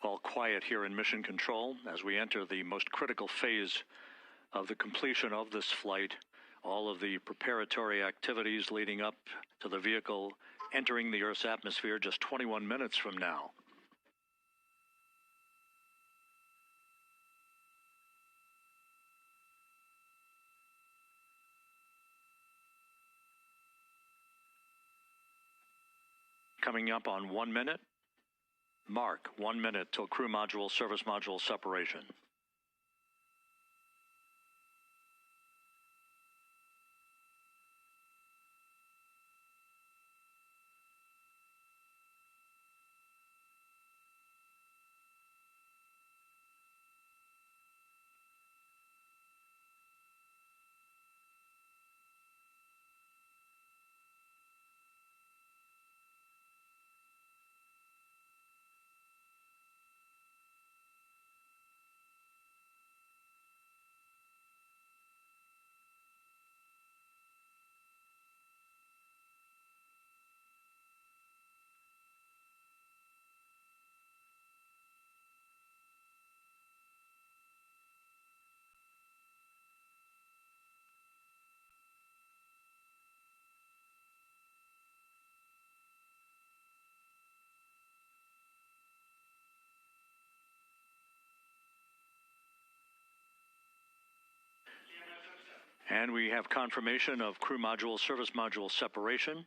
All quiet here in Mission Control as we enter the most critical phase of the completion of this flight. All of the preparatory activities leading up to the vehicle entering the Earth's atmosphere just 21 minutes from now. Coming up on 1 minute. Mark 1 minute till crew module, service module separation. And we have confirmation of crew module, service module separation,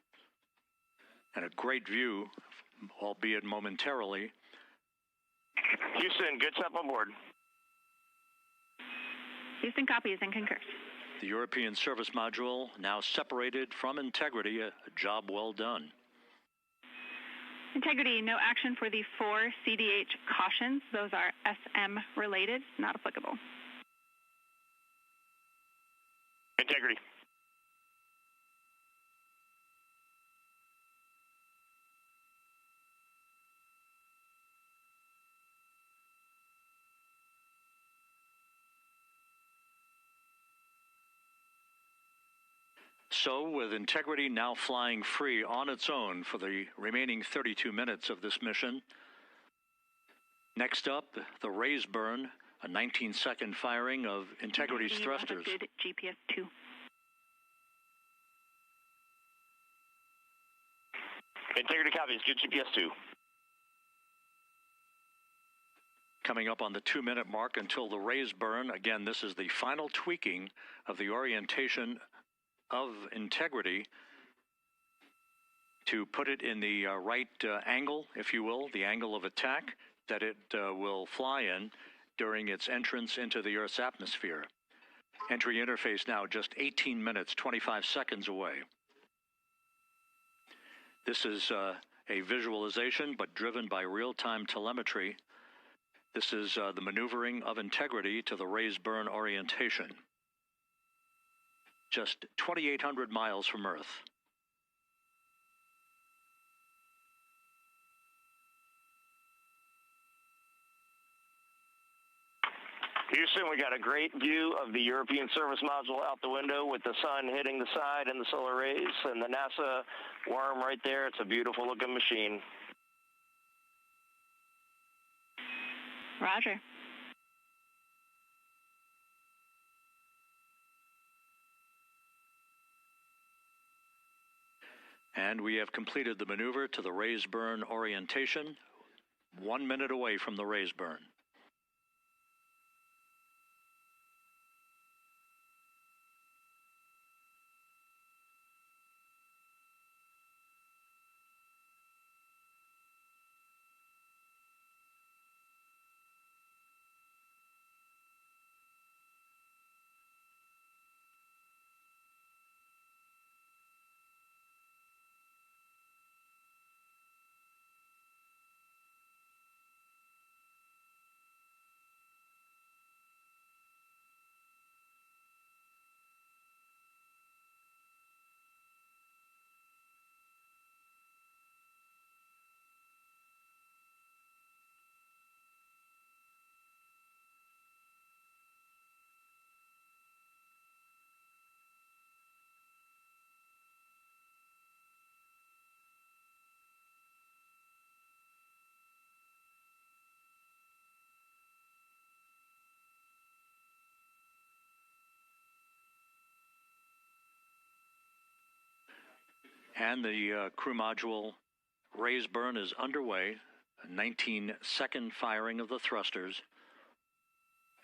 and a great view, albeit momentarily. Houston, good step on board. Houston copies and concurs. The European service module now separated from Integrity, a job well done. Integrity, no action for the 4 CDH cautions. Those are SM related, not applicable. Integrity. So, with Integrity now flying free on its own for the remaining 32 minutes of this mission, next up, the raise burn, a 19-second firing of Integrity's thrusters. GPS 2. Integrity copies, good GPS 2. Coming up on the 2-minute mark until the raise burn. Again, this is the final tweaking of the orientation of Integrity to put it in the right angle, if you will, the angle of attack that it will fly in during its entrance into the Earth's atmosphere. Entry interface now just 18 minutes, 25 seconds away. This is a visualization, but driven by real-time telemetry. This is the maneuvering of Integrity to the raise burn orientation. Just 2,800 miles from Earth. Houston, we got a great view of the European service module out the window with the sun hitting the side and the solar rays and the NASA worm right there. It's a beautiful looking machine. Roger. And we have completed the maneuver to the raise burn orientation, 1 minute away from the raise burn. And the crew module raise burn is underway, a 19-second firing of the thrusters,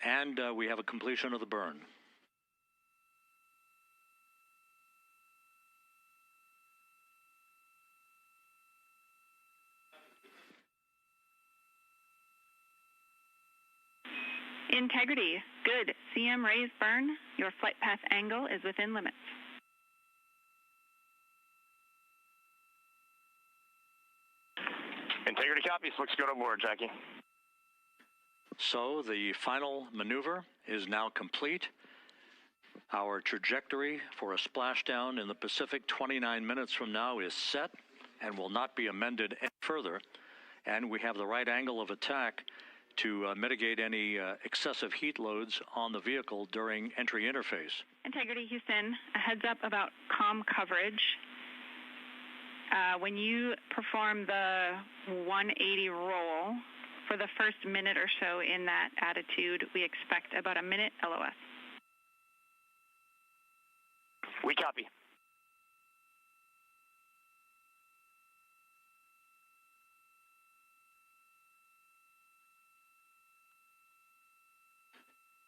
and we have a completion of the burn. Integrity, good. CM raise burn. Your flight path angle is within limits. Integrity copies. Looks good on board, Jackie. So the final maneuver is now complete. Our trajectory for a splashdown in the Pacific 29 minutes from now is set and will not be amended any further. And we have the right angle of attack to mitigate any excessive heat loads on the vehicle during entry interface. Integrity Houston, a heads up about comm coverage. When you perform the 180 roll, for the first minute or so in that attitude, we expect about a minute LOS. We copy.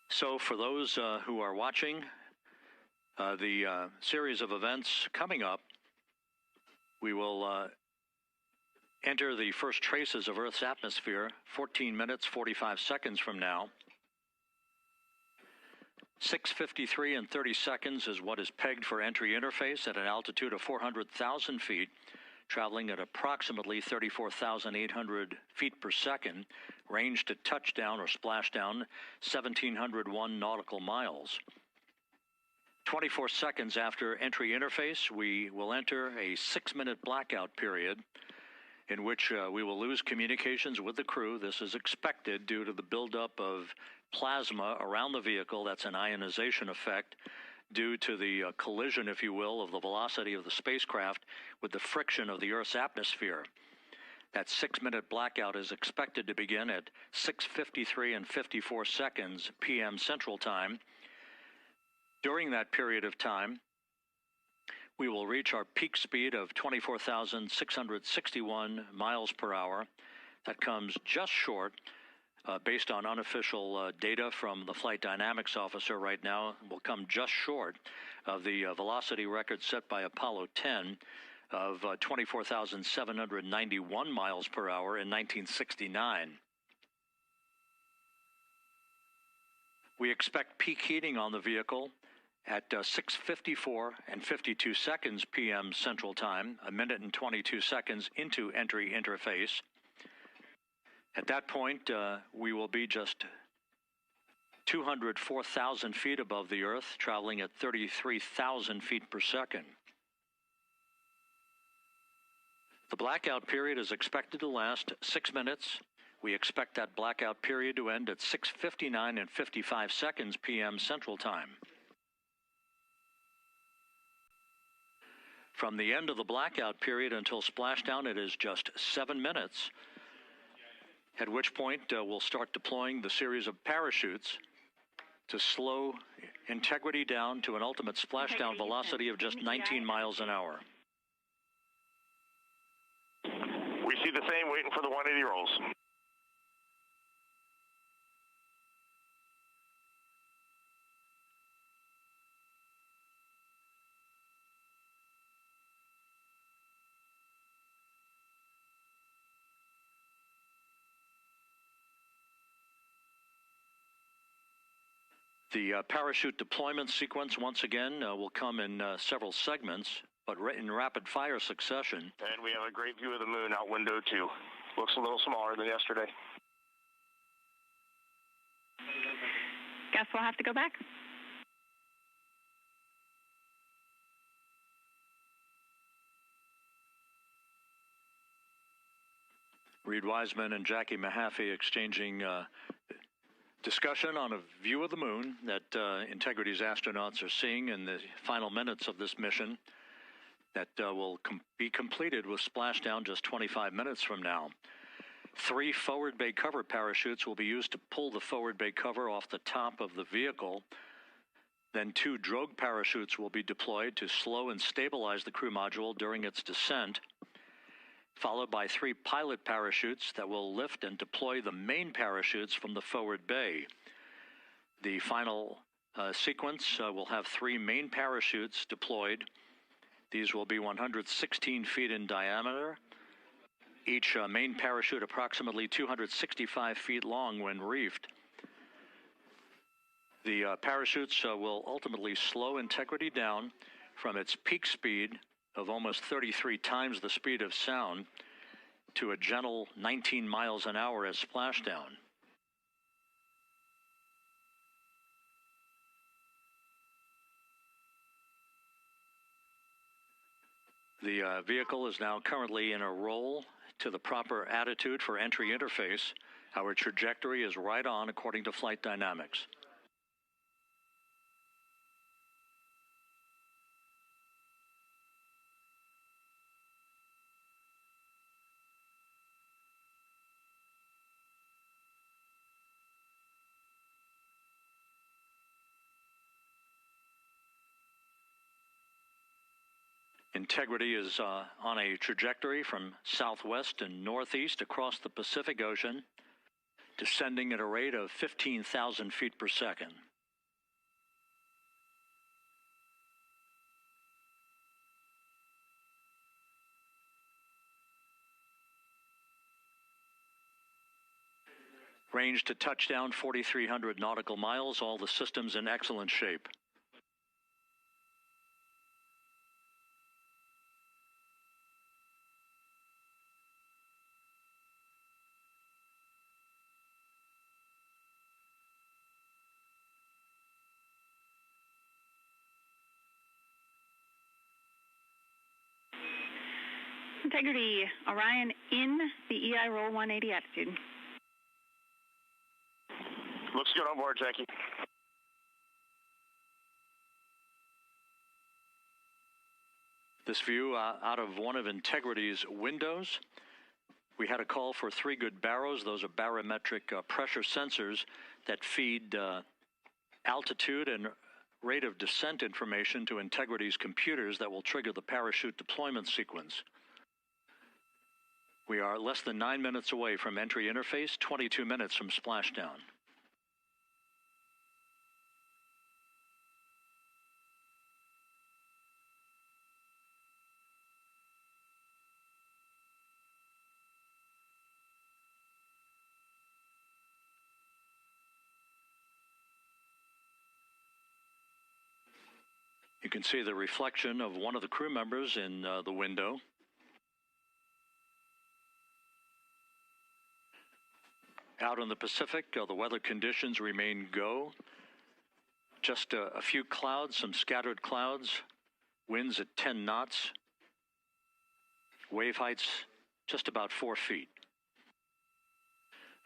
So for those who are watching the series of events coming up, we will enter the first traces of Earth's atmosphere 14 minutes, 45 seconds from now. 6:53 and 30 seconds is what is pegged for entry interface at an altitude of 400,000 feet, traveling at approximately 34,800 feet per second, range to touchdown or splashdown 1,701 nautical miles. 24 seconds after entry interface, we will enter a 6-minute blackout period in which we will lose communications with the crew. This is expected due to the buildup of plasma around the vehicle. That's an ionization effect due to the collision, if you will, of the velocity of the spacecraft with the friction of the Earth's atmosphere. That 6-minute blackout is expected to begin at 6:53 and 54 seconds p.m. Central Time. During that period of time, we will reach our peak speed of 24,661 miles per hour. That comes just short, based on unofficial data from the flight dynamics officer right now, will come just short of the velocity record set by Apollo 10 of 24,791 miles per hour in 1969. We expect peak heating on the vehicle at 6:54 and 52 seconds p.m. Central Time, a minute and 22 seconds into entry interface. At that point, we will be just 204,000 feet above the Earth, traveling at 33,000 feet per second. The blackout period is expected to last 6 minutes. We expect that blackout period to end at 6:59 and 55 seconds p.m. Central Time. From the end of the blackout period until splashdown, it is just 7 minutes, at which point we'll start deploying the series of parachutes to slow integrity down to an ultimate splashdown velocity of just 19 miles an hour. We see the same, waiting for the 180 rolls. The parachute deployment sequence, once again, will come in several segments, but in rapid fire succession. And we have a great view of the moon out window 2. Looks a little smaller than yesterday. Guess we'll have to go back. Reed Wiseman and Jackie Mahaffey exchanging discussion on a view of the moon that Integrity's astronauts are seeing in the final minutes of this mission that will be completed with splashdown just 25 minutes from now. 3 forward bay cover parachutes will be used to pull the forward bay cover off the top of the vehicle. Then 2 drogue parachutes will be deployed to slow and stabilize the crew module during its descent, followed by 3 pilot parachutes that will lift and deploy the main parachutes from the forward bay. The final sequence will have 3 main parachutes deployed. These will be 116 feet in diameter, each main parachute approximately 265 feet long when reefed. The parachutes will ultimately slow Integrity down from its peak speed of almost 33 times the speed of sound to a gentle 19 miles an hour at splashdown. The vehicle is now currently in a roll to the proper attitude for entry interface. Our trajectory is right on according to flight dynamics. Integrity is on a trajectory from southwest and northeast across the Pacific Ocean, descending at a rate of 15,000 feet per second. Range to touchdown 4,300 nautical miles, all the systems in excellent shape. Integrity, Orion in the EI roll 180 attitude. Looks good on board, Jackie. This view out of one of Integrity's windows. We had a call for 3 good baros. Those are barometric pressure sensors that feed altitude and rate of descent information to Integrity's computers that will trigger the parachute deployment sequence. We are less than 9 minutes away from entry interface, 22 minutes from splashdown. You can see the reflection of one of the crew members in the window. Out in the Pacific, the weather conditions remain go. Just a few clouds, some scattered clouds, winds at 10 knots, wave heights just about 4 feet.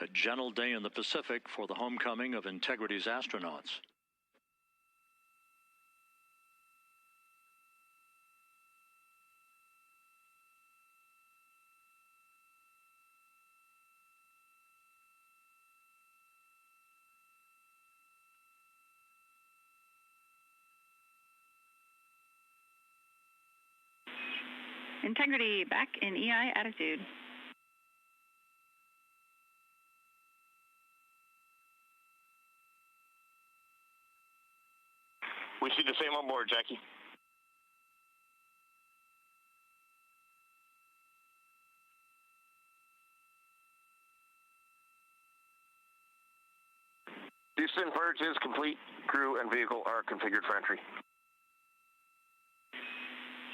A gentle day in the Pacific for the homecoming of Integrity's astronauts. Integrity back in EI attitude. We see the same on board, Jackie. Houston, purge is complete. Crew and vehicle are configured for entry.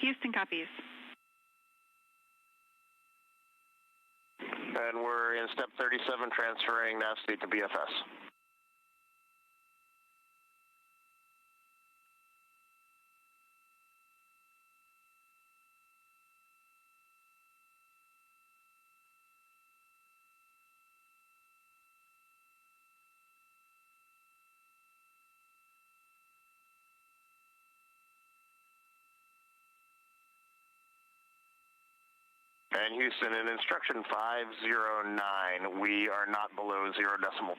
Houston copies. And we're in step 37, transferring nav state to BFS. And Houston, in instruction 509, we are not below 0.2.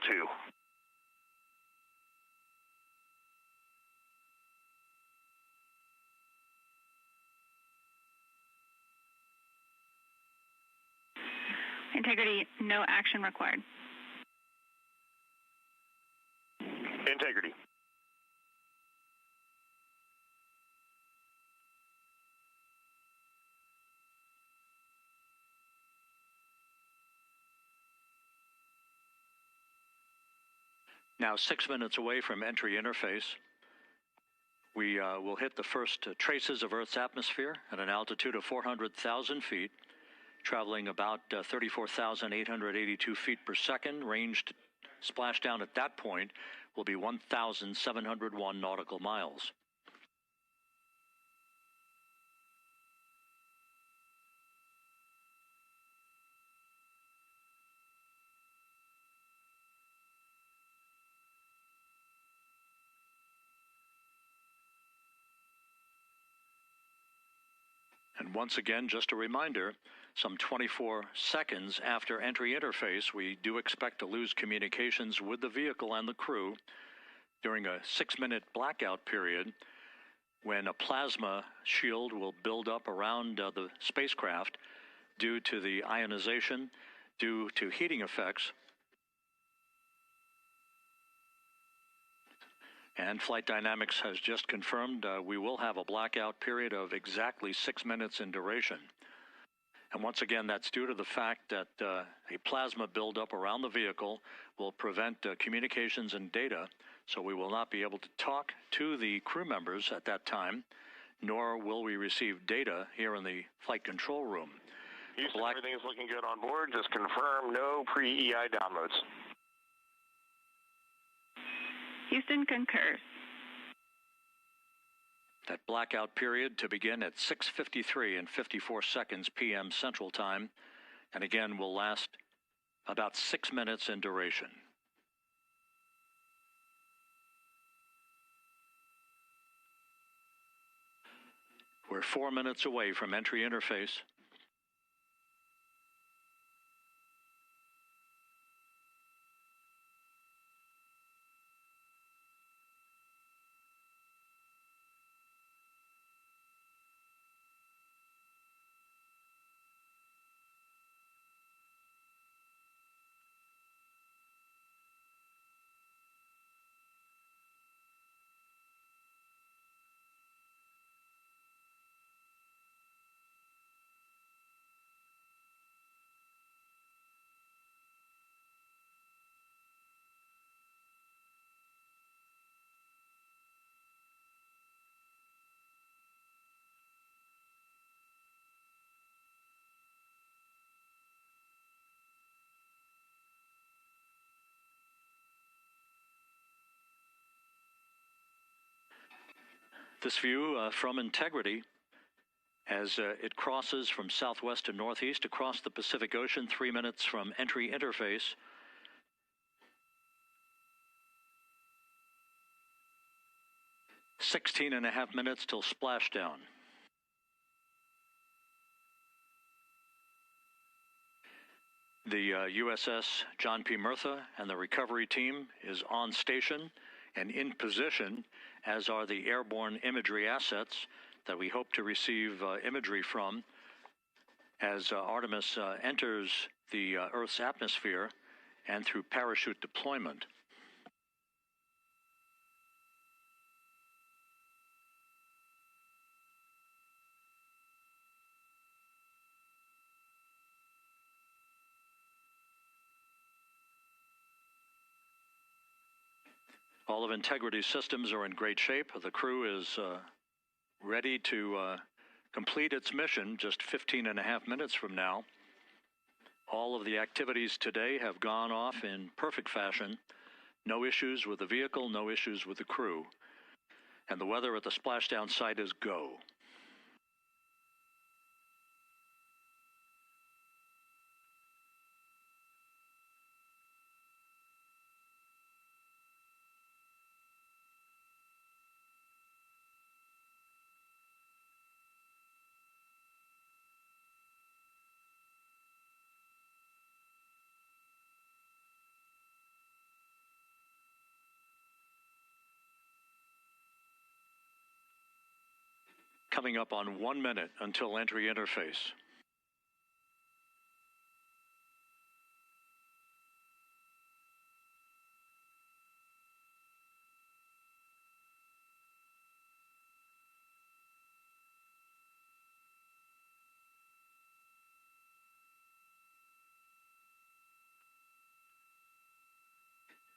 Integrity, no action required. Integrity. Now 6 minutes away from entry interface. We will hit the first traces of Earth's atmosphere at an altitude of 400,000 feet, traveling about 34,882 feet per second. Ranged splashdown at that point will be 1,701 nautical miles. And once again, just a reminder, some 24 seconds after entry interface, we do expect to lose communications with the vehicle and the crew during a 6-minute blackout period when a plasma shield will build up around the spacecraft due to the ionization, due to heating effects. And Flight Dynamics has just confirmed we will have a blackout period of exactly 6 minutes in duration. And once again, that's due to the fact that a plasma buildup around the vehicle will prevent communications and data, so we will not be able to talk to the crew members at that time, nor will we receive data here in the flight control room. Houston, everything is looking good on board. Just confirm no pre-EI downloads. Houston concurs. That blackout period to begin at 6:53 and 54 seconds p.m. Central Time, and again will last about 6 minutes in duration. We're 4 minutes away from entry interface. This view from Integrity as it crosses from southwest to northeast across the Pacific Ocean, 3 minutes from entry interface. "16.5 minutes till splashdown." The USS John P. Murtha and the recovery team is on station and in position, as are the airborne imagery assets that we hope to receive imagery from as Artemis enters the Earth's atmosphere and through parachute deployment. All of Integrity's systems are in great shape. The crew is ready to complete its mission just 15.5 minutes from now. All of the activities today have gone off in perfect fashion. No issues with the vehicle, no issues with the crew. And the weather at the splashdown site is go. Coming up on 1 minute until entry interface.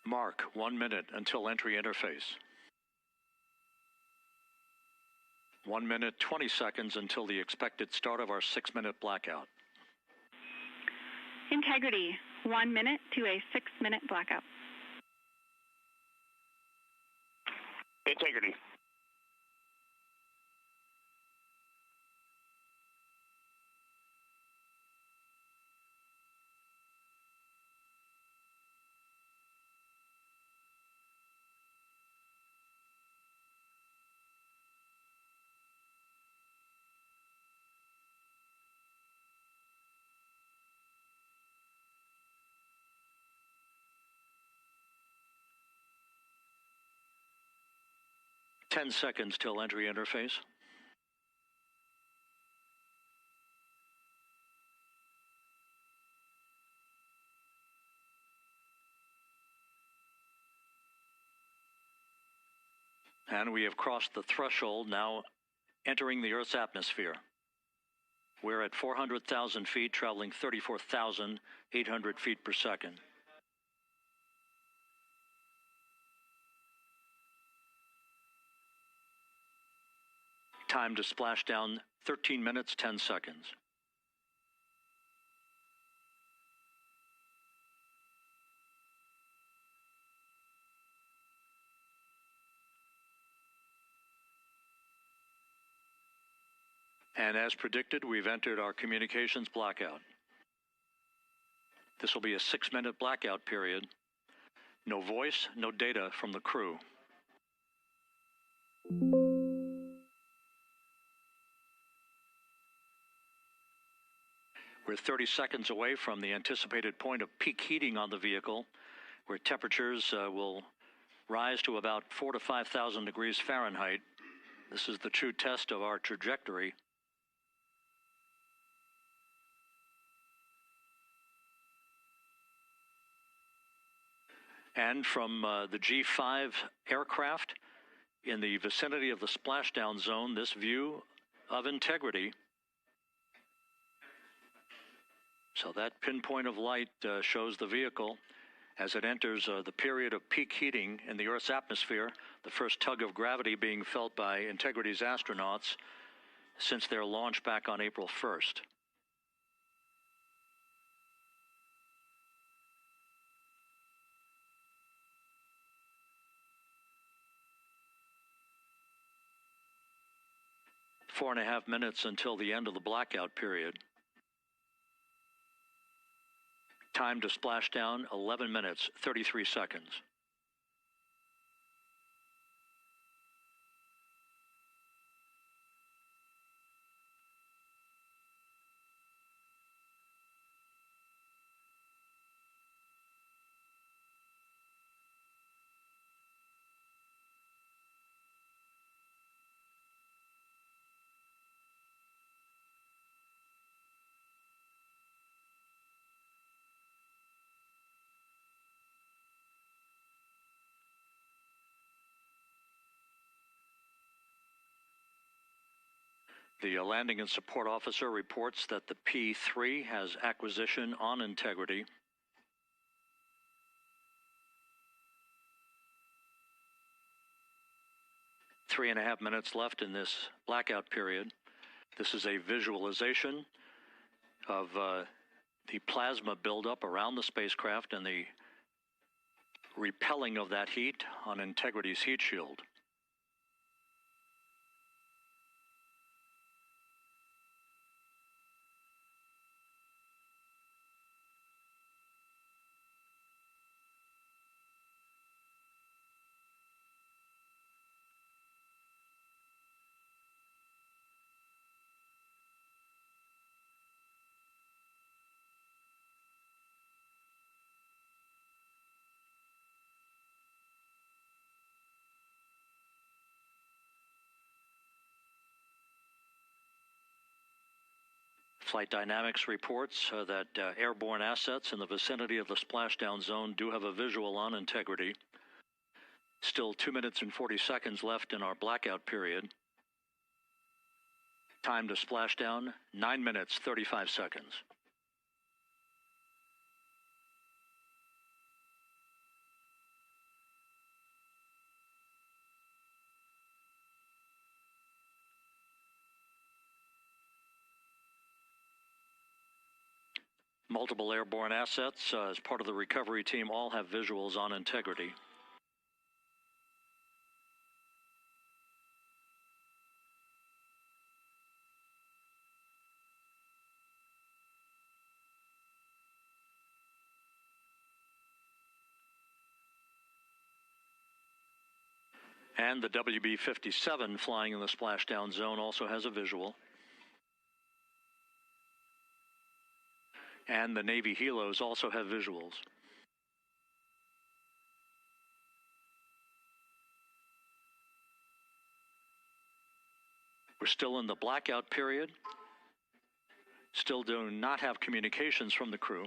Mark 1 minute until entry interface. 1 minute, 20 seconds until the expected start of our 6-minute blackout. Integrity, 1 minute to a 6-minute blackout. Integrity. Ten seconds till entry interface. And we have crossed the threshold, now entering the Earth's atmosphere. We're at 400,000 feet, traveling 34,800 feet per second. Time to splash down, 13 minutes, 10 seconds. And as predicted, we've entered our communications blackout. This will be a 6-minute blackout period. No voice, no data from the crew. We're 30 seconds away from the anticipated point of peak heating on the vehicle, where temperatures will rise to about 4,000 to 5,000 degrees Fahrenheit. This is the true test of our trajectory. And from the G5 aircraft in the vicinity of the splashdown zone, this view of integrity. So that pinpoint of light shows the vehicle as it enters the period of peak heating in the Earth's atmosphere, the first tug of gravity being felt by Integrity's astronauts since their launch back on April 1st. Four and a half minutes until the end of the blackout period. Time to splash down, 11 minutes, 33 seconds. The landing and support officer reports that the P3 has acquisition on Integrity. Three and a half minutes left in this blackout period. This is a visualization of the plasma buildup around the spacecraft and the repelling of that heat on Integrity's heat shield. Flight Dynamics reports that airborne assets in the vicinity of the splashdown zone do have a visual on Integrity. Still 2 minutes and 40 seconds left in our blackout period. Time to splashdown, 9 minutes, 35 seconds. Multiple airborne assets as part of the recovery team all have visuals on integrity. And the WB-57 flying in the splashdown zone also has a visual. And the Navy helos also have visuals. We're still in the blackout period. Still do not have communications from the crew.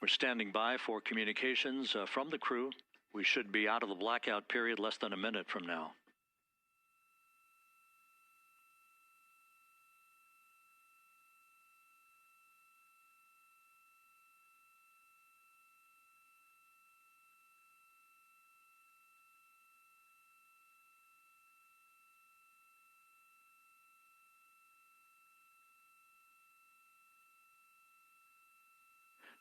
We're standing by for communications from the crew. We should be out of the blackout period less than a minute from now.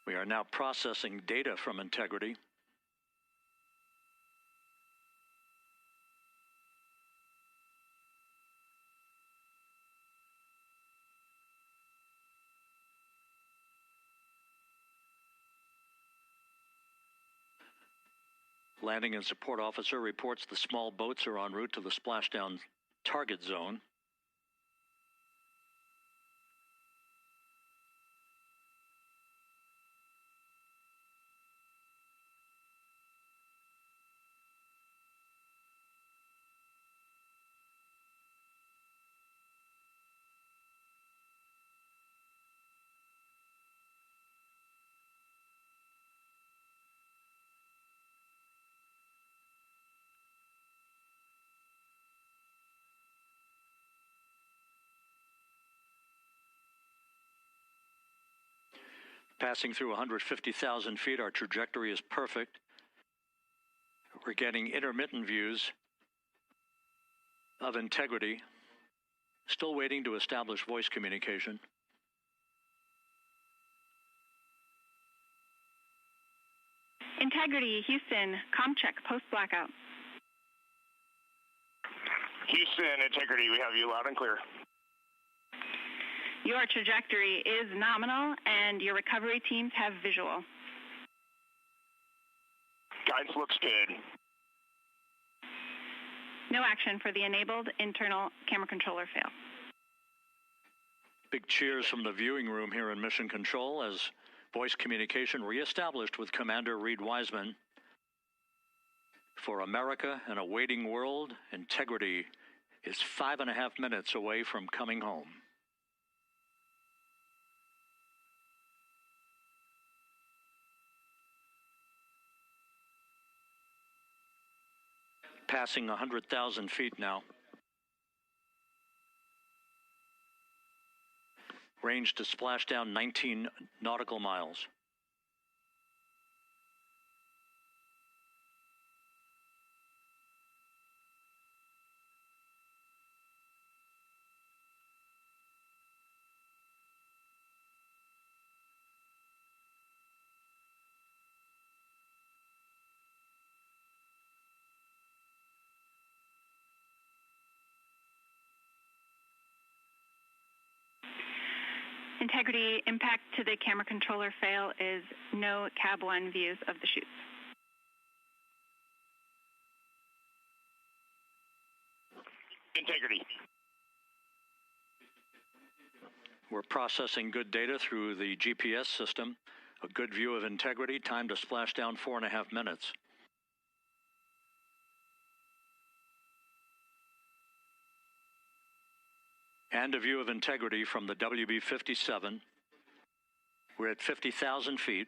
We are now processing data from integrity. Landing and support officer reports the small boats are en route to the splashdown target zone. Passing through 150,000 feet, our trajectory is perfect. We're getting intermittent views of integrity. Still waiting to establish voice communication. Integrity, Houston, comm check, post-blackout. Houston, Integrity, we have you loud and clear. Your trajectory is nominal, and your recovery teams have visual. Guidance looks good. No action for the enabled internal camera controller fail. Big cheers from the viewing room here in Mission Control as voice communication reestablished with Commander Reed Wiseman. For America and a waiting world, Integrity is 5.5 minutes away from coming home. Passing 100,000 feet now. Range to splashdown 19 nautical miles. Integrity, impact to the camera controller fail is no Cab 1 views of the chutes. Integrity. We're processing good data through the GPS system. A good view of Integrity, time to splashdown 4.5 minutes. And a view of Integrity from the WB-57. We're at 50,000 feet.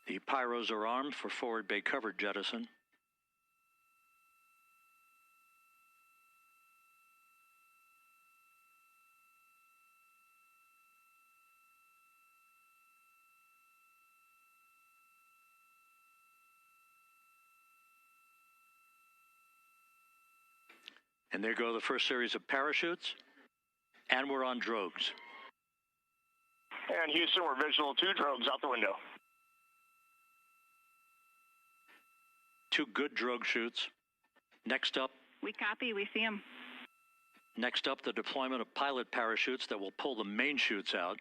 The pyros are armed for forward bay covered jettison. And there go the first series of parachutes, and we're on drogues. And Houston, we're visual 2 drogues out the window. 2 good drogue shoots. Next up. We copy, we see them. Next up, the deployment of pilot parachutes that will pull the main chutes out.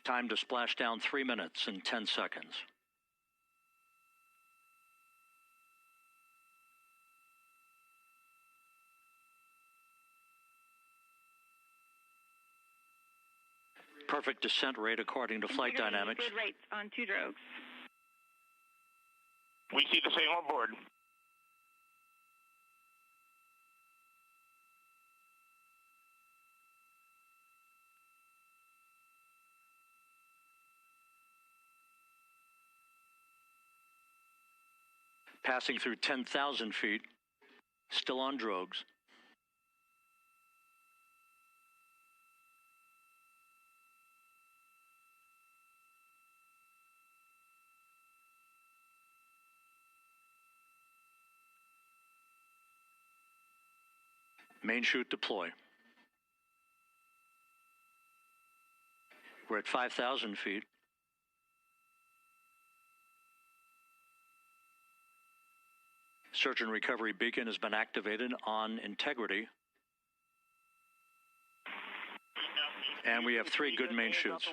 Time to splash down 3 minutes and 10 seconds. Perfect descent rate according to flight dynamics. Good rates on 2 drogues. We see the same on board. Passing through 10,000 feet, still on drogues. Main chute deploy. We're at 5,000 feet. Search and recovery beacon has been activated on Integrity. And we have 3 good main chutes.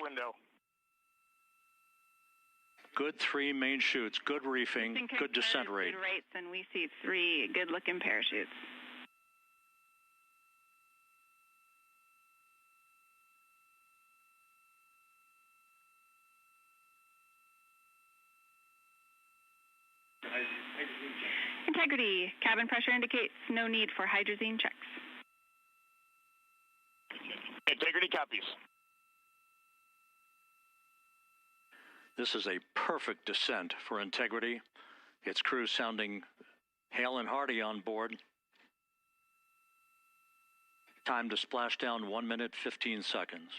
Good 3 main chutes, good reefing, good descent rate. Good rates, and we see 3 good-looking parachutes. Integrity, cabin pressure indicates no need for hydrazine checks. Integrity copies. This is a perfect descent for Integrity. Its crew sounding hale and hearty on board. Time to splash down 1 minute, 15 seconds.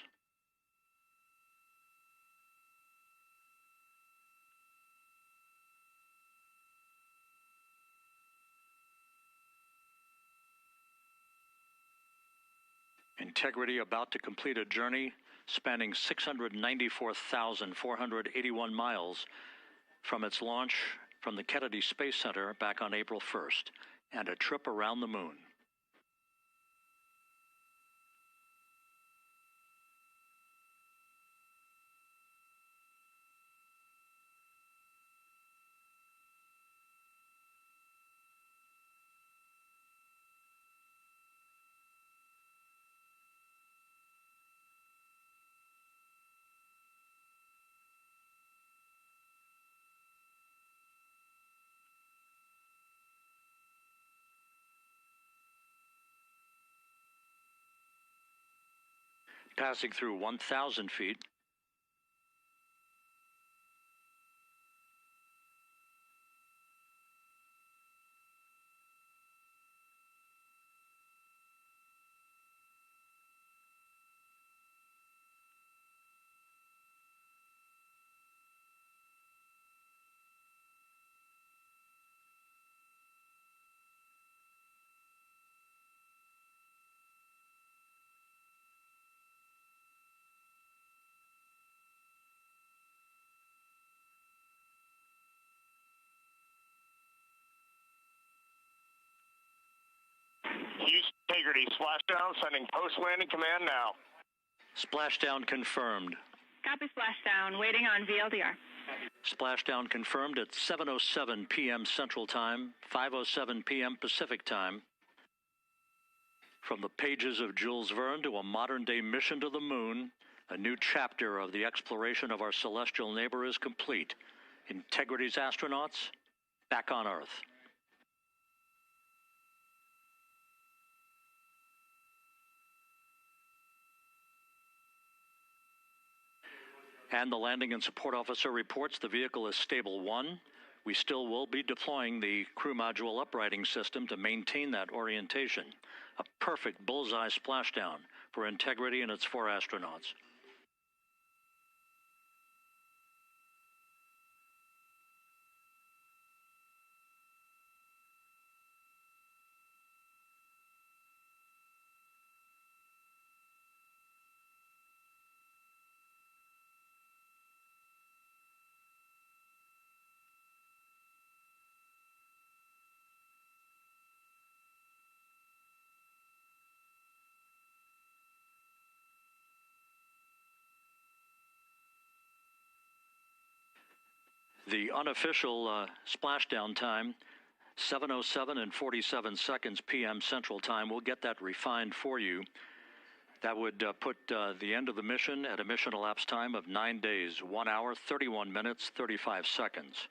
Integrity about to complete a journey spanning 694,481 miles from its launch from the Kennedy Space Center back on April 1st, and a trip around the moon. Passing through 1,000 feet. Integrity, splashdown, sending post-landing command now. Splashdown confirmed. Copy splashdown, waiting on VLDR. Splashdown confirmed at 7:07 p.m. Central Time, 5:07 p.m. Pacific Time. From the pages of Jules Verne to a modern-day mission to the moon, a new chapter of the exploration of our celestial neighbor is complete. Integrity's astronauts back on Earth. And the landing and support officer reports the vehicle is stable 1. We still will be deploying the crew module uprighting system to maintain that orientation. A perfect bullseye splashdown for Integrity and its 4 astronauts. The unofficial splashdown time, 7:07 and 47 seconds p.m. Central Time. We'll get that refined for you. That would put the end of the mission at a mission elapsed time of 9 days, 1 hour, 31 minutes, 35 seconds.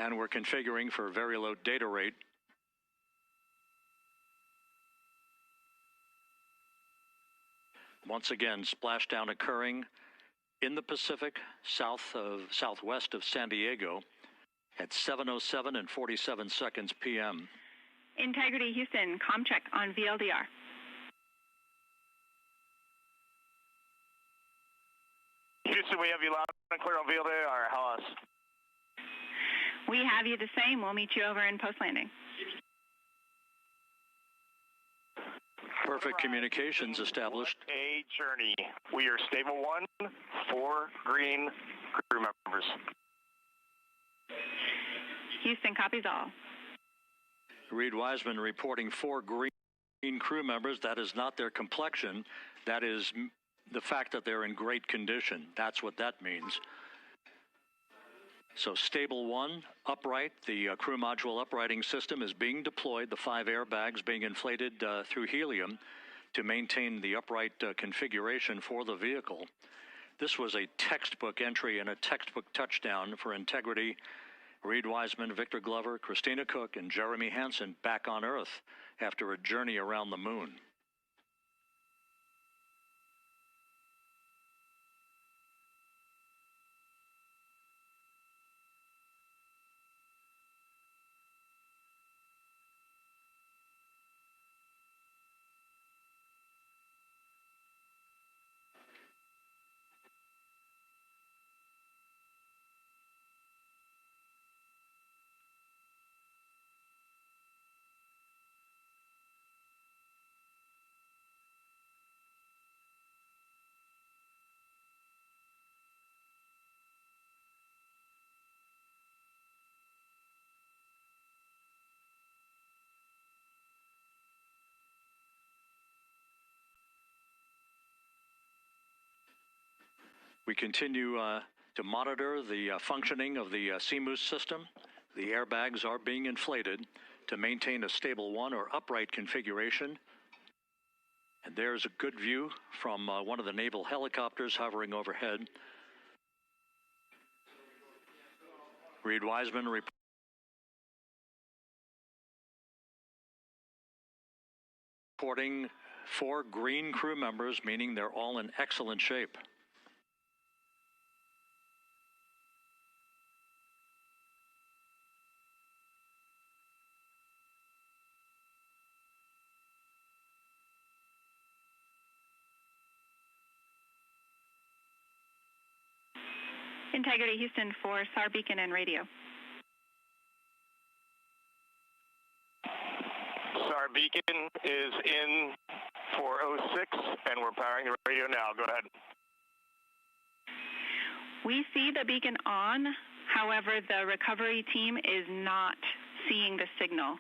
And we're configuring for very low data rate. Once again, splashdown occurring in the Pacific, southwest of San Diego at 7:07 and 47 seconds p.m. Integrity Houston, comm check on VLDR. Houston, we have you loud and clear on VLDR. How us? We have you the same. We'll meet you over in post-landing. Perfect communications established. A journey. We are stable 1, 4 green crew members. Houston copies all. Reed Wiseman reporting 4 green crew members. That is not their complexion. That is the fact that they're in great condition. That's what that means. So stable 1, upright. The crew module uprighting system is being deployed. The 5 airbags being inflated through helium to maintain the upright configuration for the vehicle. This was a textbook entry and a textbook touchdown for Integrity. Reed Wiseman, Victor Glover, Christina Cook, and Jeremy Hansen back on Earth after a journey around the moon. We continue to monitor the functioning of the CMOOS system. The airbags are being inflated to maintain a stable 1 or upright configuration. And there's a good view from one of the naval helicopters hovering overhead. Reed Wiseman reporting 4 green crew members, meaning they're all in excellent shape. Integrity Houston for SAR beacon and radio. SAR beacon is in 406, and we're powering the radio now. Go ahead. We see the beacon on. However, the recovery team is not seeing the signal.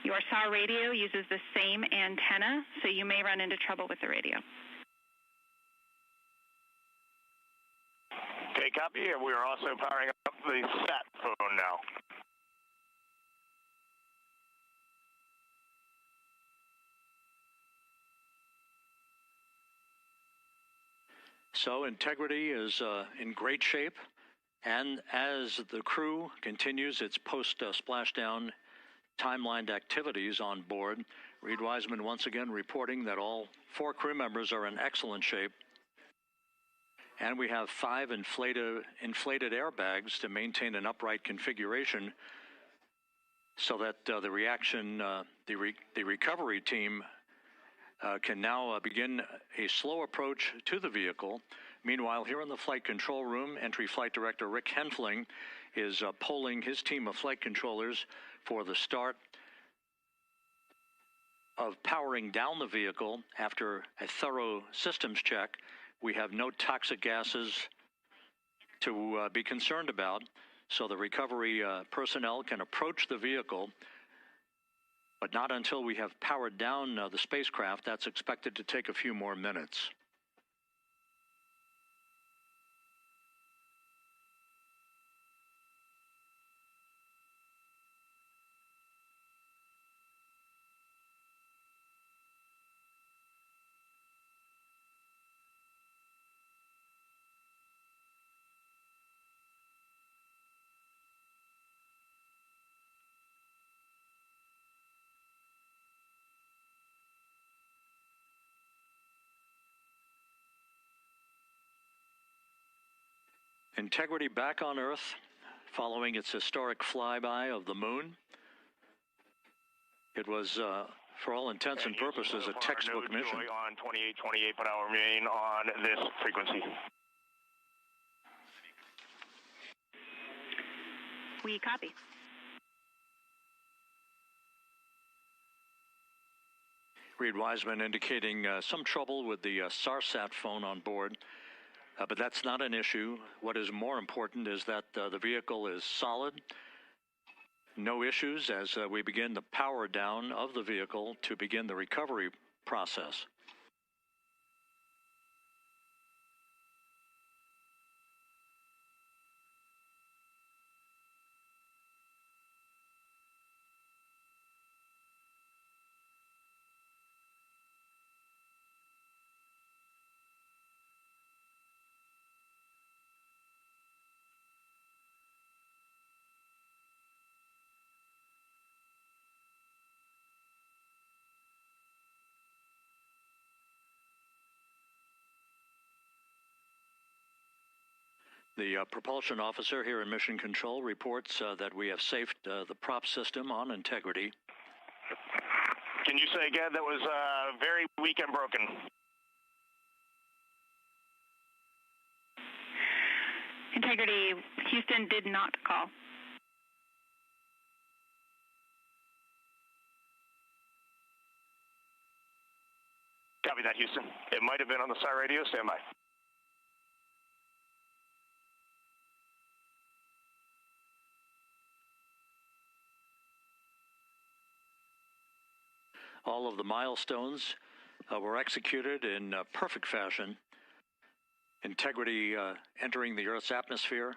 Your SAW radio uses the same antenna, so you may run into trouble with the radio. Okay, copy. We are also powering up the sat phone now. So Integrity is in great shape, and as the crew continues its post-splashdown timelined activities on board, Reed Wiseman once again reporting that all 4 crew members are in excellent shape, and we have 5 inflated airbags to maintain an upright configuration so that the recovery team can now begin a slow approach to the vehicle. Meanwhile, here in the flight control room, Entry Flight Director Rick Henfling is polling his team of flight controllers for the start of powering down the vehicle after a thorough systems check. We have no toxic gases to be concerned about, so the recovery personnel can approach the vehicle, but not until we have powered down the spacecraft. That's expected to take a few more minutes. Integrity back on Earth, following its historic flyby of the moon. It was, for all intents and purposes, a textbook mission. On 28 per hour remain on this frequency. We copy. Reed Wiseman indicating some trouble with the SARSAT phone on board. But that's not an issue. What is more important is that the vehicle is solid. No issues as we begin the power down of the vehicle to begin the recovery process. The propulsion officer here in Mission Control reports that we have safed the prop system on Integrity. Can you say again? That was very weak and broken. Integrity, Houston did not call. Copy that, Houston. It might have been on the SAR radio. Stand by. All of the milestones were executed in perfect fashion. Integrity entering the Earth's atmosphere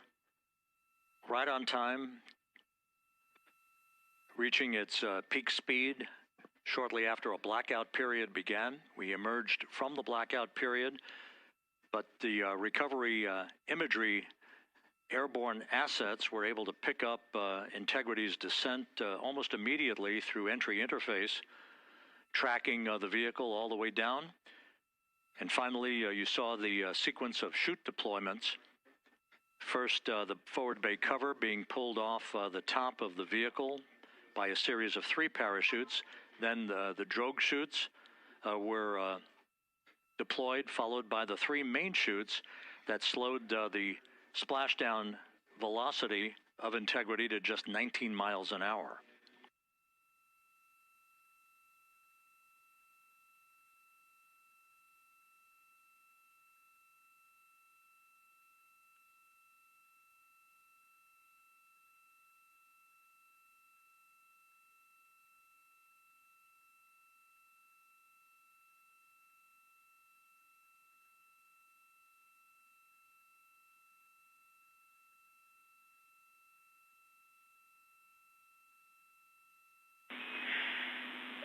right on time, reaching its peak speed shortly after a blackout period began. We emerged from the blackout period, but the recovery imagery airborne assets were able to pick up Integrity's descent almost immediately through entry interface, tracking the vehicle all the way down. And finally, you saw the sequence of chute deployments. First, the forward bay cover being pulled off the top of the vehicle by a series of 3 parachutes. Then the drogue chutes were deployed, followed by the 3 main chutes that slowed the splashdown velocity of Integrity to just 19 miles an hour.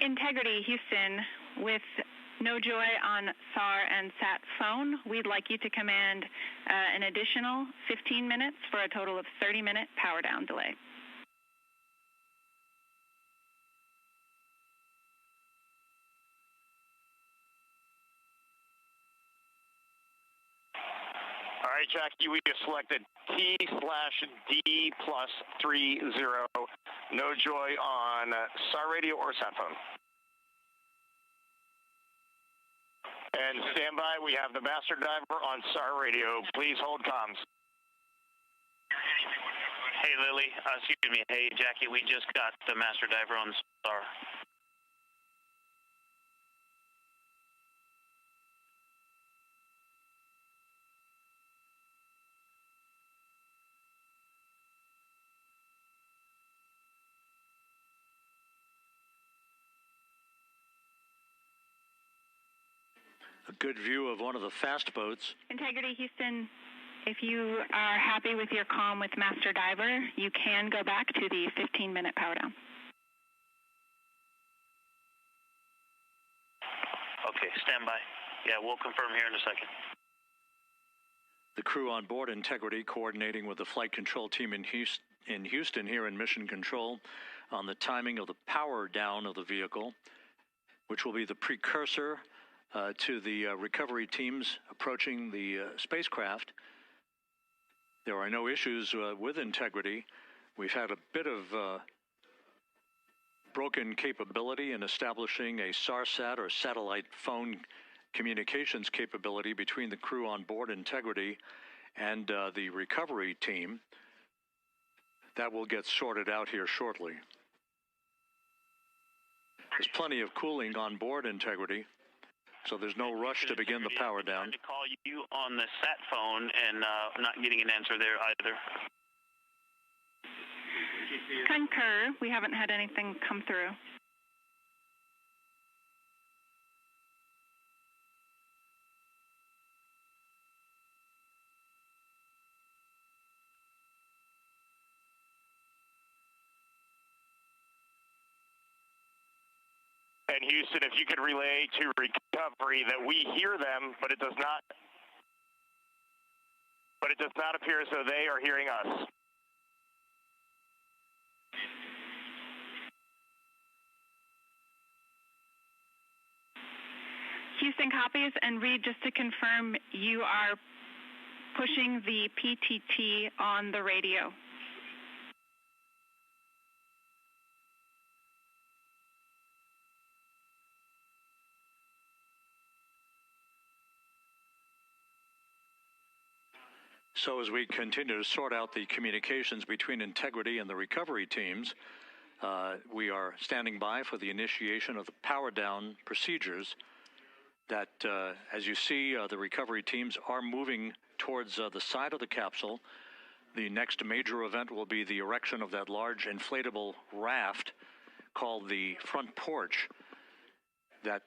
Integrity, Houston, with no joy on SAR and SAT phone, we'd like you to command an additional 15 minutes for a total of 30-minute power down delay. All right, Jackie, we have selected T/D+30. No joy on SAR radio or SAT phone. And stand by, we have the master diver on SAR radio. Please hold comms. Hey, Lilly. Excuse me. Hey, Jackie, we just got the master diver on SAR. A good view of one of the fast boats. Integrity, Houston, if you are happy with your comm with Master Diver, you can go back to the 15-minute power down. Okay, stand by. Yeah, we'll confirm here in a second. The crew on board Integrity coordinating with the flight control team in Houston here in Mission Control on the timing of the power down of the vehicle, which will be the precursor to the recovery teams approaching the spacecraft. There are no issues with Integrity. We've had a bit of broken capability in establishing a SARSAT or satellite phone communications capability between the crew on board Integrity and the recovery team. That will get sorted out here shortly. There's plenty of cooling on board Integrity, so there's no rush to begin the power down. I'm trying to call you on the sat phone and not getting an answer there either. Concur. We haven't had anything come through. And Houston, if you could relay to recovery that we hear them, but it does not appear as though they are hearing us. Houston copies, and Reed, just to confirm, you are pushing the PTT on the radio. So as we continue to sort out the communications between Integrity and the recovery teams, we are standing by for the initiation of the power down procedures that, as you see, the recovery teams are moving towards the side of the capsule. The next major event will be the erection of that large inflatable raft called the front porch. That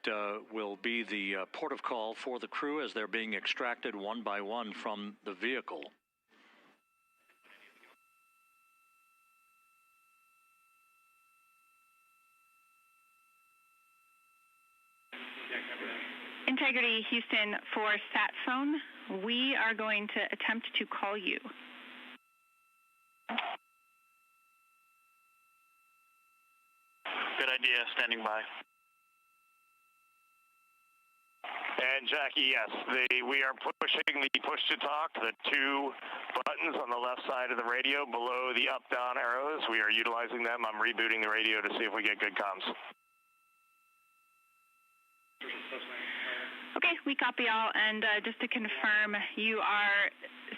will be the port of call for the crew as they're being extracted one by one from the vehicle. Integrity, Houston, for sat phone, we are going to attempt to call you. Good idea, standing by. And Jackie, yes, we are pushing the push-to-talk, the two buttons on the left side of the radio below the up-down arrows. We are utilizing them. I'm rebooting the radio to see if we get good comms. Okay, we copy all, and just to confirm, you are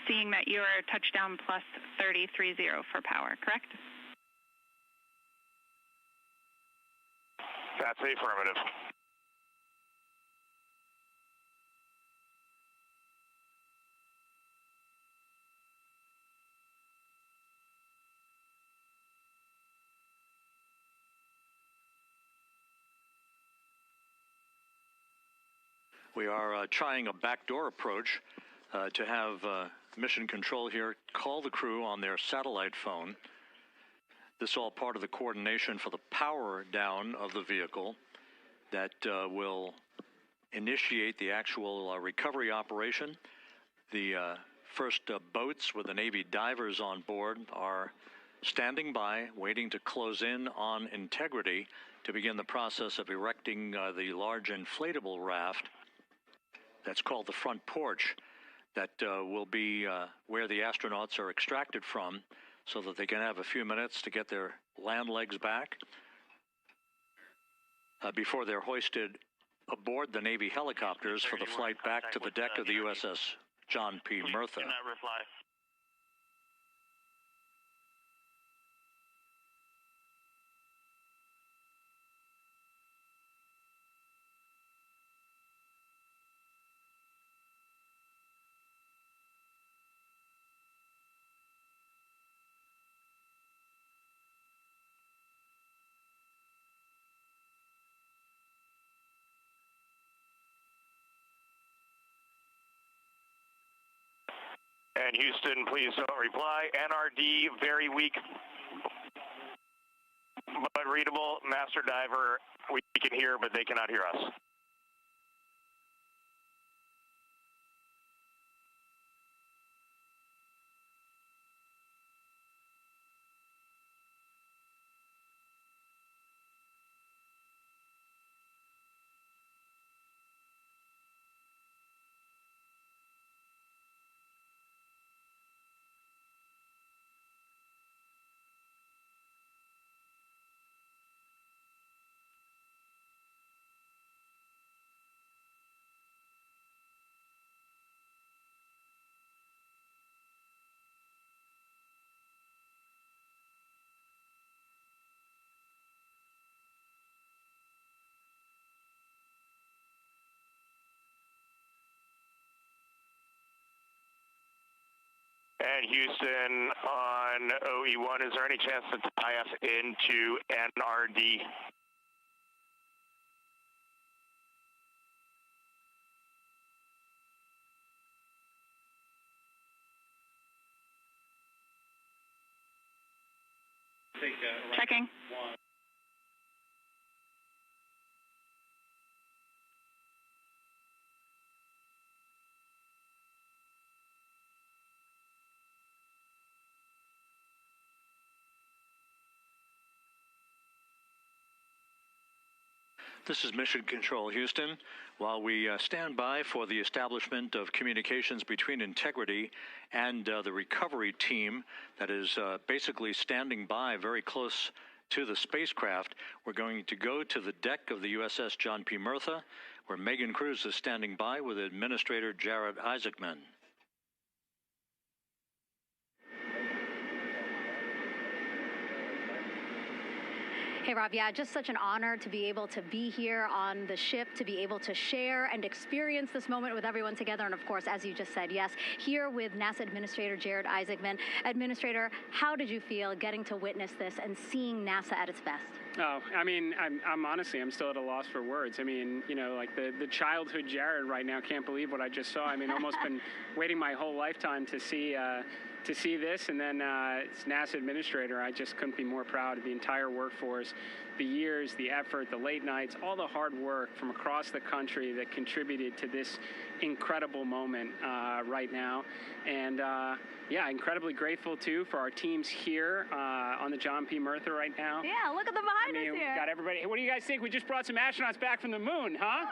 seeing that you're touchdown plus 3030 for power, correct? That's affirmative. We are trying a backdoor approach to have Mission Control here call the crew on their satellite phone. This is all part of the coordination for the power down of the vehicle. that will initiate the actual recovery operation. The first boats with the Navy divers on board are standing by, waiting to close in on Integrity to begin the process of erecting the large inflatable raft that's called the front porch that will be where the astronauts are extracted from so that they can have a few minutes to get their land legs back before they're hoisted aboard the Navy helicopters for the flight back to the deck of the USS John P. Murtha. Do not reply. And Houston, please don't reply. NRD, very weak, but readable. Master Diver, we can hear, but they cannot hear us. And Houston on OE1, is there any chance to tie us into NRD? Checking. This is Mission Control, Houston. While we stand by for the establishment of communications between Integrity and the recovery team that is basically standing by very close to the spacecraft, we're going to go to the deck of the USS John P. Murtha, where Megan Cruz is standing by with Administrator Jared Isaacman. Hey, Rob, yeah, just such an honor to be able to be here on the ship, to be able to share and experience this moment with everyone together. And of course, as you just said, yes, here with NASA Administrator Jared Isaacman. Administrator, how did you feel getting to witness this and seeing NASA at its best? Oh, I mean, I'm honestly, I'm still at a loss for words. I mean, you know, like the childhood Jared right now can't believe what I just saw. I mean, almost been waiting my whole lifetime to see this, and then as NASA Administrator, I just couldn't be more proud of the entire workforce, the years, the effort, the late nights, all the hard work from across the country that contributed to this incredible moment right now. And yeah, incredibly grateful too for our teams here on the John P. Murtha right now. Yeah, look at them behind us here. Got everybody. What do you guys think? We just brought some astronauts back from the moon, huh?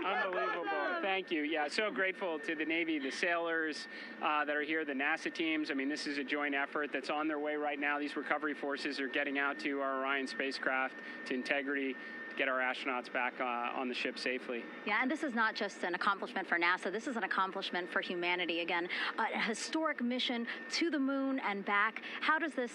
Unbelievable. Thank you. Yeah, so grateful to the Navy, the sailors that are here, the NASA teams. I mean, this is a joint effort that's on their way right now. These recovery forces are getting out to our Orion spacecraft, to Integrity, to get our astronauts back on the ship safely. Yeah, and this is not just an accomplishment for NASA. This is an accomplishment for humanity. Again, a historic mission to the moon and back. How does this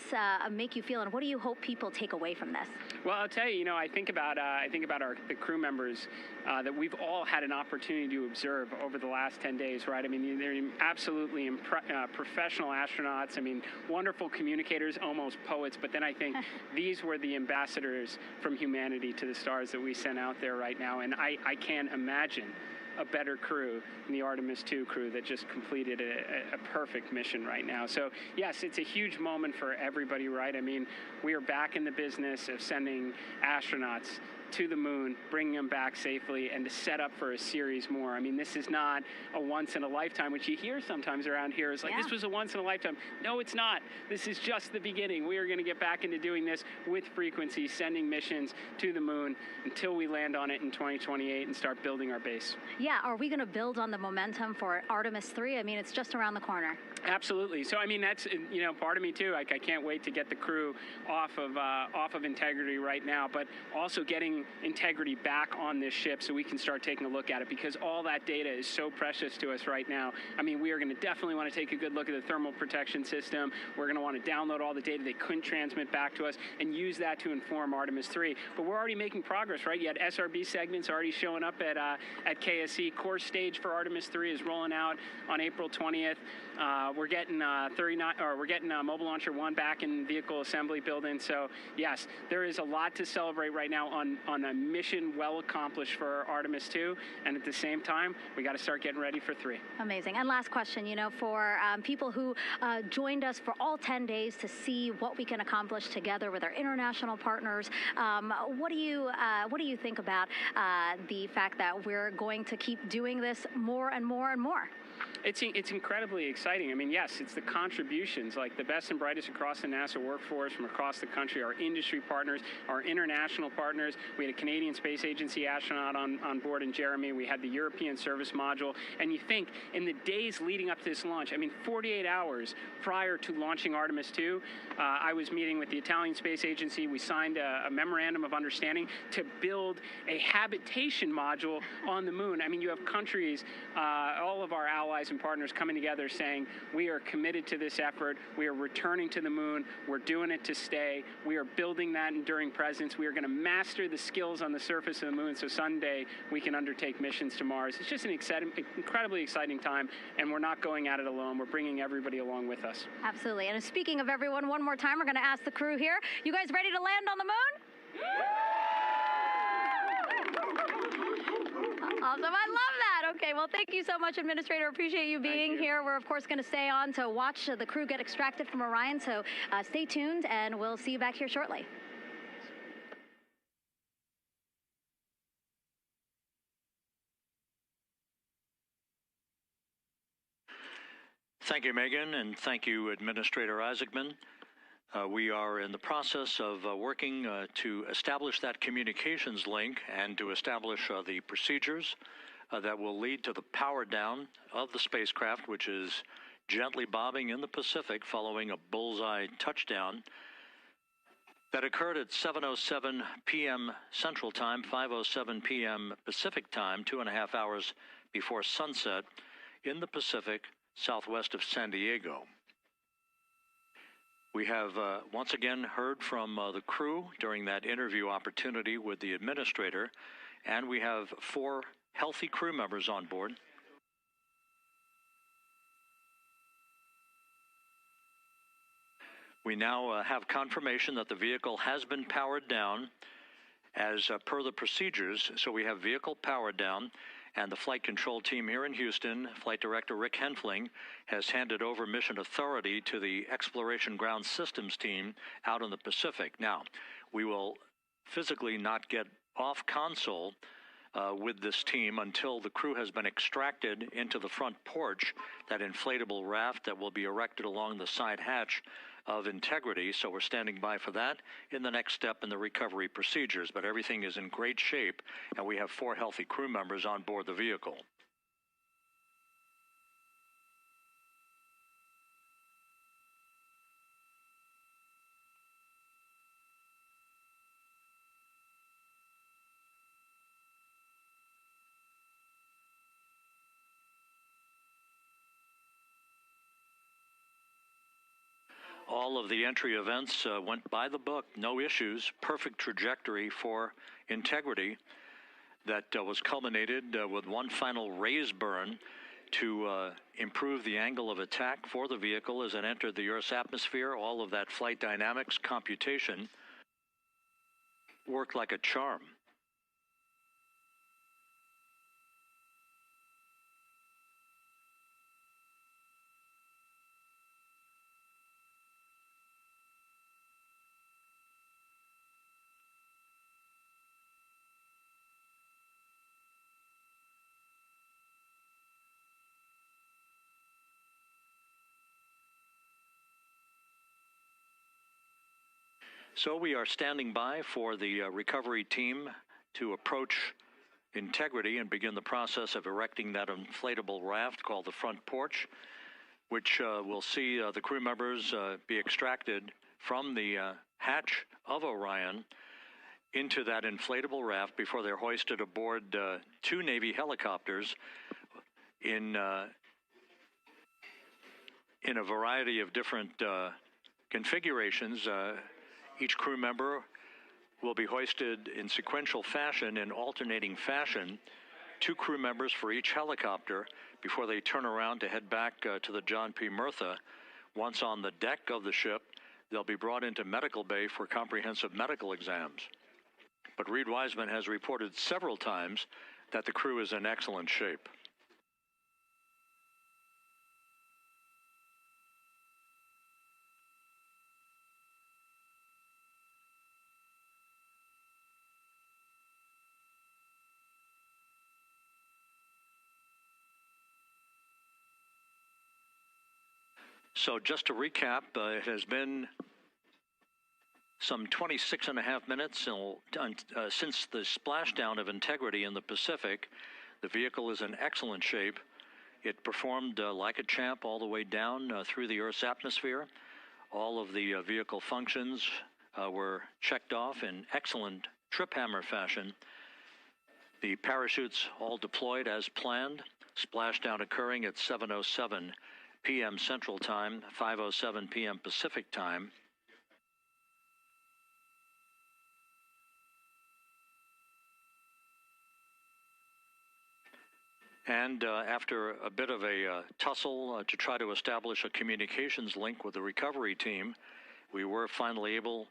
make you feel, and what do you hope people take away from this? Well, I'll tell you, I think about the crew members that we've all had an opportunity to observe over the last 10 days, right? I mean, they're absolutely professional astronauts. I mean, wonderful communicators, almost poets. But then I think these were the ambassadors from humanity to the stars that we sent out there right now. And I can't imagine a better crew than the Artemis II crew that just completed a perfect mission right now. So yes, it's a huge moment for everybody, right? I mean, we are back in the business of sending astronauts to the moon, bringing them back safely, and to set up for a series more. I mean, this is not a once-in-a-lifetime, which you hear sometimes around here. It's like, this was a once-in-a-lifetime. No, it's not. This is just the beginning. We are going to get back into doing this with frequency, sending missions to the moon until we land on it in 2028 and start building our base. Yeah, are we going to build on the momentum for Artemis 3? I mean, it's just around the corner. Absolutely. So, I mean, that's, you know, part of me too. Like, I can't wait to get the crew off of Integrity right now, but also getting Integrity back on this ship so we can start taking a look at it, because all that data is so precious to us right now. I mean, we are going to definitely want to take a good look at the thermal protection system. We're going to want to download all the data they couldn't transmit back to us and use that to inform Artemis 3. But we're already making progress, right? You had SRB segments already showing up at KSC. Core stage for Artemis 3 is rolling out on April 20th. We're getting Mobile Launcher 1 back in vehicle assembly building. So yes, there is a lot to celebrate right now on a mission well accomplished for Artemis 2, and at the same time, we got to start getting ready for 3. Amazing. And last question, you know, for people who joined us for all 10 days to see what we can accomplish together with our international partners, what do you think about the fact that we're going to keep doing this more and more and more? It's incredibly exciting. I mean, yes, it's the contributions, like the best and brightest across the NASA workforce from across the country, our industry partners, our international partners. We had a Canadian Space Agency astronaut on board in Jeremy. We had the European Service Module. And you think, in the days leading up to this launch, I mean, 48 hours prior to launching Artemis II, I was meeting with the Italian Space Agency. We signed a memorandum of understanding to build a habitation module on the moon. I mean, you have countries, all of our allies and partners coming together saying, we are committed to this effort. We are returning to the moon. We're doing it to stay. We are building that enduring presence. We are going to master the skills on the surface of the moon so someday we can undertake missions to Mars. It's just an incredibly exciting time, and we're not going at it alone. We're bringing everybody along with us. Absolutely. And speaking of everyone, one more time, we're going to ask the crew here, you guys ready to land on the moon? Awesome. I love that. Okay, well, thank you so much, Administrator. Appreciate you being here. We're, of course, going to stay on to watch the crew get extracted from Orion, so stay tuned, and we'll see you back here shortly. Thank you, Megan, and thank you, Administrator Isaacman. We are in the process of working to establish that communications link and to establish the procedures that will lead to the power down of the spacecraft, which is gently bobbing in the Pacific following a bullseye touchdown that occurred at 7:07 p.m. Central Time, 5:07 p.m. Pacific Time, 2.5 hours before sunset in the Pacific, southwest of San Diego. We have once again heard from the crew during that interview opportunity with the administrator, and we have 4 healthy crew members on board. We now have confirmation that the vehicle has been powered down as per the procedures. So we have vehicle powered down, and the flight control team here in Houston, Flight Director Rick Henfling, has handed over mission authority to the Exploration Ground Systems team out in the Pacific. Now, we will physically not get off console with this team until the crew has been extracted into the front porch, that inflatable raft that will be erected along the side hatch of Integrity. So we're standing by for that in the next step in the recovery procedures. But everything is in great shape, and we have 4 healthy crew members on board the vehicle. All of the entry events went by the book, no issues, perfect trajectory for Integrity that was culminated with one final raise burn to improve the angle of attack for the vehicle as it entered the Earth's atmosphere. All of that flight dynamics computation worked like a charm. So we are standing by for the recovery team to approach Integrity and begin the process of erecting that inflatable raft called the front porch, which will see the crew members be extracted from the hatch of Orion into that inflatable raft before they're hoisted aboard two Navy helicopters in a variety of different configurations. Each crew member will be hoisted in sequential fashion, in alternating fashion, two crew members for each helicopter before they turn around to head back to the John P. Murtha. Once on the deck of the ship, they'll be brought into medical bay for comprehensive medical exams. But Reed Wiseman has reported several times that the crew is in excellent shape. So just to recap, it has been some 26 and a half minutes since the splashdown of Integrity in the Pacific. The vehicle is in excellent shape. It performed like a champ all the way down through the Earth's atmosphere. All of the vehicle functions were checked off in excellent trip hammer fashion. The parachutes all deployed as planned. Splashdown occurring at 7:07 p.m. Central Time, 5:07 p.m. Pacific Time. And after a bit of a tussle to try to establish a communications link with the recovery team, we were finally able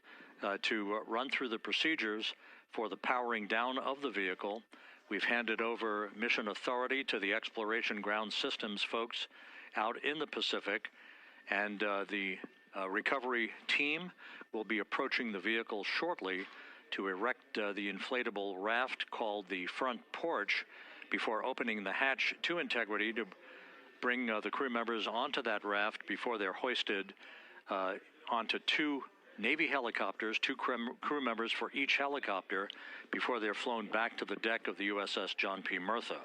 to run through the procedures for the powering down of the vehicle. We've handed over mission authority to the Exploration Ground Systems folks out in the Pacific, and the recovery team will be approaching the vehicle shortly to erect the inflatable raft called the front porch before opening the hatch to Integrity to bring the crew members onto that raft before they're hoisted onto two Navy helicopters, two crew members for each helicopter, before they're flown back to the deck of the USS John P. Murtha.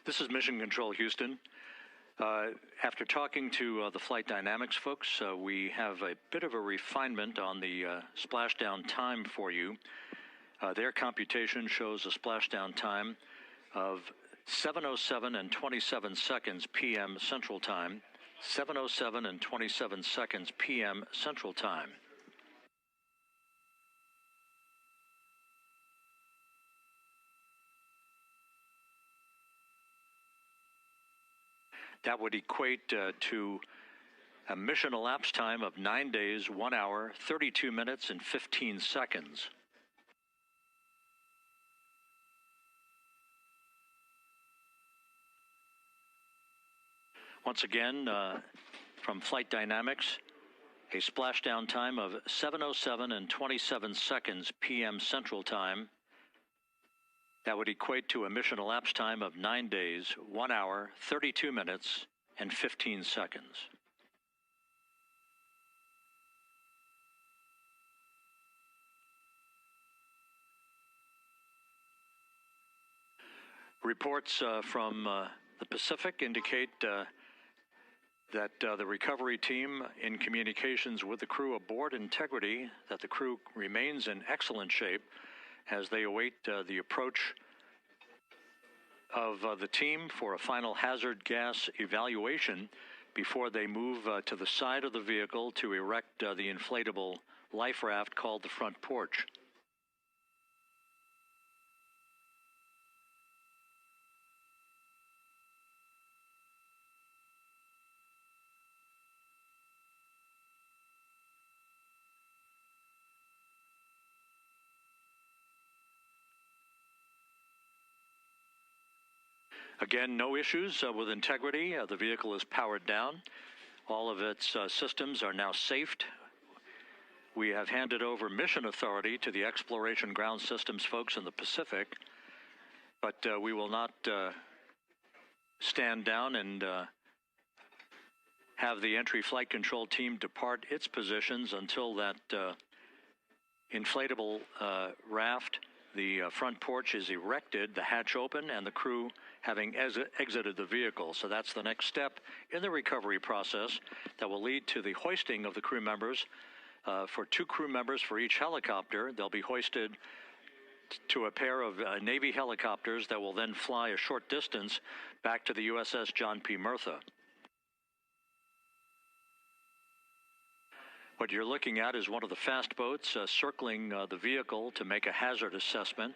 This is Mission Control Houston. After talking to the flight dynamics folks, we have a bit of a refinement on the splashdown time for you. Their computation shows a splashdown time of 7:07 and 27 seconds p.m. Central Time, 7:07 and 27 seconds p.m. Central Time. That would equate to a mission elapsed time of 9 days, 1 hour, 32 minutes, and 15 seconds. Once again, from Flight Dynamics, a splashdown time of 7:07 and 27 seconds p.m. Central Time. That would equate to a mission elapsed time of 9 days, 1 hour, 32 minutes, and 15 seconds. Reports from the Pacific indicate that the recovery team, in communications with the crew aboard Integrity, that the crew remains in excellent shape as they await the approach of the team for a final hazard gas evaluation before they move to the side of the vehicle to erect the inflatable life raft called the front porch. Again, no issues with Integrity. The vehicle is powered down. All of its systems are now safed. We have handed over mission authority to the Exploration Ground Systems folks in the Pacific, but we will not stand down and have the entry flight control team depart its positions until that inflatable raft, the front porch, is erected, the hatch open, and the crew having exited the vehicle. So that's the next step in the recovery process that will lead to the hoisting of the crew members. For 2 crew members for each helicopter, they'll be hoisted to a pair of Navy helicopters that will then fly a short distance back to the USS John P. Murtha. What you're looking at is one of the fast boats circling the vehicle to make a hazard assessment.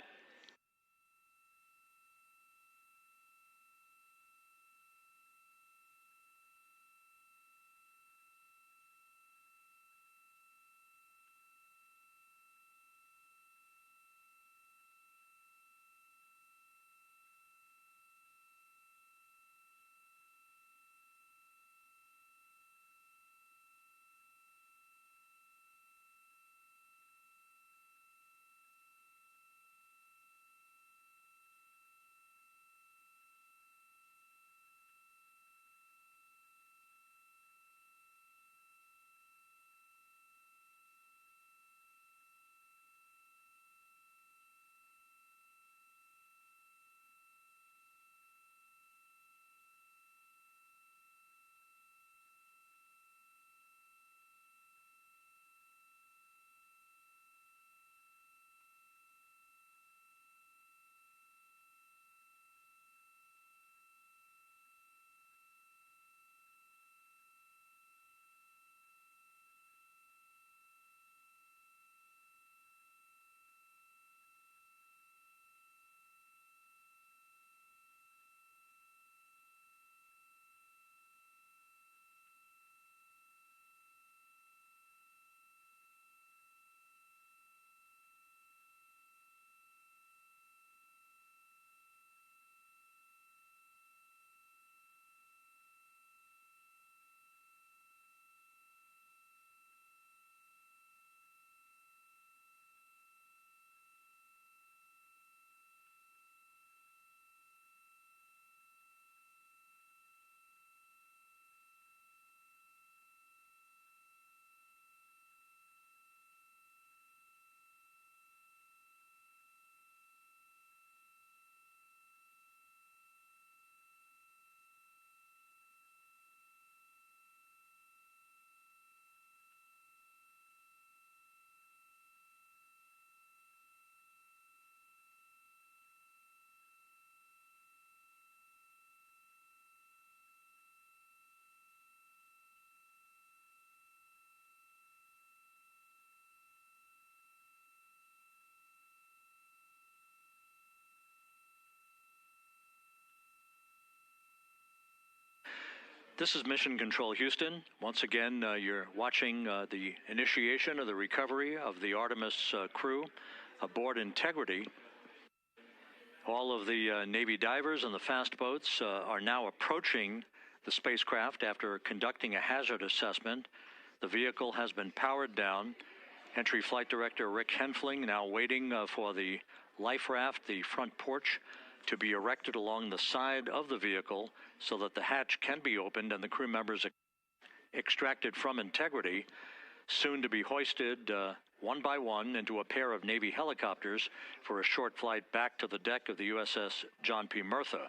This is Mission Control Houston. Once again, you're watching the initiation of the recovery of the Artemis crew aboard Integrity. All of the Navy divers and the fast boats are now approaching the spacecraft after conducting a hazard assessment. The vehicle has been powered down. Entry Flight Director Rick Henfling now waiting for the life raft, the front porch, to be erected along the side of the vehicle so that the hatch can be opened and the crew members extracted from Integrity, soon to be hoisted one by one into a pair of Navy helicopters for a short flight back to the deck of the USS John P. Murtha.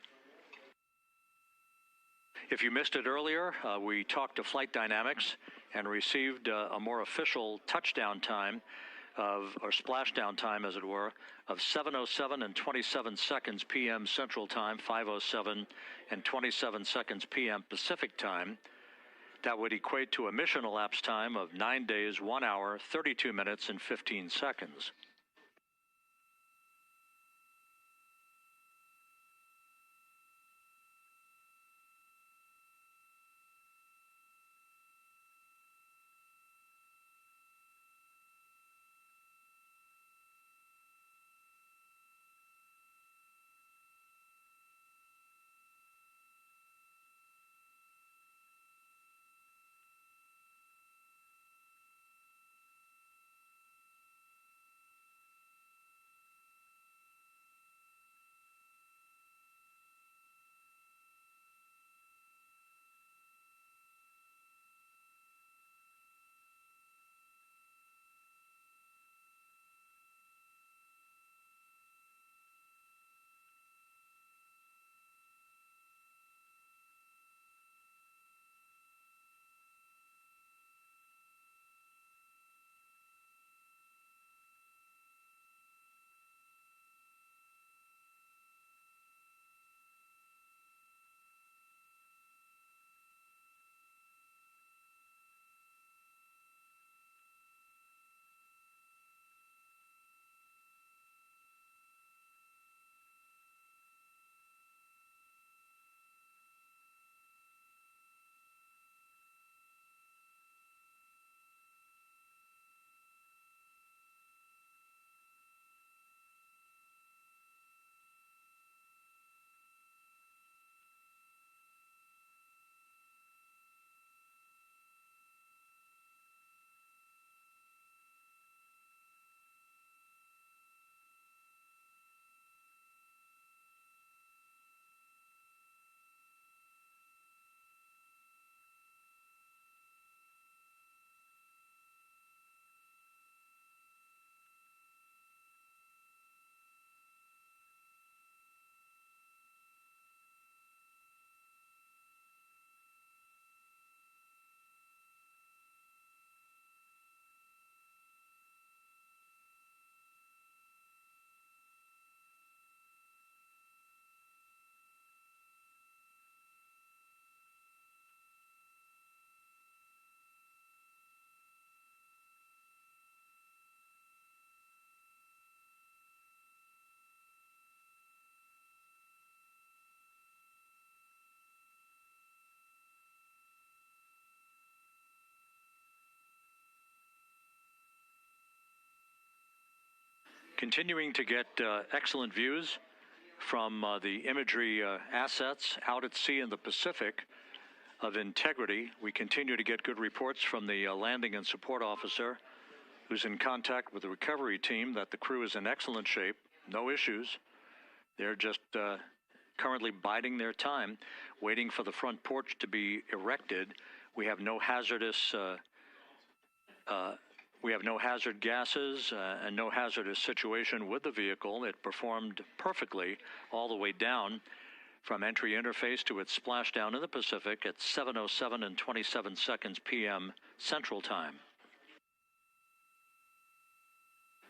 If you missed it earlier, we talked to Flight Dynamics and received a more official touchdown time or splashdown time, as it were, of 7:07 and 27 seconds p.m. Central Time, 5:07 and 27 seconds p.m. Pacific Time. That would equate to a mission elapsed time of 9 days, 1 hour, 32 minutes, and 15 seconds. Continuing to get excellent views from the imagery assets out at sea in the Pacific of Integrity. We continue to get good reports from the landing and support officer who's in contact with the recovery team that the crew is in excellent shape, no issues. They're just currently biding their time, waiting for the front porch to be erected. We have no hazardous hazard gases and no hazardous situation with the vehicle. It performed perfectly all the way down from entry interface to its splashdown in the Pacific at 7:07 and 27 seconds p.m. Central Time.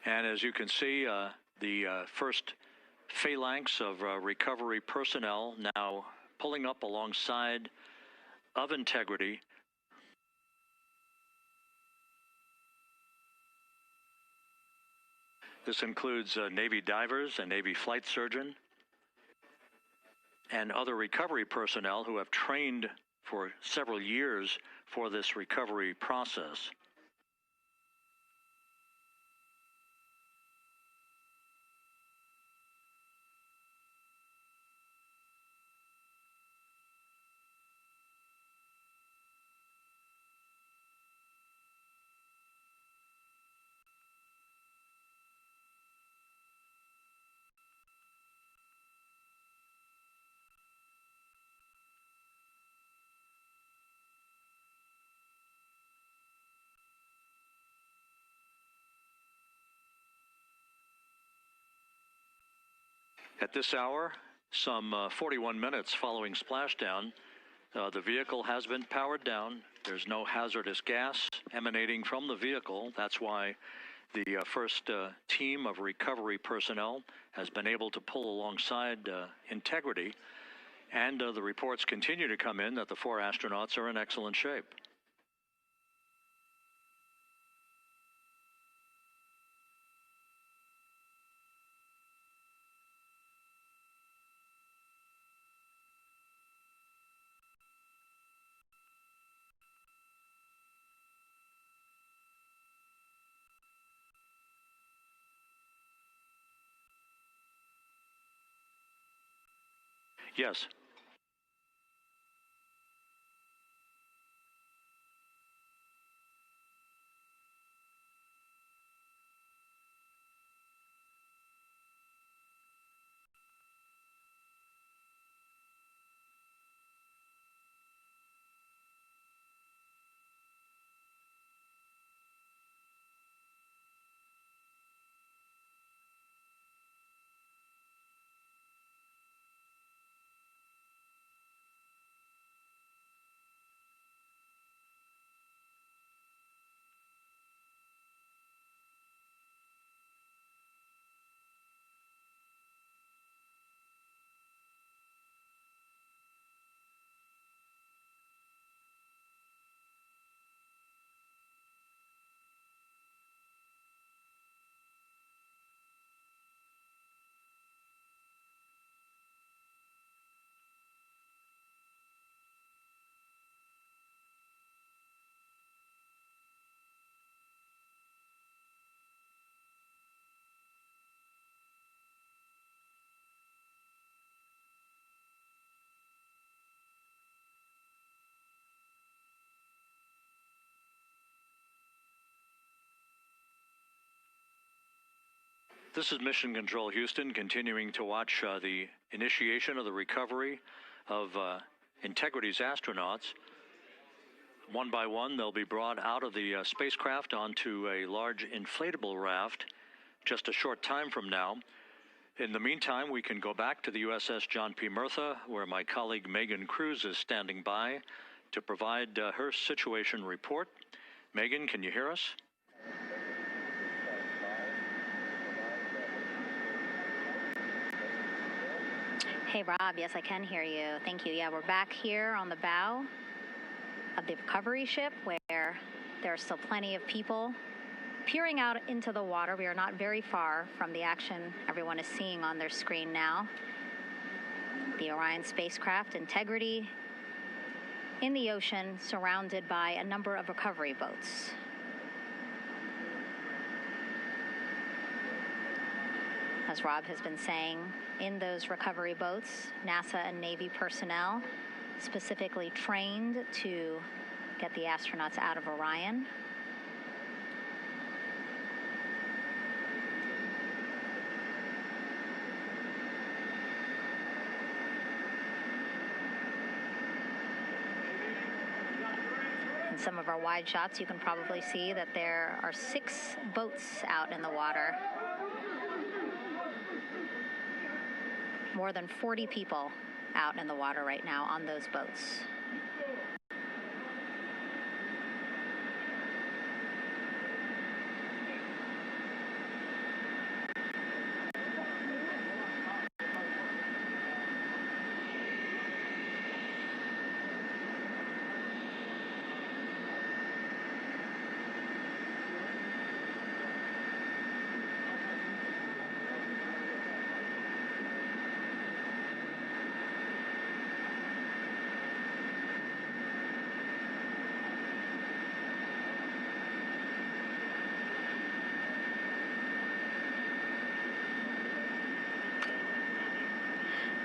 And as you can see, the first phalanx of recovery personnel now pulling up alongside of Integrity. This includes Navy divers, a Navy flight surgeon, and other recovery personnel who have trained for several years for this recovery process. At this hour, some 41 minutes following splashdown, the vehicle has been powered down. There's no hazardous gas emanating from the vehicle. That's why the first team of recovery personnel has been able to pull alongside Integrity. And the reports continue to come in that the 4 astronauts are in excellent shape. Yes. This is Mission Control Houston, continuing to watch the initiation of the recovery of Integrity's astronauts. One by one, they'll be brought out of the spacecraft onto a large inflatable raft just a short time from now. In the meantime, we can go back to the USS John P. Murtha, where my colleague Megan Cruz is standing by to provide her situation report. Megan, can you hear us? Hey, Rob. Yes, I can hear you. Thank you. Yeah, we're back here on the bow of the recovery ship where there are still plenty of people peering out into the water. We are not very far from the action everyone is seeing on their screen now. The Orion spacecraft, Integrity, in the ocean, surrounded by a number of recovery boats. As Rob has been saying, in those recovery boats, NASA and Navy personnel specifically trained to get the astronauts out of Orion. In some of our wide shots, you can probably see that there are 6 boats out in the water. More than 40 people out in the water right now on those boats.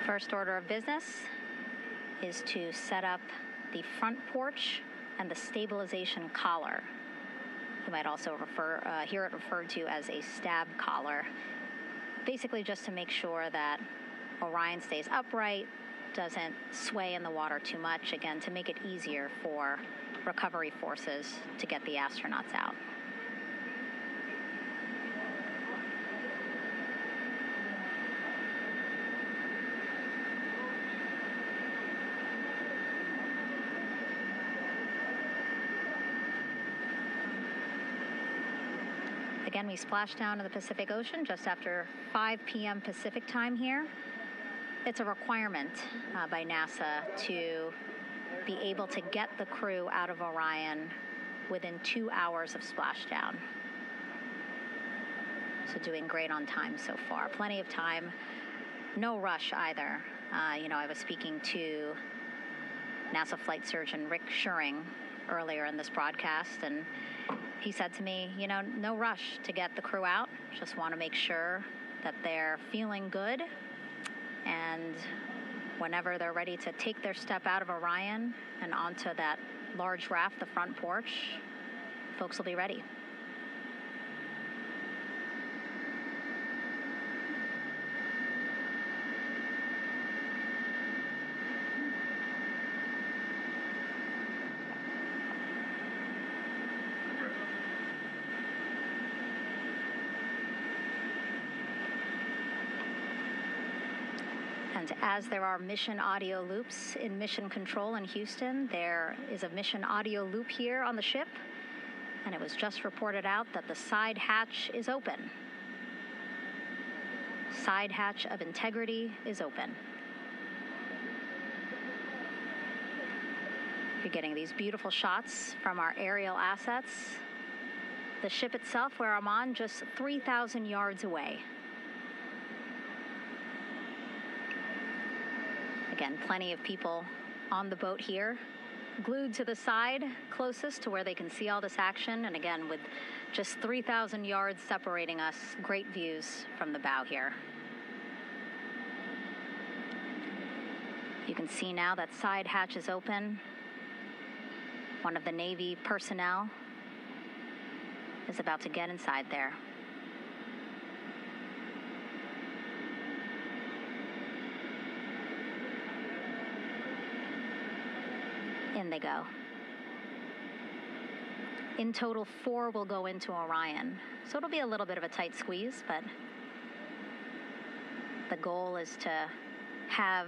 First order of business is to set up the front porch and the stabilization collar. You might also hear it referred to as a stab collar. Basically just to make sure that Orion stays upright, doesn't sway in the water too much, again, to make it easier for recovery forces to get the astronauts out. Again, we splashed down in the Pacific Ocean just after 5 p.m. Pacific time here. It's a requirement by NASA to be able to get the crew out of Orion within 2 hours of splashdown. So doing great on time so far. Plenty of time. No rush either. I was speaking to NASA flight surgeon Rick Schuring earlier in this broadcast, and he said to me, no rush to get the crew out. Just want to make sure that they're feeling good. And whenever they're ready to take their step out of Orion and onto that large raft, the front porch, folks will be ready. And as there are mission audio loops in Mission Control in Houston, there is a mission audio loop here on the ship, and it was just reported out that the side hatch is open. Side hatch of integrity is open. You're getting these beautiful shots from our aerial assets. The ship itself, where I'm on, just 3,000 yards away. Again, plenty of people on the boat here, glued to the side closest to where they can see all this action. And again, with just 3,000 yards separating us, great views from the bow here. You can see now that side hatch is open. One of the Navy personnel is about to get inside there. In they go. In total, 4 will go into Orion. So it'll be a little bit of a tight squeeze, but the goal is to have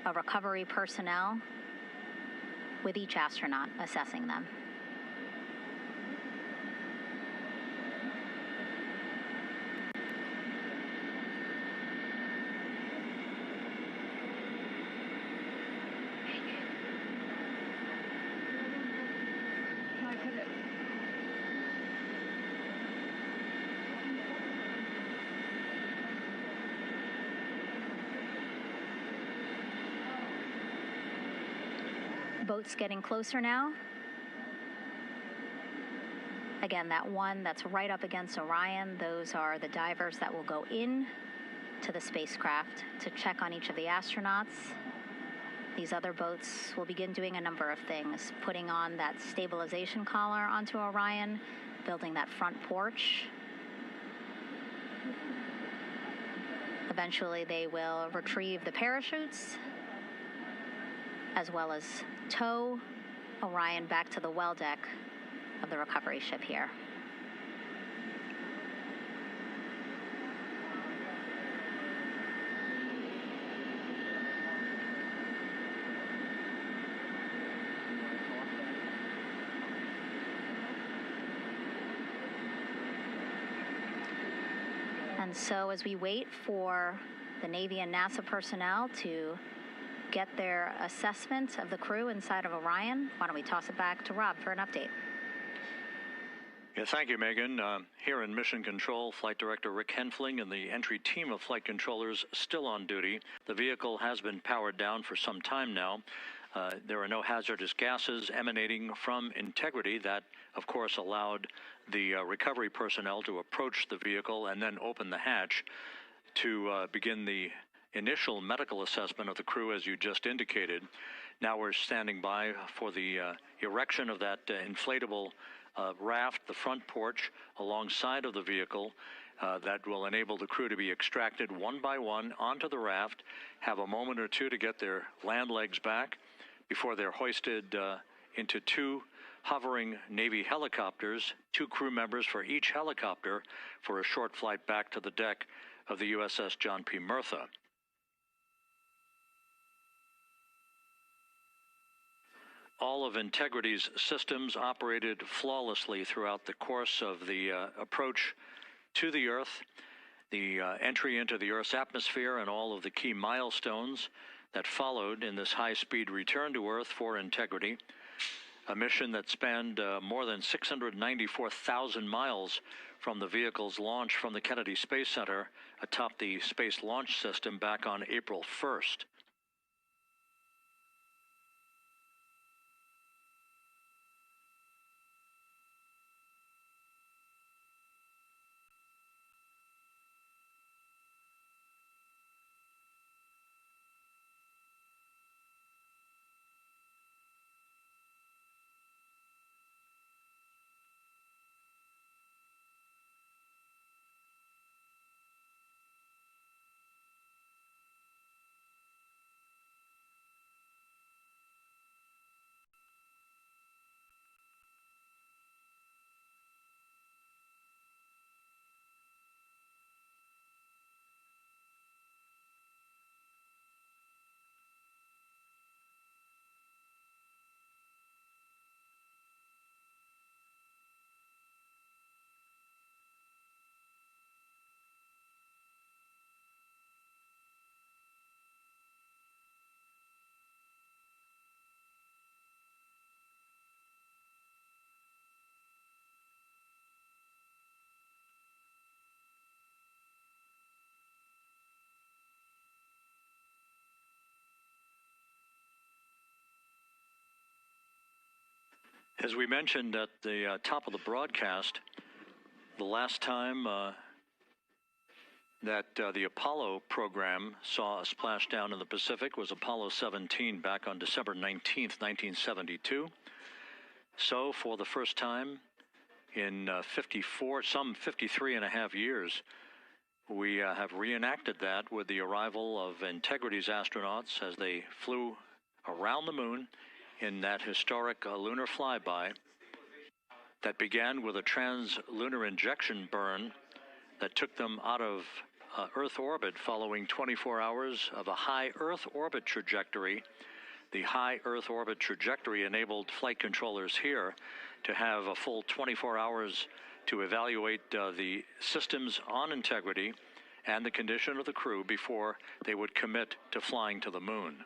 a recovery personnel with each astronaut assessing them. Boat's getting closer now. Again, that one that's right up against Orion, those are the divers that will go in to the spacecraft to check on each of the astronauts. These other boats will begin doing a number of things, putting on that stabilization collar onto Orion, building that front porch. Eventually, they will retrieve the parachutes, as well as tow Orion back to the well deck of the recovery ship here. And so as we wait for the Navy and NASA personnel to get their assessment of the crew inside of Orion, why don't we toss it back to Rob for an update? Yeah, thank you, Megan. Here in Mission Control, Flight Director Rick Henfling and the entry team of flight controllers still on duty. The vehicle has been powered down for some time now. There are no hazardous gases emanating from integrity. That, of course, allowed the recovery personnel to approach the vehicle and then open the hatch to begin the initial medical assessment of the crew, as you just indicated. Now we're standing by for the erection of that inflatable raft, the front porch, alongside of the vehicle. That will enable the crew to be extracted one by one onto the raft, have a moment or two to get their land legs back before they're hoisted into two hovering Navy helicopters, 2 crew members for each helicopter, for a short flight back to the deck of the USS John P. Murtha. All of Integrity's systems operated flawlessly throughout the course of the approach to the Earth, the entry into the Earth's atmosphere, and all of the key milestones that followed in this high-speed return to Earth for Integrity, a mission that spanned more than 694,000 miles from the vehicle's launch from the Kennedy Space Center atop the Space Launch System back on April 1st. As we mentioned at the top of the broadcast, the last time that the Apollo program saw a splashdown in the Pacific was Apollo 17 back on December 19th, 1972. So for the first time in some 53 and a half years, we have reenacted that with the arrival of Integrity's astronauts as they flew around the moon in that historic lunar flyby that began with a trans-lunar injection burn that took them out of Earth orbit following 24 hours of a high Earth orbit trajectory. The high Earth orbit trajectory enabled flight controllers here to have a full 24 hours to evaluate the systems on Integrity and the condition of the crew before they would commit to flying to the moon.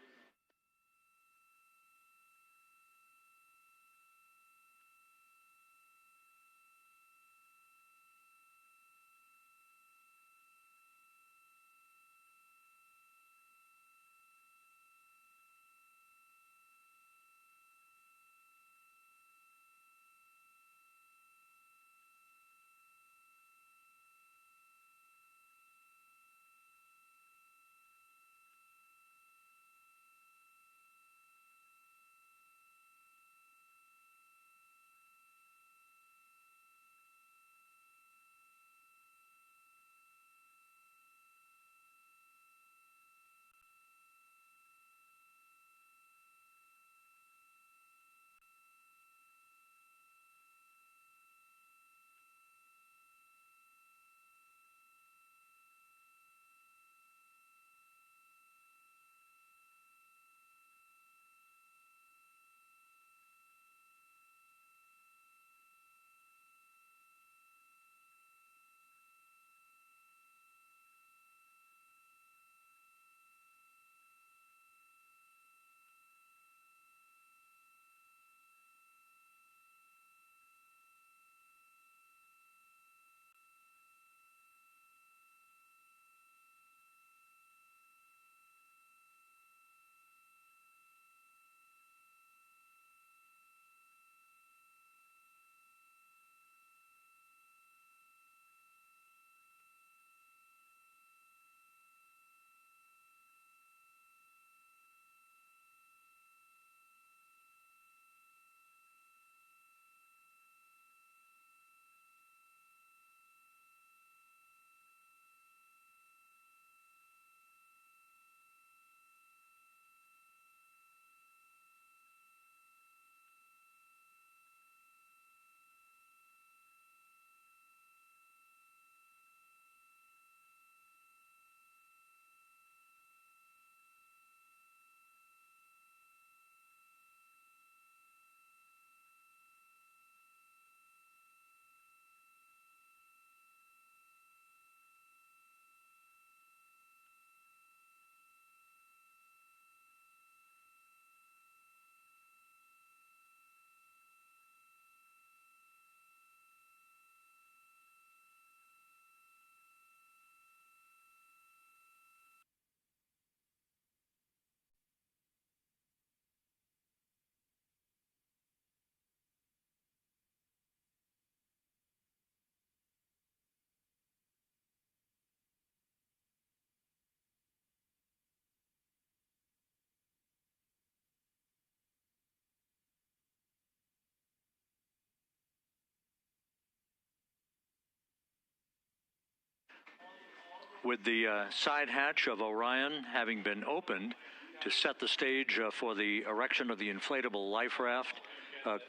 with the side hatch of Orion having been opened to set the stage for the erection of the inflatable life raft,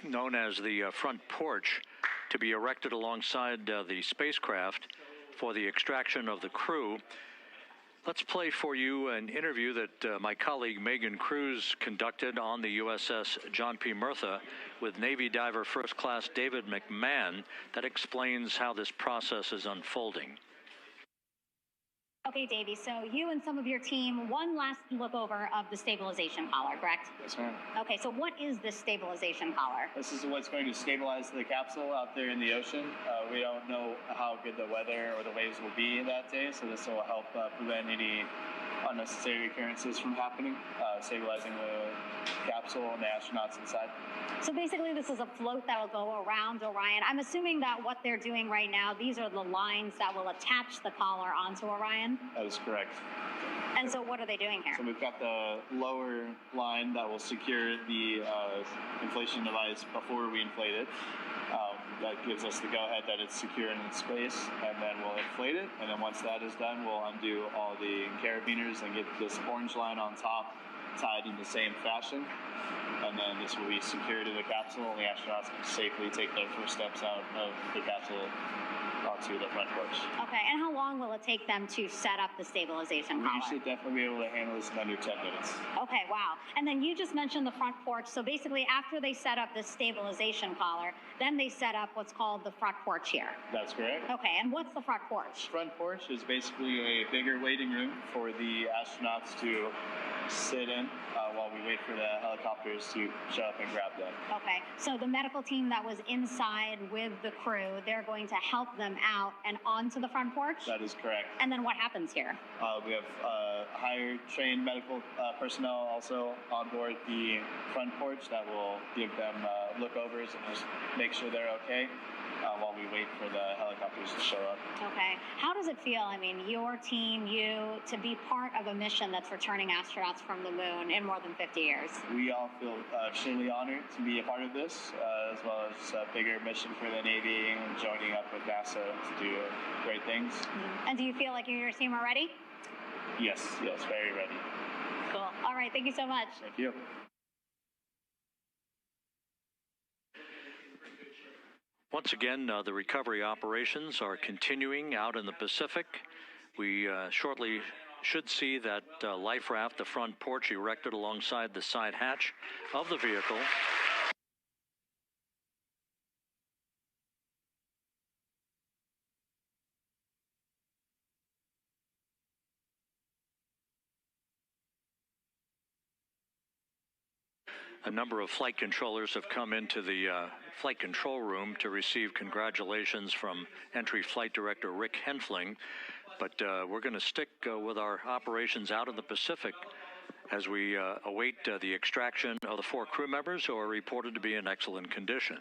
known as the front porch, to be erected alongside the spacecraft for the extraction of the crew. Let's play for you an interview that my colleague Megan Cruz conducted on the USS John P. Murtha with Navy diver First Class David McMahon that explains how this process is unfolding. Okay, Davey, so you and some of your team, one last look over of the stabilization collar, correct? Yes, ma'am. Okay, so what is this stabilization collar? This is what's going to stabilize the capsule out there in the ocean. We don't know how good the weather or the waves will be that day, so this will help prevent any unnecessary occurrences from happening, stabilizing the capsule and the astronauts inside. So basically this is a float that will go around Orion. I'm assuming that what they're doing right now, these are the lines that will attach the collar onto Orion? That is correct. And so what are they doing here? So we've got the lower line that will secure the inflation device before we inflate it. That gives us the go-ahead that it's secure in its space, and then we'll inflate it, and then once that is done, we'll undo all the carabiners and get this orange line on top tied in the same fashion, and then this will be secured to the capsule, and the astronauts can safely take their first steps out of the capsule onto the front porch. Okay, and how long will it take them to set up the stabilization collar? We should definitely be able to handle this in under 10 minutes. Okay, wow. And then you just mentioned the front porch. So basically, after they set up this stabilization collar, then they set up what's called the front porch here. That's correct. Okay, and what's the front porch? Front porch is basically a bigger waiting room for the astronauts to sit in while we wait for the helicopters to show up and grab them. Okay, so the medical team that was inside with the crew, they're going to help them out and onto the front porch? That is correct. And then what happens here? We have higher trained medical personnel also on board the front porch that will give them lookovers and just make sure they're okay while we wait for the helicopters to show up. Okay. How does it feel, I mean, your team, you, to be part of a mission that's returning astronauts from the moon in more than 50 years? We all feel extremely honored to be a part of this, as well as a bigger mission for the Navy and joining up with NASA to do great things. Mm-hmm. And do you feel like you and your team are ready? Yes, very ready. Cool. All right, thank you so much. Thank you. Once again, the recovery operations are continuing out in the Pacific. We shortly should see that life raft, the front porch, erected alongside the side hatch of the vehicle. A number of flight controllers have come into the flight control room to receive congratulations from Entry Flight Director Rick Henfling. But we're going to stick with our operations out in the Pacific as we await the extraction of the 4 crew members who are reported to be in excellent condition.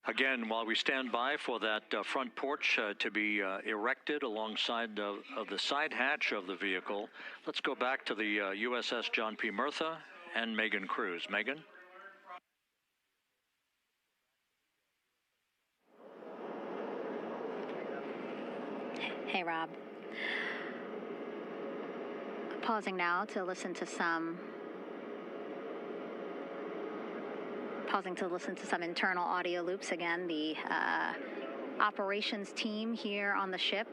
Again, while we stand by for that front porch to be erected alongside of the side hatch of the vehicle, let's go back to the USS John P. Murtha and Megan Cruz. Megan? Hey, Rob. Pausing now to listen to some internal audio loops. Again, the operations team here on the ship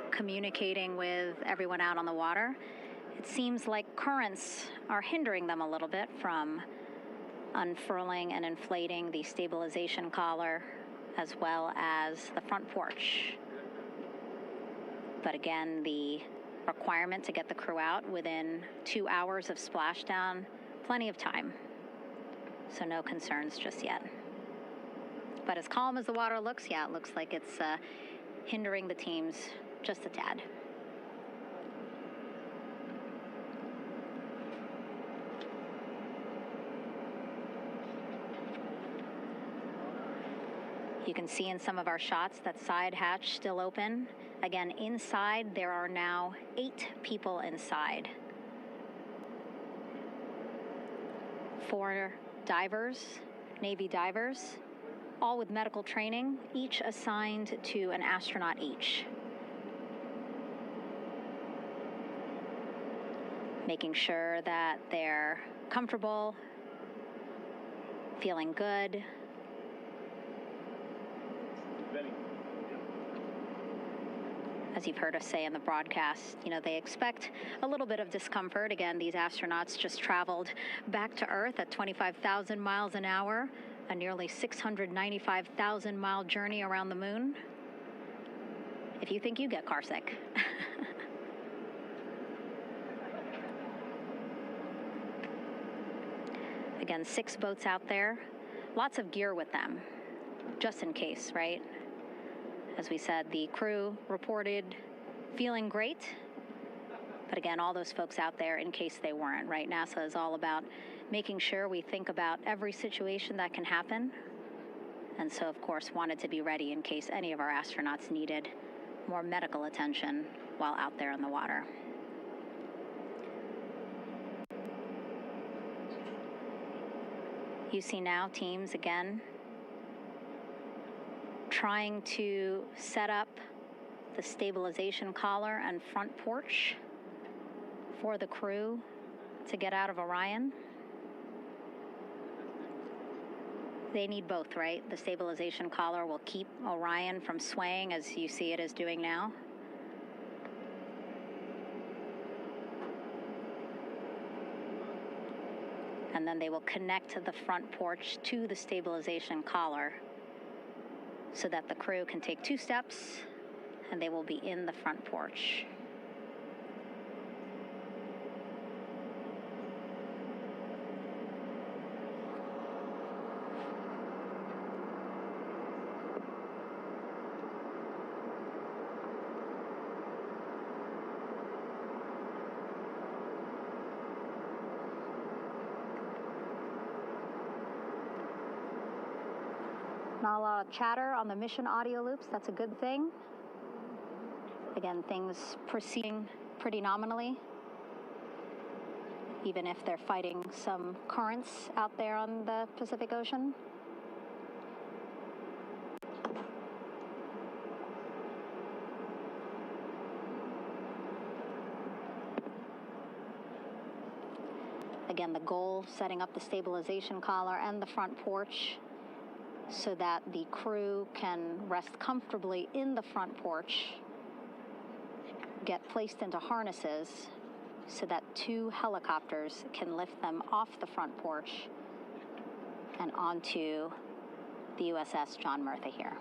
communicating with everyone out on the water. It seems like currents are hindering them a little bit from unfurling and inflating the stabilization collar as well as the front porch. But again, the requirement to get the crew out within 2 hours of splashdown, plenty of time. So no concerns just yet. But as calm as the water looks, yeah, it looks like it's hindering the teams just a tad. You can see in some of our shots that side hatch still open. Again, inside there are now 8 people inside. 4 divers, Navy divers, all with medical training, each assigned to an astronaut each. Making sure that they're comfortable, feeling good. As you've heard us say in the broadcast, you know, they expect a little bit of discomfort. Again, these astronauts just traveled back to Earth at 25,000 miles an hour, a nearly 695,000-mile journey around the moon. If you think you get carsick. Again, 6 boats out there, lots of gear with them, just in case, right? As we said, the crew reported feeling great, but again, all those folks out there in case they weren't, right? NASA is all about making sure we think about every situation that can happen, and so, of course, wanted to be ready in case any of our astronauts needed more medical attention while out there in the water. You see now teams, again, trying to set up the stabilization collar and front porch for the crew to get out of Orion. They need both, right? The stabilization collar will keep Orion from swaying as you see it is doing now. And then they will connect the front porch to the stabilization collar so that the crew can take 2 steps and they will be in the front porch. Not a lot of chatter on the mission audio loops. That's a good thing. Again, things proceeding pretty nominally, even if they're fighting some currents out there on the Pacific Ocean. Again, the goal, setting up the stabilization collar and the front porch so that the crew can rest comfortably in the front porch, get placed into harnesses so that 2 helicopters can lift them off the front porch and onto the USS John Murtha here.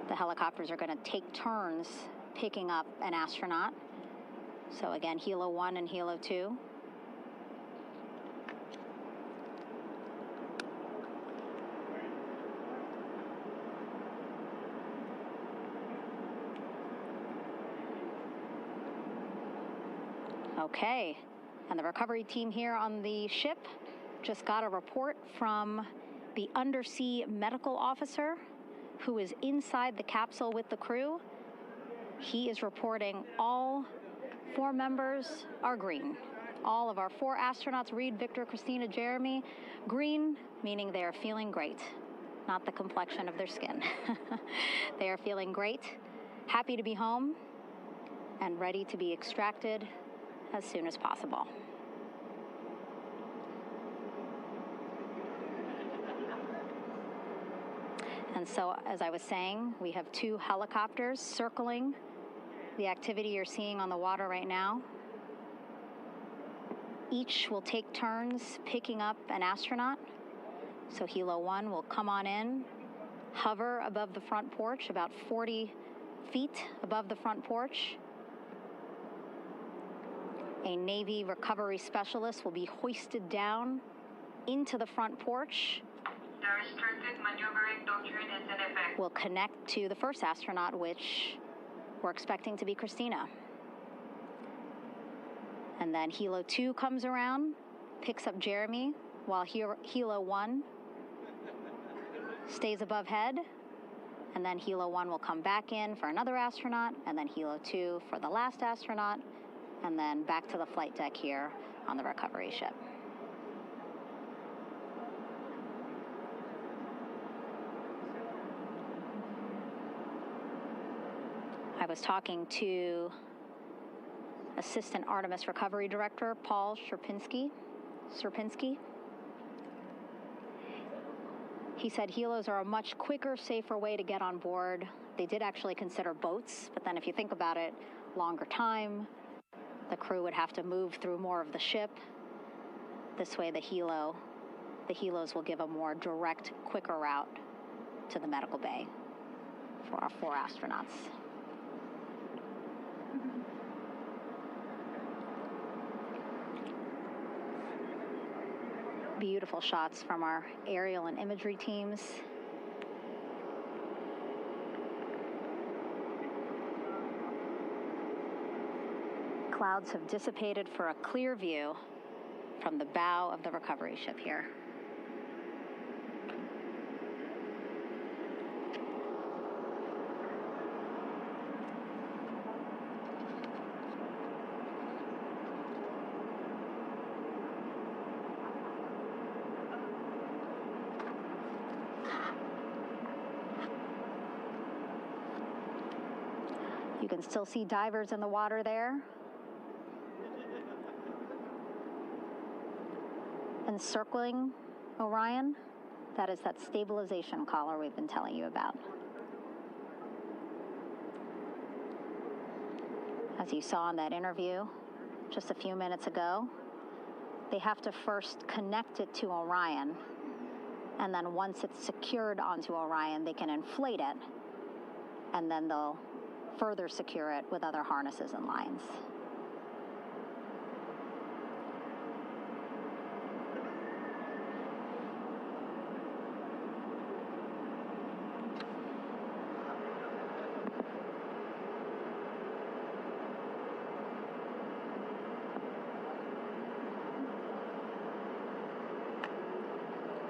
The helicopters are going to take turns picking up an astronaut. So again, Hilo 1 and Hilo 2. Okay, and the recovery team here on the ship just got a report from the undersea medical officer who is inside the capsule with the crew. He is reporting all 4 members are green. All of our 4 astronauts, Reed, Victor, Christina, Jeremy, green, meaning they are feeling great, not the complexion of their skin. They are feeling great, happy to be home, and ready to be extracted as soon as possible. And so, as I was saying, we have 2 helicopters circling the activity you're seeing on the water right now. Each will take turns picking up an astronaut. So Hilo 1 will come on in, hover above the front porch, about 40 feet above the front porch. A Navy recovery specialist will be hoisted down into the front porch. The restricted maneuvering doctrine is in effect. We'll connect to the first astronaut, which we're expecting to be Christina. And then Hilo 2 comes around, picks up Jeremy, while Hilo 1 stays above head, and then Hilo 1 will come back in for another astronaut, and then Hilo 2 for the last astronaut, and then back to the flight deck here on the recovery ship. I was talking to Assistant Artemis Recovery Director Paul Sierpinski. He said helos are a much quicker, safer way to get on board. They did actually consider boats, but then if you think about it, longer time, the crew would have to move through more of the ship. This way the helos will give a more direct, quicker route to the medical bay for our 4 astronauts. Beautiful shots from our aerial and imagery teams. Clouds have dissipated for a clear view from the bow of the recovery ship here. You can still see divers in the water there. Encircling Orion, that is that stabilization collar we've been telling you about. As you saw in that interview just a few minutes ago, they have to first connect it to Orion, and then once it's secured onto Orion, they can inflate it, and then they'll further secure it with other harnesses and lines.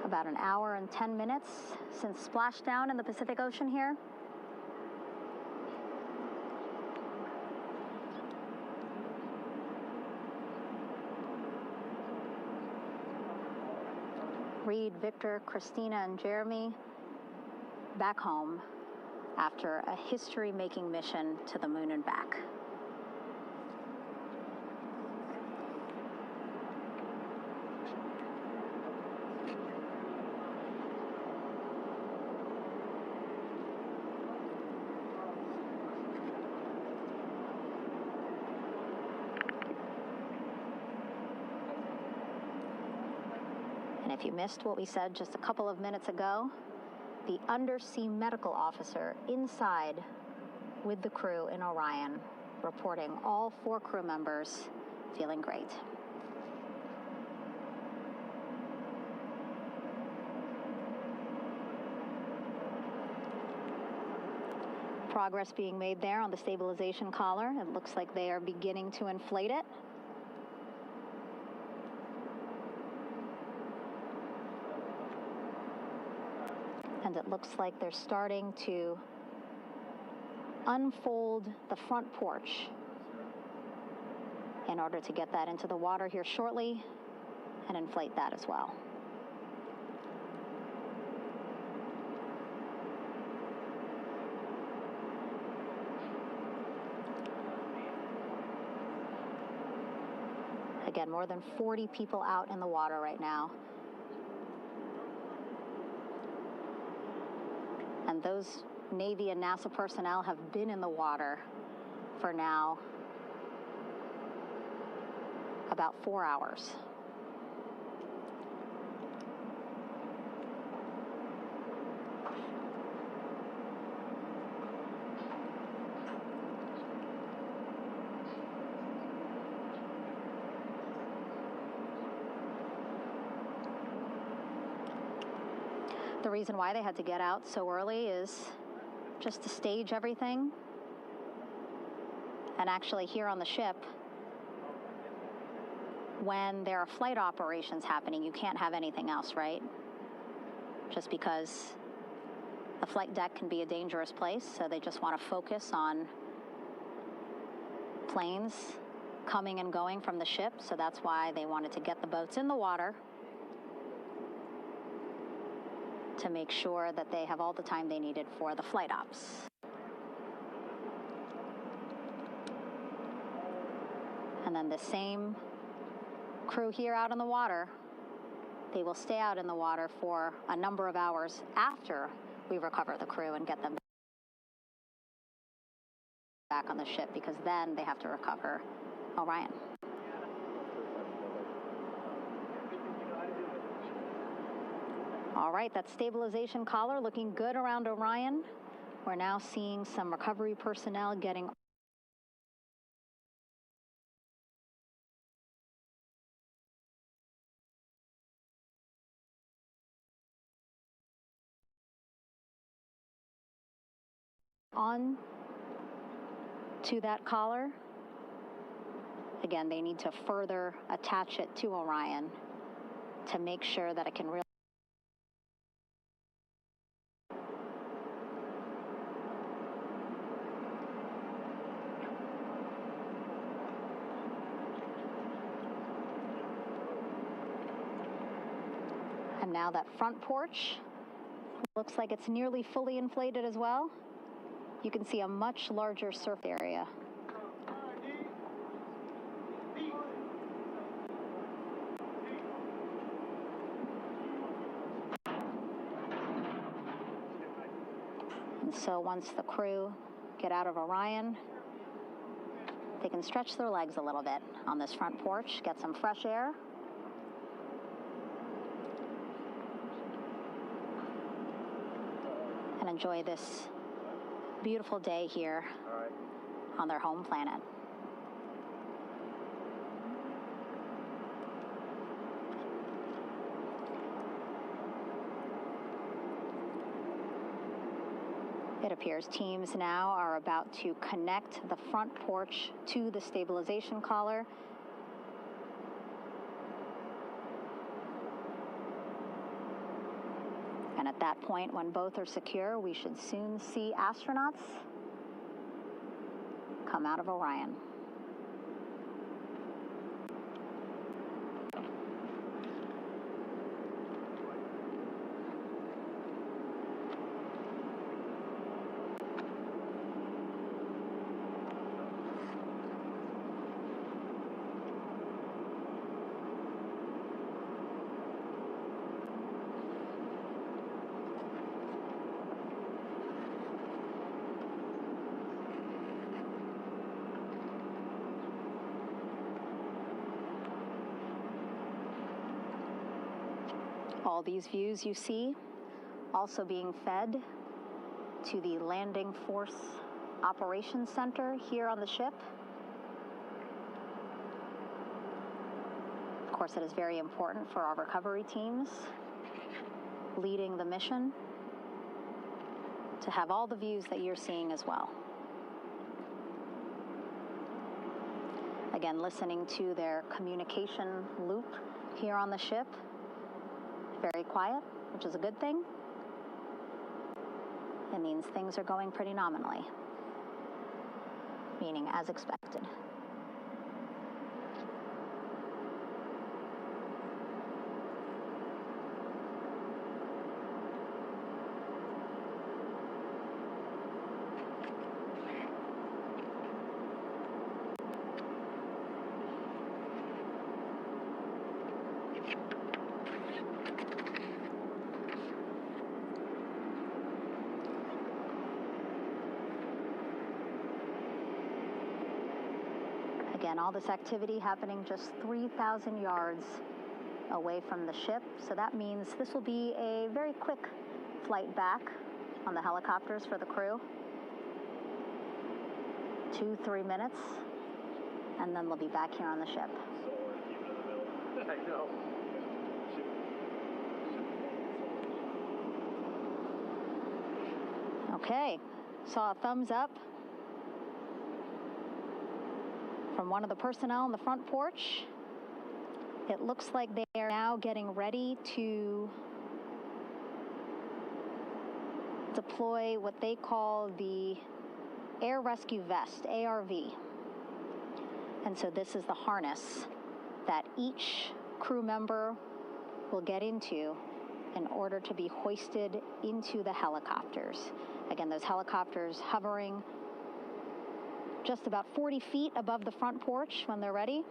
About an hour and 10 minutes since splashdown in the Pacific Ocean here. Reed, Victor, Christina, and Jeremy back home after a history-making mission to the moon and back. If you missed what we said just a couple of minutes ago, the undersea medical officer inside with the crew in Orion, reporting all 4 crew members feeling great. Progress being made there on the stabilization collar. It looks like they are beginning to inflate it. And it looks like they're starting to unfold the front porch in order to get that into the water here shortly and inflate that as well. Again, more than 40 people out in the water right now. And those Navy and NASA personnel have been in the water for now about 4 hours. The reason why they had to get out so early is just to stage everything. And actually here on the ship, when there are flight operations happening, you can't have anything else, right? Just because the flight deck can be a dangerous place, so they just want to focus on planes coming and going from the ship, so that's why they wanted to get the boats in the water to make sure that they have all the time they needed for the flight ops. And then the same crew here out in the water, they will stay out in the water for a number of hours after we recover the crew and get them back on the ship, because then they have to recover Orion. All right, that stabilization collar looking good around Orion. We're now seeing some recovery personnel getting on to that collar. Again, they need to further attach it to Orion to make sure that it can really. And now that front porch looks like it's nearly fully inflated as well. You can see a much larger surface area. And so once the crew get out of Orion, they can stretch their legs a little bit on this front porch, get some fresh air. And enjoy this beautiful day here on their home planet. It appears teams now are about to connect the front porch to the stabilization collar. And at that point, when both are secure, we should soon see astronauts come out of Orion. All these views you see also being fed to the Landing Force Operations Center here on the ship. Of course, it is very important for our recovery teams leading the mission to have all the views that you're seeing as well. Again, listening to their communication loop here on the ship. Very quiet, which is a good thing. It means things are going pretty nominally, meaning as expected. Again, all this activity happening just 3,000 yards away from the ship. So that means this will be a very quick flight back on the helicopters for the crew. 2-3 minutes, and then they'll be back here on the ship. I know. Okay, saw a thumbs up from one of the personnel on the front porch. It looks like they are now getting ready to deploy what they call the Air Rescue Vest, ARV. And so this is the harness that each crew member will get into in order to be hoisted into the helicopters. Again, those helicopters hovering just about 40 feet above the front porch when they're ready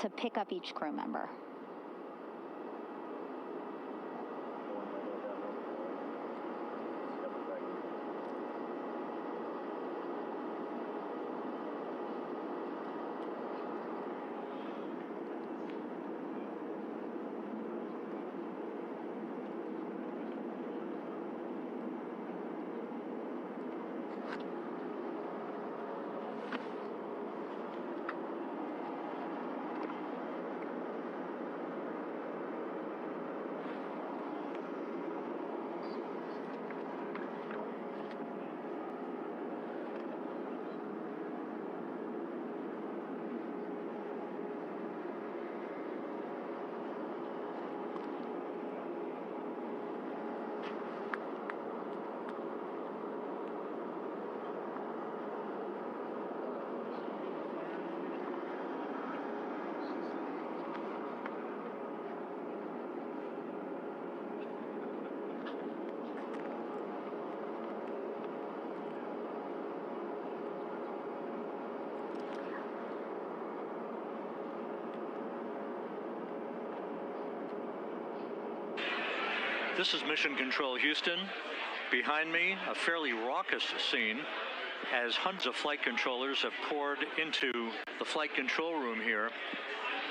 to pick up each crew member. This is Mission Control Houston. Behind me, a fairly raucous scene as hundreds of flight controllers have poured into the flight control room here.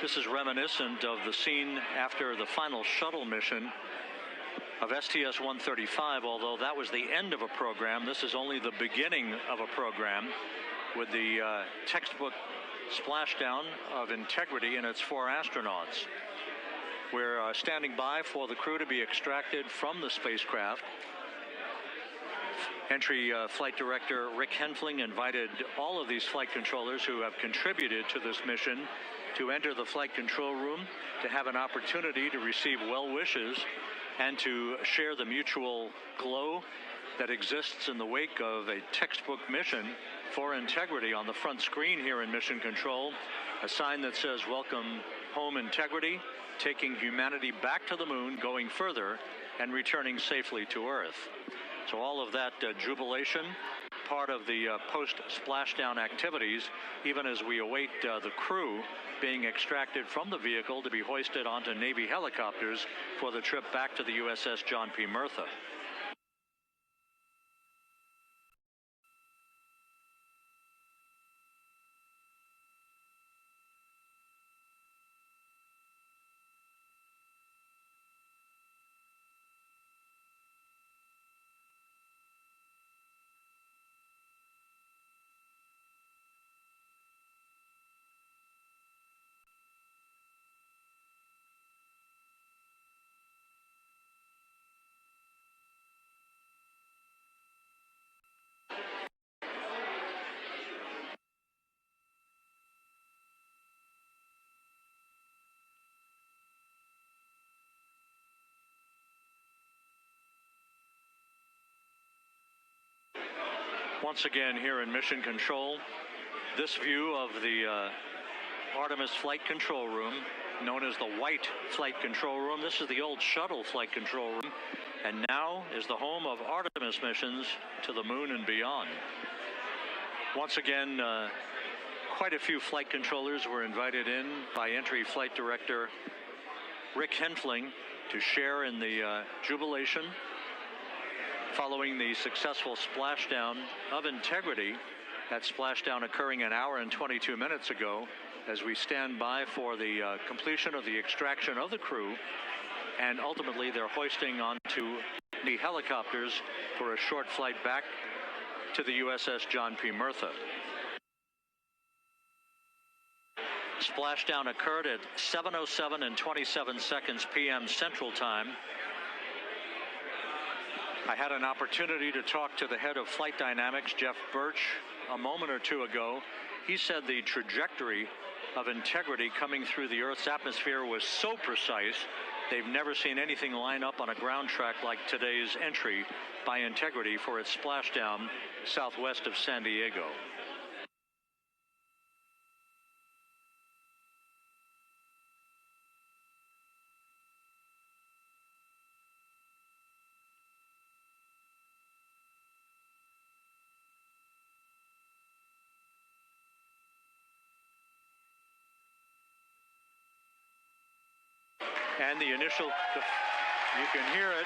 This is reminiscent of the scene after the final shuttle mission of STS-135, although that was the end of a program. This is only the beginning of a program with the textbook splashdown of integrity and its 4 astronauts. We're standing by for the crew to be extracted from the spacecraft. Entry Flight Director Rick Henfling invited all of these flight controllers who have contributed to this mission to enter the flight control room to have an opportunity to receive well wishes and to share the mutual glow that exists in the wake of a textbook mission for integrity. On the front screen here in Mission Control, a sign that says "Welcome Home Integrity, taking humanity back to the moon, going further, and returning safely to Earth." So all of that jubilation, part of the post-splashdown activities, even as we await the crew being extracted from the vehicle to be hoisted onto Navy helicopters for the trip back to the USS John P. Murtha. Once again here in Mission Control, this view of the Artemis Flight Control Room, known as the White Flight Control Room. This is the old shuttle flight control room, and now is the home of Artemis missions to the moon and beyond. Once again, quite a few flight controllers were invited in by Entry Flight Director Rick Henfling to share in the jubilation following the successful splashdown of integrity. That splashdown occurring an hour and 22 minutes ago, as we stand by for the completion of the extraction of the crew, and ultimately they're hoisting onto the helicopters for a short flight back to the USS John P. Murtha. Splashdown occurred at 7:07 and 27 seconds p.m. Central Time. I had an opportunity to talk to the head of flight dynamics, Jeff Birch, a moment or two ago. He said the trajectory of integrity coming through the Earth's atmosphere was so precise, they've never seen anything line up on a ground track like today's entry by integrity for its splashdown southwest of San Diego. And the initial, you can hear it.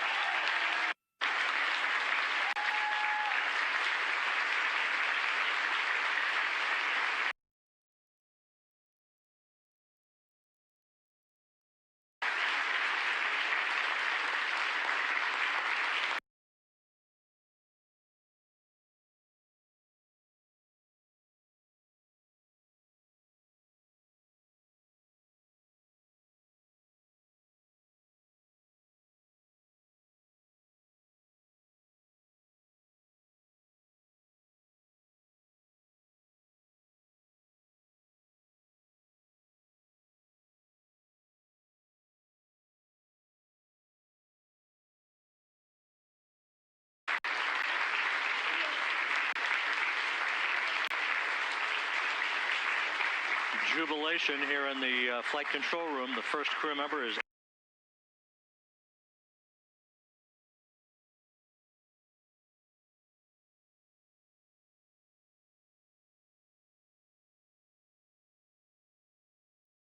Jubilation here in the flight control room. The first crew member is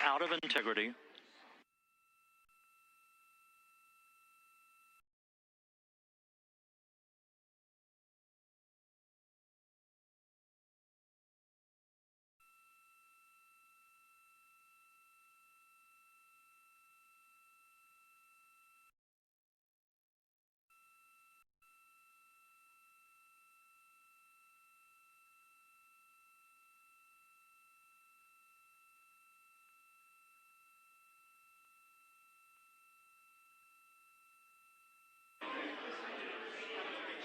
out of integrity.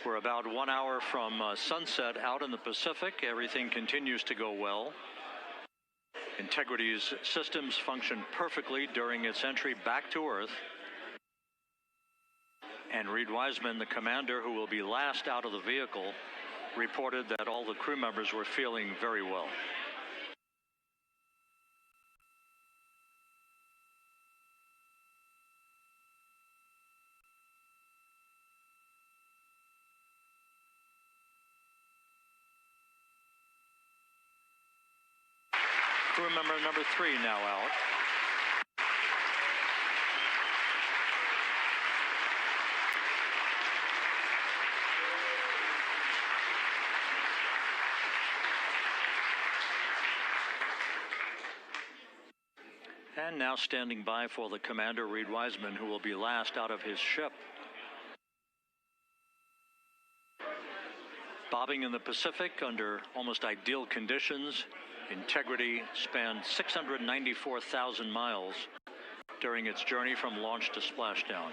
We're about 1 hour from sunset out in the Pacific. Everything continues to go well. Integrity's systems function perfectly during its entry back to Earth. And Reed Wiseman, the commander who will be last out of the vehicle, reported that all the crew members were feeling very well. Crew member number 3 now out. And now standing by for the commander, Reed Wiseman, who will be last out of his ship. Bobbing in the Pacific under almost ideal conditions, Integrity spanned 694,000 miles during its journey from launch to splashdown.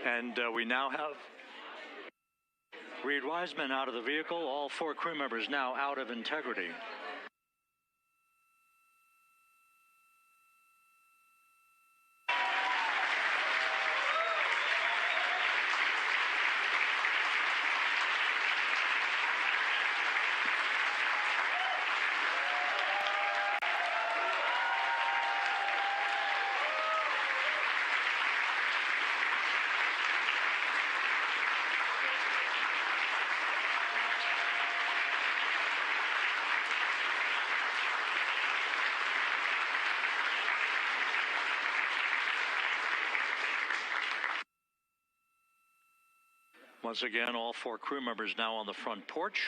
And we now have Reed Wiseman out of the vehicle, all 4 crew members now out of Integrity. Once again, all 4 crew members now on the front porch,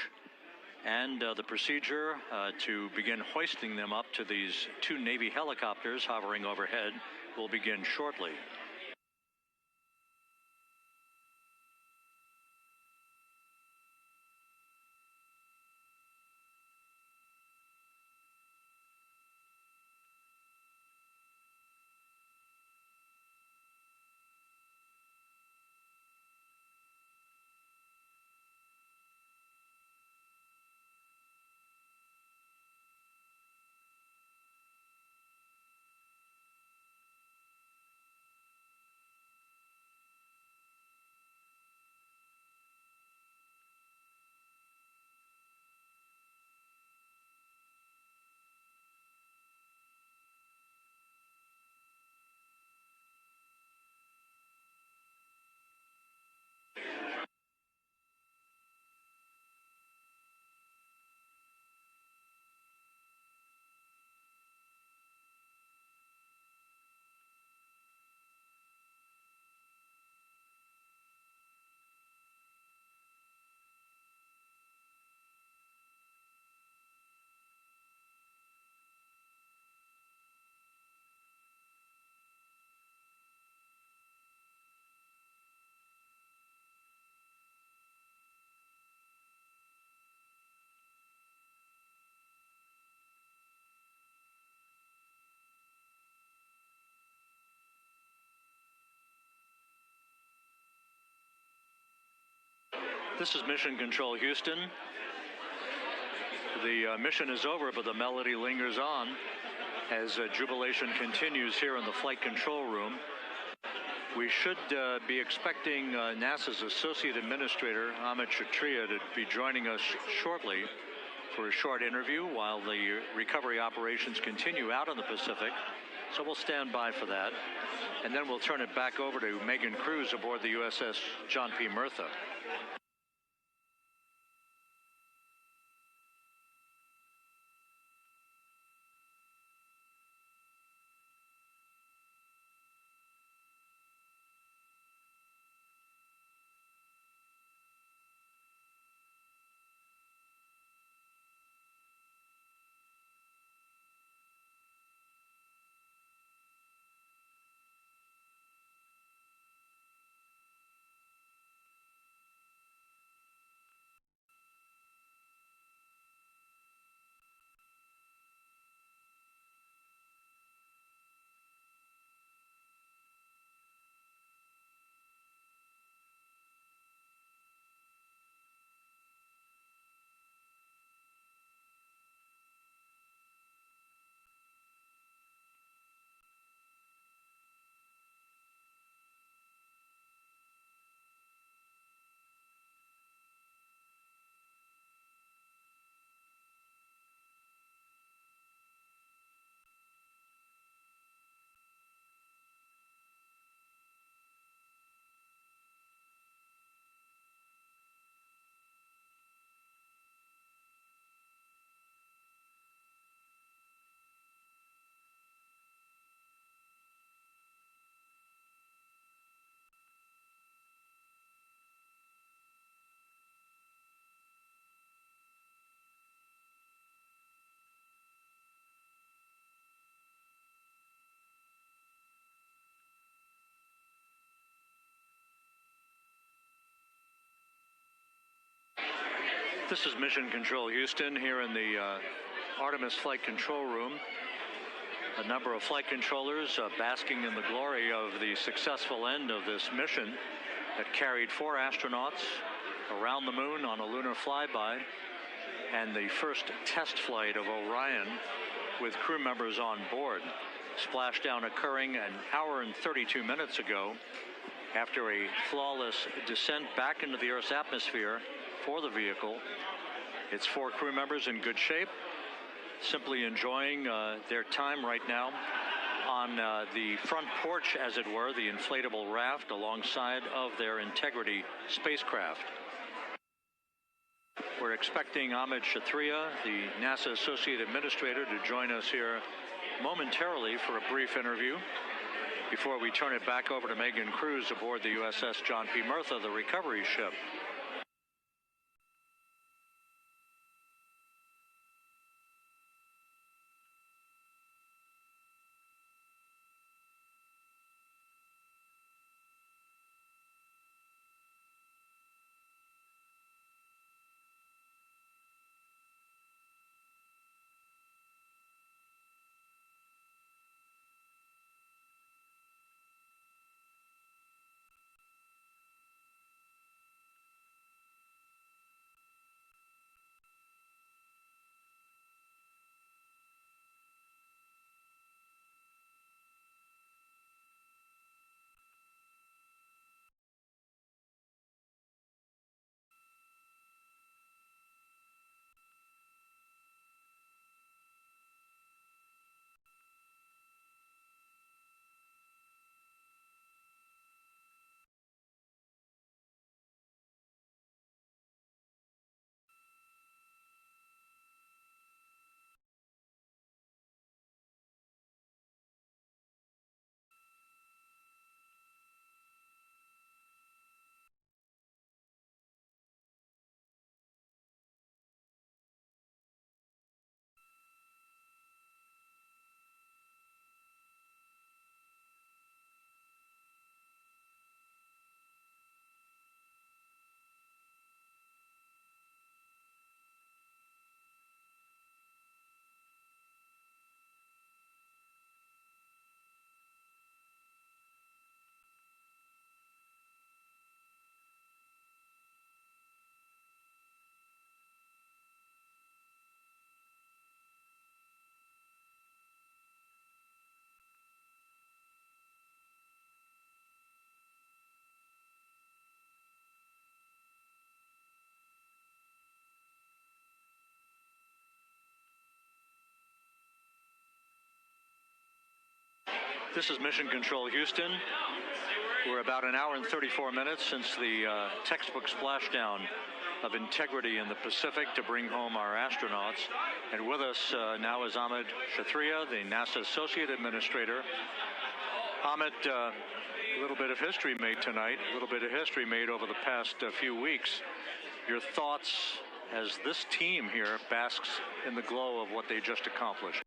and the procedure to begin hoisting them up to these 2 Navy helicopters hovering overhead will begin shortly. This is Mission Control Houston. The mission is over, but the melody lingers on as jubilation continues here in the flight control room. We should be expecting NASA's Associate Administrator, Amit Kshatriya, to be joining us shortly for a short interview while the recovery operations continue out in the Pacific. So we'll stand by for that. And then we'll turn it back over to Megan Cruz aboard the USS John P. Murtha. This is Mission Control Houston here in the Artemis Flight Control Room. A number of flight controllers basking in the glory of the successful end of this mission that carried 4 astronauts around the moon on a lunar flyby, and the first test flight of Orion with crew members on board. Splashdown occurring an hour and 32 minutes ago after a flawless descent back into the Earth's atmosphere for the vehicle. Its 4 crew members in good shape, simply enjoying their time right now on the front porch, as it were, the inflatable raft alongside of their Integrity spacecraft. We're expecting Amit Kshatriya, the NASA Associate Administrator, to join us here momentarily for a brief interview. before we turn it back over to Megan Cruz aboard the USS John P. Murtha, the recovery ship. This is Mission Control Houston. We're about an hour and 34 minutes since the textbook splashdown of integrity in the Pacific to bring home our astronauts. And with us now is Amit Kshatriya, the NASA Associate Administrator. Amit, a little bit of history made tonight, a little bit of history made over the past few weeks. Your thoughts as this team here basks in the glow of what they just accomplished?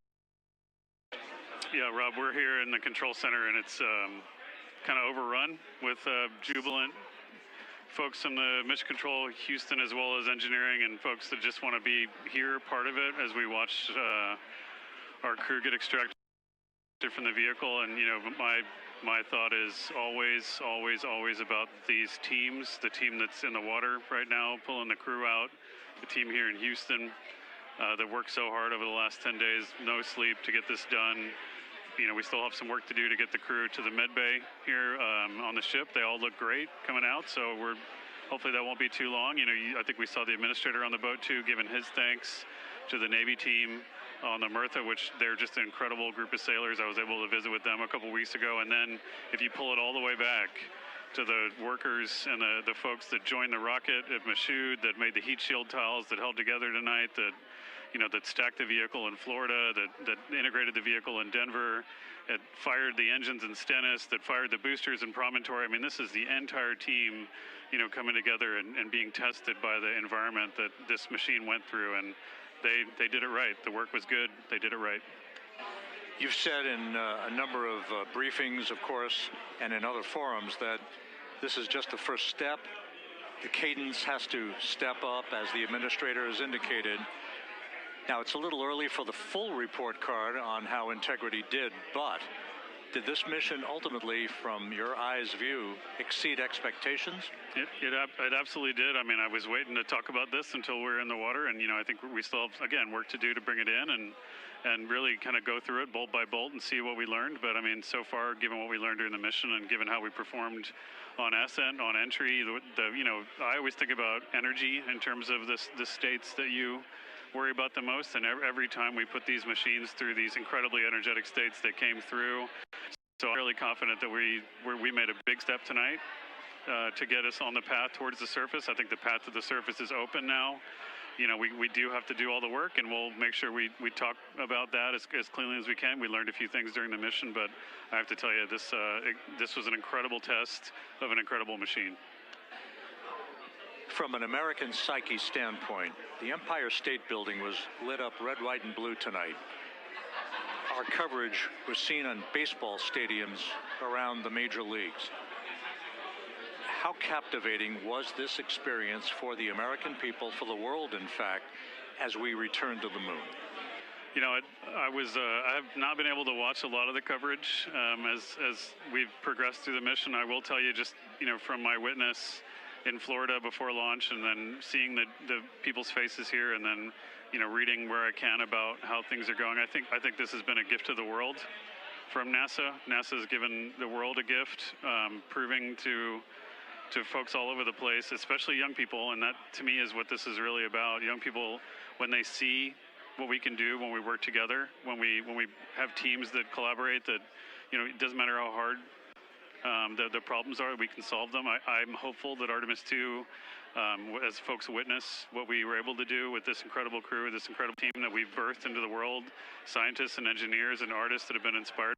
Yeah, Rob, we're here in the control center, and it's kind of overrun with jubilant folks in the Mission Control Houston, as well as engineering, and folks that just want to be here, part of it, as we watch our crew get extracted from the vehicle. And you know, my thought is always about these teams, the team that's in the water right now pulling the crew out, the team here in Houston that worked so hard over the last 10 days, no sleep to get this done. You know, we still have some work to do to get the crew to the med bay here on the ship. They all look great coming out, so hopefully that won't be too long. You know, I think we saw the administrator on the boat too, giving his thanks to the Navy team on the Murtha, which they're just an incredible group of sailors. I was able to visit with them a couple weeks ago. And then if you pull it all the way back to the workers and the folks that joined the rocket at Michoud, that made the heat shield tiles that held together tonight, that stacked the vehicle in Florida, that integrated the vehicle in Denver, that fired the engines in Stennis, that fired the boosters in Promontory. I mean, this is the entire team, coming together and being tested by the environment that this machine went through, and they did it right. The work was good. They did it right. You've said in a number of briefings, of course, and in other forums that this is just the first step. The cadence has to step up, as the administrator has indicated. Now, it's a little early for the full report card on how integrity did, but did this mission ultimately, from your eyes view, exceed expectations? It absolutely did. I mean, I was waiting to talk about this until we were in the water, and I think we still have, again, work to do to bring it in and really kind of go through it bolt by bolt and see what we learned. But I mean, so far, given what we learned during the mission and given how we performed on ascent, on entry, I always think about energy in terms of the states that you worry about the most, and every time we put these machines through these incredibly energetic states, they came through. So I'm really confident that we made a big step tonight to get us on the path towards the surface. I think the path to the surface is open now. we do have to do all the work, and we'll make sure we talk about that as cleanly as we can. We learned a few things during the mission, but I have to tell you, this was an incredible test of an incredible machine. From an American psyche standpoint, the Empire State Building was lit up red, white, and blue tonight. Our coverage was seen on baseball stadiums around the major leagues. How captivating was this experience for the American people, for the world, in fact, as we returned to the moon? I have not been able to watch a lot of the coverage as we've progressed through the mission. I will tell you, just from my witness in Florida before launch, and then seeing the people's faces here, and then reading where I can about how things are going. I think this has been a gift to the world from NASA. NASA has given the world a gift, proving to folks all over the place, especially young people, and that to me is what this is really about. Young people, when they see what we can do when we work together, when we have teams that collaborate, that it doesn't matter how hard the problems are, we can solve them. I'm hopeful that Artemis II, as folks witness what we were able to do with this incredible crew, this incredible team that we've birthed into the world, scientists and engineers and artists that have been inspired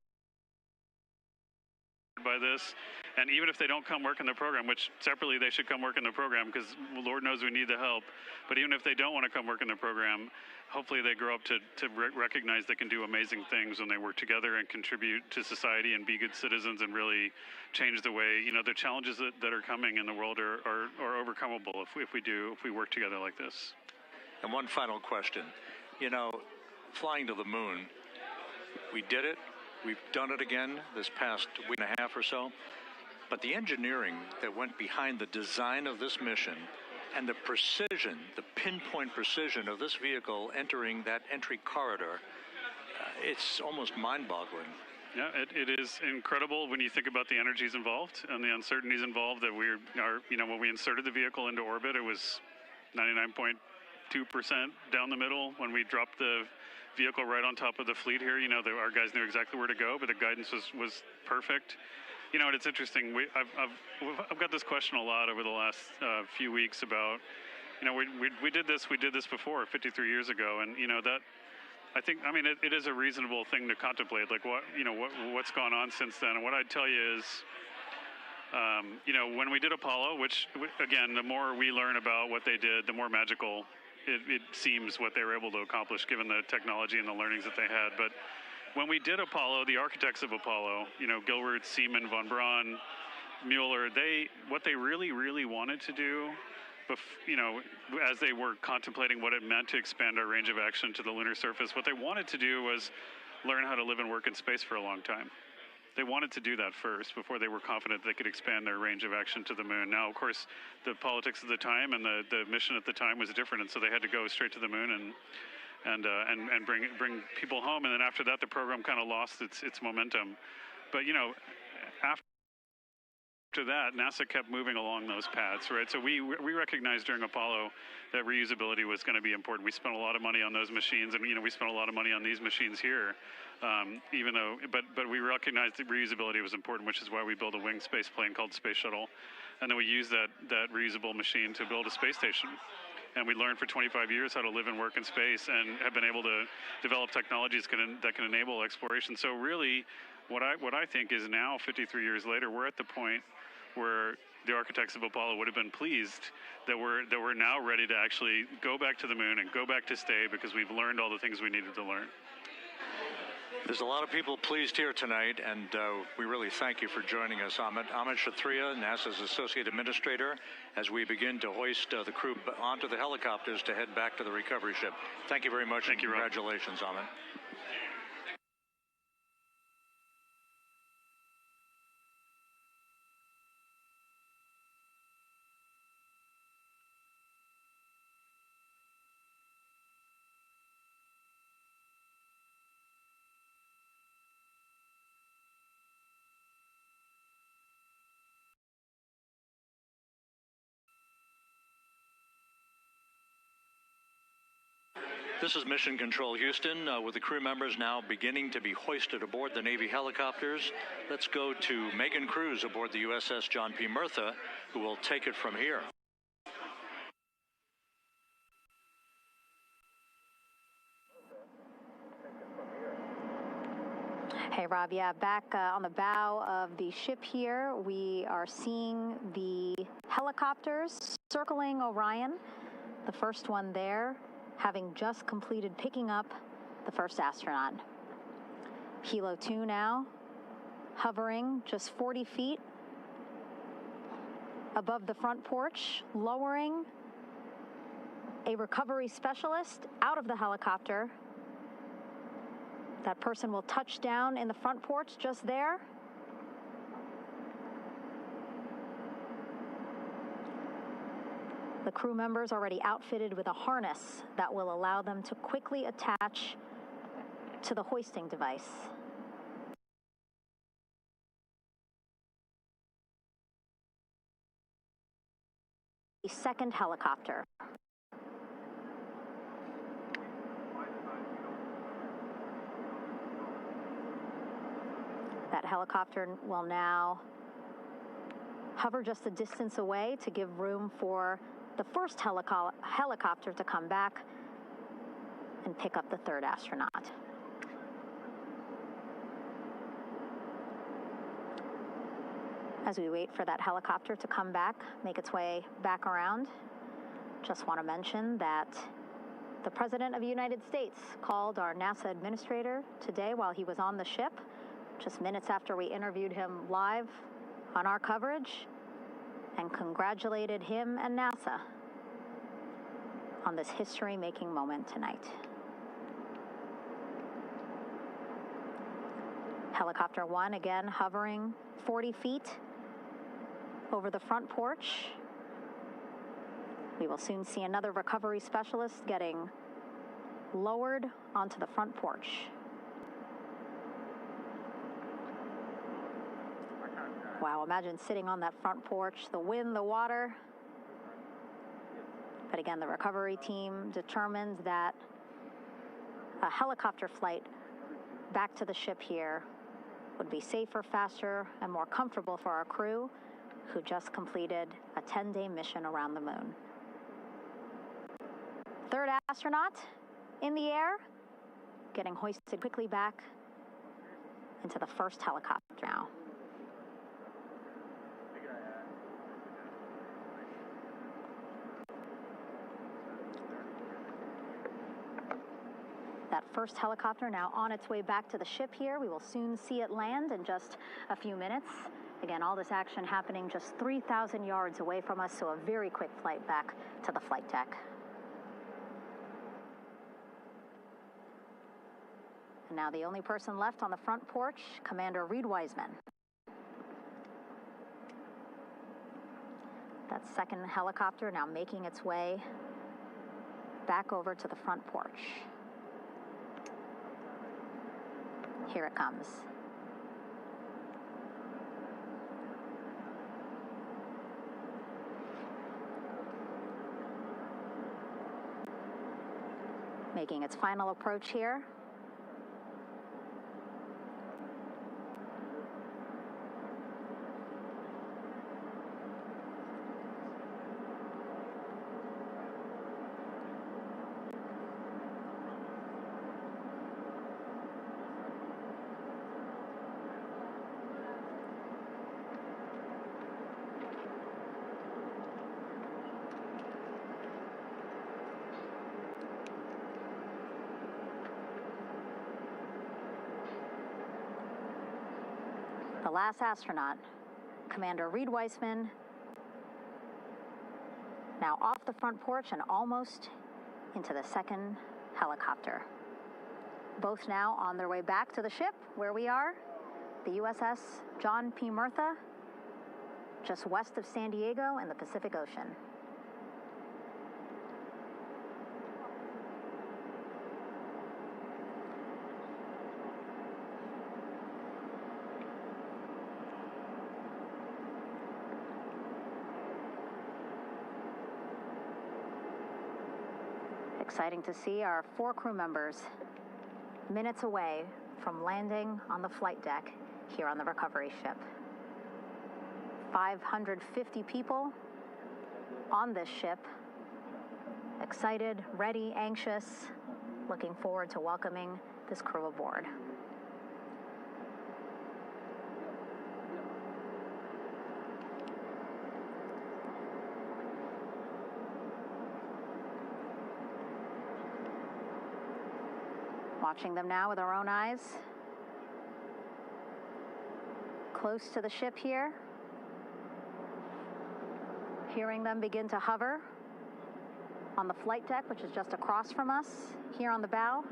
by this. And even if they don't come work in the program, which separately they should come work in the program, because Lord knows we need the help, but even if they don't want to come work in the program, hopefully they grow up to recognize they can do amazing things when they work together and contribute to society and be good citizens and really change the way, the challenges that are coming in the world are overcomable if we work together like this. And one final question. Flying to the moon, we did it. We've done it again this past week and a half or so. But the engineering that went behind the design of this mission and the precision, the pinpoint precision of this vehicle entering that entry corridor, it's almost mind-boggling. Yeah, it is incredible when you think about the energies involved and the uncertainties involved. That when we inserted the vehicle into orbit, it was 99.2% down the middle. When we dropped the vehicle right on top of the fleet here, our guys knew exactly where to go, but the guidance was perfect. And it's interesting. I've got this question a lot over the last few weeks about, we did this before 53 years ago, and that I think, it is a reasonable thing to contemplate, like what's gone on since then. And what I'd tell you is, when we did Apollo, which again, the more we learn about what they did, the more magical it seems what they were able to accomplish given the technology and the learnings that they had. But when we did Apollo, the architects of Apollo, Gilbert, Seaman, von Braun, Mueller, what they really, really wanted to do, as they were contemplating what it meant to expand our range of action to the lunar surface, what they wanted to do was learn how to live and work in space for a long time. They wanted to do that first before they were confident they could expand their range of action to the moon. Now, of course, the politics of the time and the mission at the time was different, and so they had to go straight to the moon and bring people home. And then after that, the program kind of lost its momentum. But after that, NASA kept moving along those paths, right? So we recognized during Apollo that reusability was going to be important. We spent a lot of money on those machines, and we spent a lot of money on these machines here. But we recognized that reusability was important, which is why we built a winged space plane called Space Shuttle, and then we used that reusable machine to build a space station. And we learned for 25 years how to live and work in space, and have been able to develop technologies that can enable exploration. So really, what I think is now, 53 years later, we're at the point where the architects of Apollo would have been pleased that we're now ready to actually go back to the moon and go back to stay, because we've learned all the things we needed to learn. There's a lot of people pleased here tonight, and we really thank you for joining us. Amit Kshatriya, NASA's Associate Administrator, as we begin to hoist the crew onto the helicopters to head back to the recovery ship. Thank you very much, and congratulations, Amit. This is Mission Control Houston, with the crew members now beginning to be hoisted aboard the Navy helicopters. Let's go to Megan Cruz aboard the USS John P. Murtha, who will take it from here. Hey, Rob. Yeah, back on the bow of the ship here, we are seeing the helicopters circling Orion. The first one there, having just completed picking up the first astronaut. Hilo 2 now, hovering just 40 feet above the front porch, lowering a recovery specialist out of the helicopter. That person will touch down in the front porch just there. The crew members already outfitted with a harness that will allow them to quickly attach to the hoisting device. The second helicopter. That helicopter will now hover just a distance away to give room for the first helicopter to come back and pick up the third astronaut. As we wait for that helicopter to come back, make its way back around, just want to mention that the President of the United States called our NASA administrator today while he was on the ship, just minutes after we interviewed him live on our coverage, and congratulated him and NASA on this history-making moment tonight. Helicopter 1 again hovering 40 feet over the front porch. We will soon see another recovery specialist getting lowered onto the front porch. Wow, imagine sitting on that front porch, the wind, the water. But again, the recovery team determined that a helicopter flight back to the ship here would be safer, faster, and more comfortable for our crew who just completed a 10-day mission around the moon. Third astronaut in the air, getting hoisted quickly back into the first helicopter now. That first helicopter now on its way back to the ship here. We will soon see it land in just a few minutes. Again, all this action happening just 3,000 yards away from us, so a very quick flight back to the flight deck. And now the only person left on the front porch, Commander Reed Wiseman. That second helicopter now making its way back over to the front porch. Here it comes. Making its final approach here. The last astronaut, Commander Reed Wiseman, now off the front porch and almost into the second helicopter. Both now on their way back to the ship where we are, the USS John P. Murtha, just west of San Diego in the Pacific Ocean. Exciting to see our 4 crew members minutes away from landing on the flight deck here on the recovery ship. 550 people on this ship, excited, ready, anxious, looking forward to welcoming this crew aboard. Watching them now with our own eyes. Close to the ship here. Hearing them begin to hover on the flight deck, which is just across from us, here on the bow.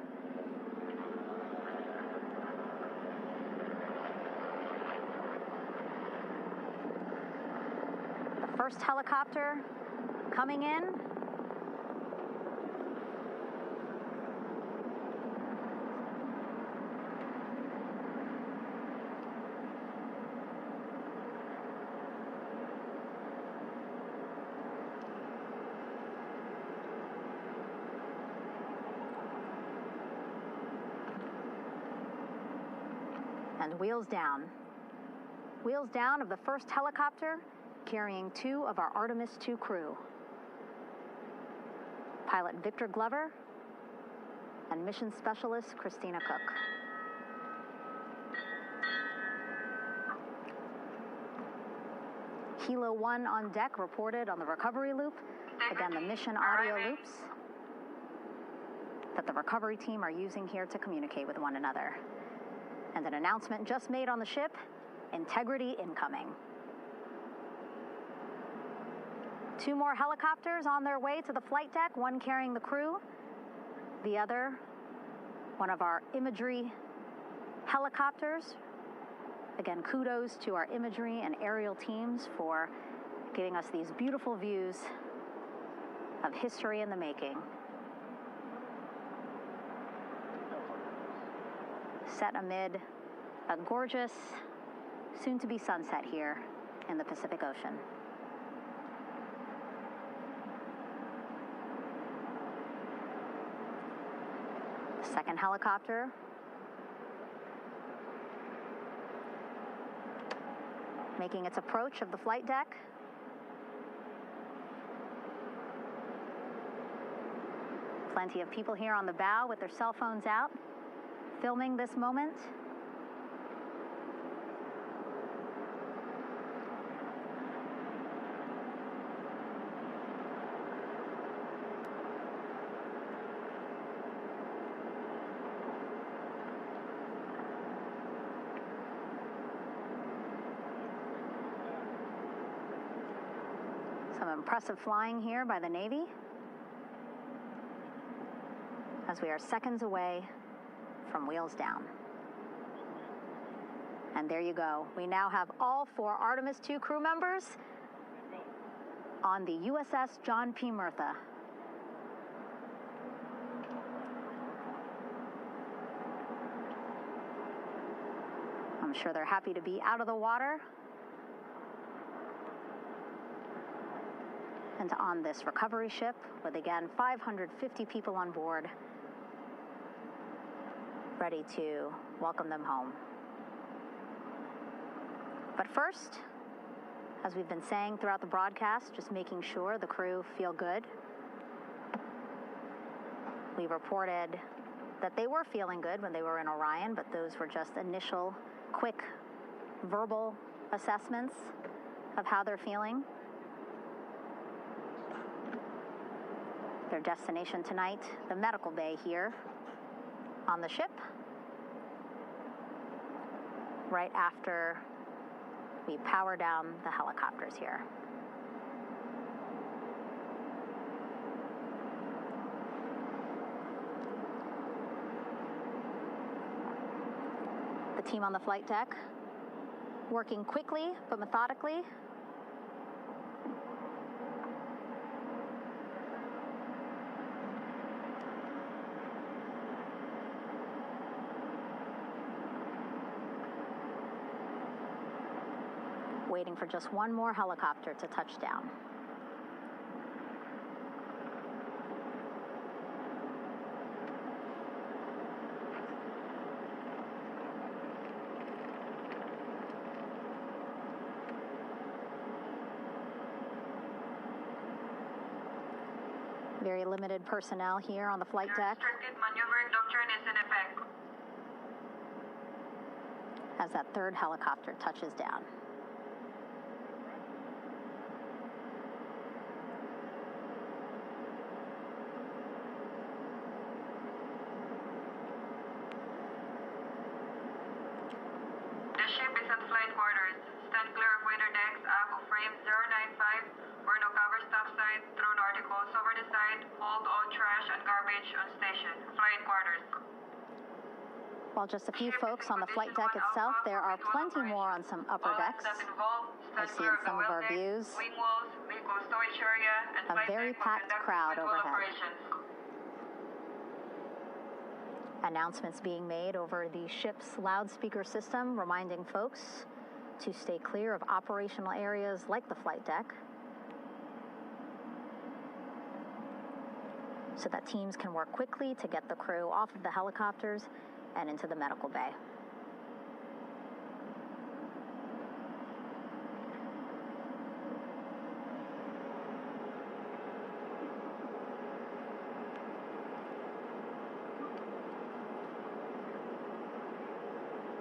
The first helicopter coming in. And wheels down. Wheels down of the first helicopter carrying 2 of our Artemis II crew. Pilot Victor Glover and mission specialist Christina Cook. Kilo 1 on deck reported on the recovery loop. Again, the mission audio loops that the recovery team are using here to communicate with one another. And an announcement just made on the ship, integrity incoming. 2 more helicopters on their way to the flight deck, one carrying the crew, the other, one of our imagery helicopters. Again, kudos to our imagery and aerial teams for giving us these beautiful views of history in the making. Set amid a gorgeous, soon-to-be sunset here in the Pacific Ocean. Second helicopter. Making its approach of the flight deck. Plenty of people here on the bow with their cell phones out, filming this moment. Some impressive flying here by the Navy as we are seconds away from wheels down. And there you go. We now have all 4 Artemis II crew members on the USS John P. Murtha. I'm sure they're happy to be out of the water and on this recovery ship with, again, 550 people on board, ready to welcome them home. But first, as we've been saying throughout the broadcast, just making sure the crew feel good. We reported that they were feeling good when they were in Orion, but those were just initial, quick, verbal assessments of how they're feeling. Their destination tonight, the medical bay here on the ship, right after we power down the helicopters here. The team on the flight deck working quickly but methodically. Waiting for just one more helicopter to touch down. Very limited personnel here on the flight deck. Restricted maneuvering doctrine is in effect. As that third helicopter touches down. reach on station. Flight quarters. While just a few folks on the flight deck itself, there are plenty more on some upper decks. I see in some of our views a very packed crowd overhead. Announcements being made over the ship's loudspeaker system, reminding folks to stay clear of operational areas like the flight deck, so that teams can work quickly to get the crew off of the helicopters and into the medical bay.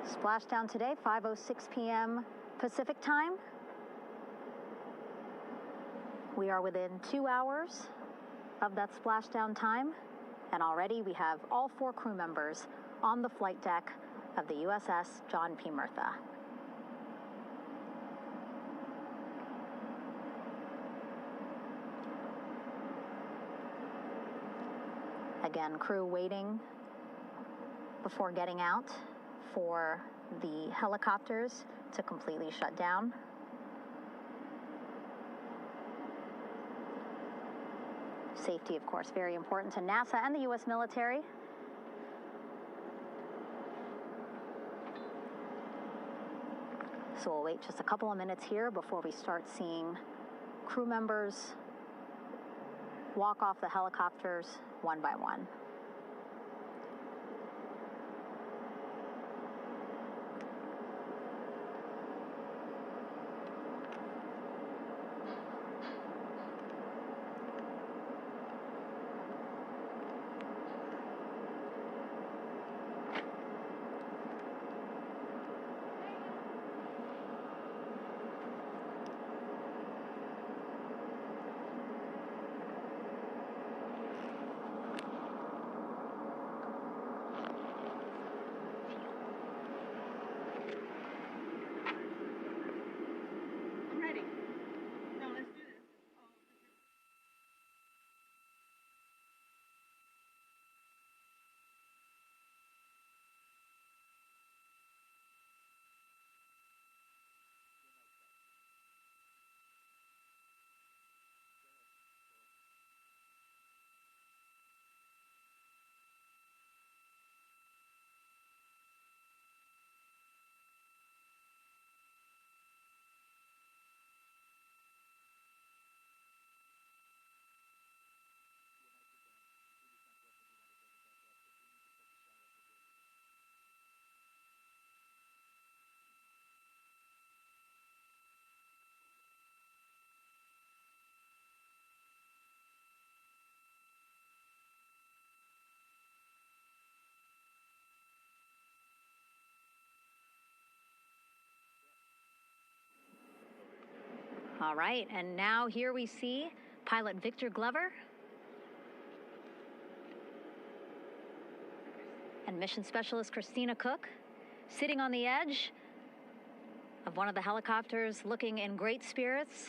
Splashdown today, 5:06 p.m. Pacific time. We are within 2 hours of that splashdown time, and already we have all 4 crew members on the flight deck of the USS John P. Murtha. Again, crew waiting before getting out for the helicopters to completely shut down. Safety, of course, very important to NASA and the U.S. military. So we'll wait just a couple of minutes here before we start seeing crew members walk off the helicopters one by one. All right, and now here we see pilot Victor Glover and mission specialist Christina Cook sitting on the edge of one of the helicopters, looking in great spirits.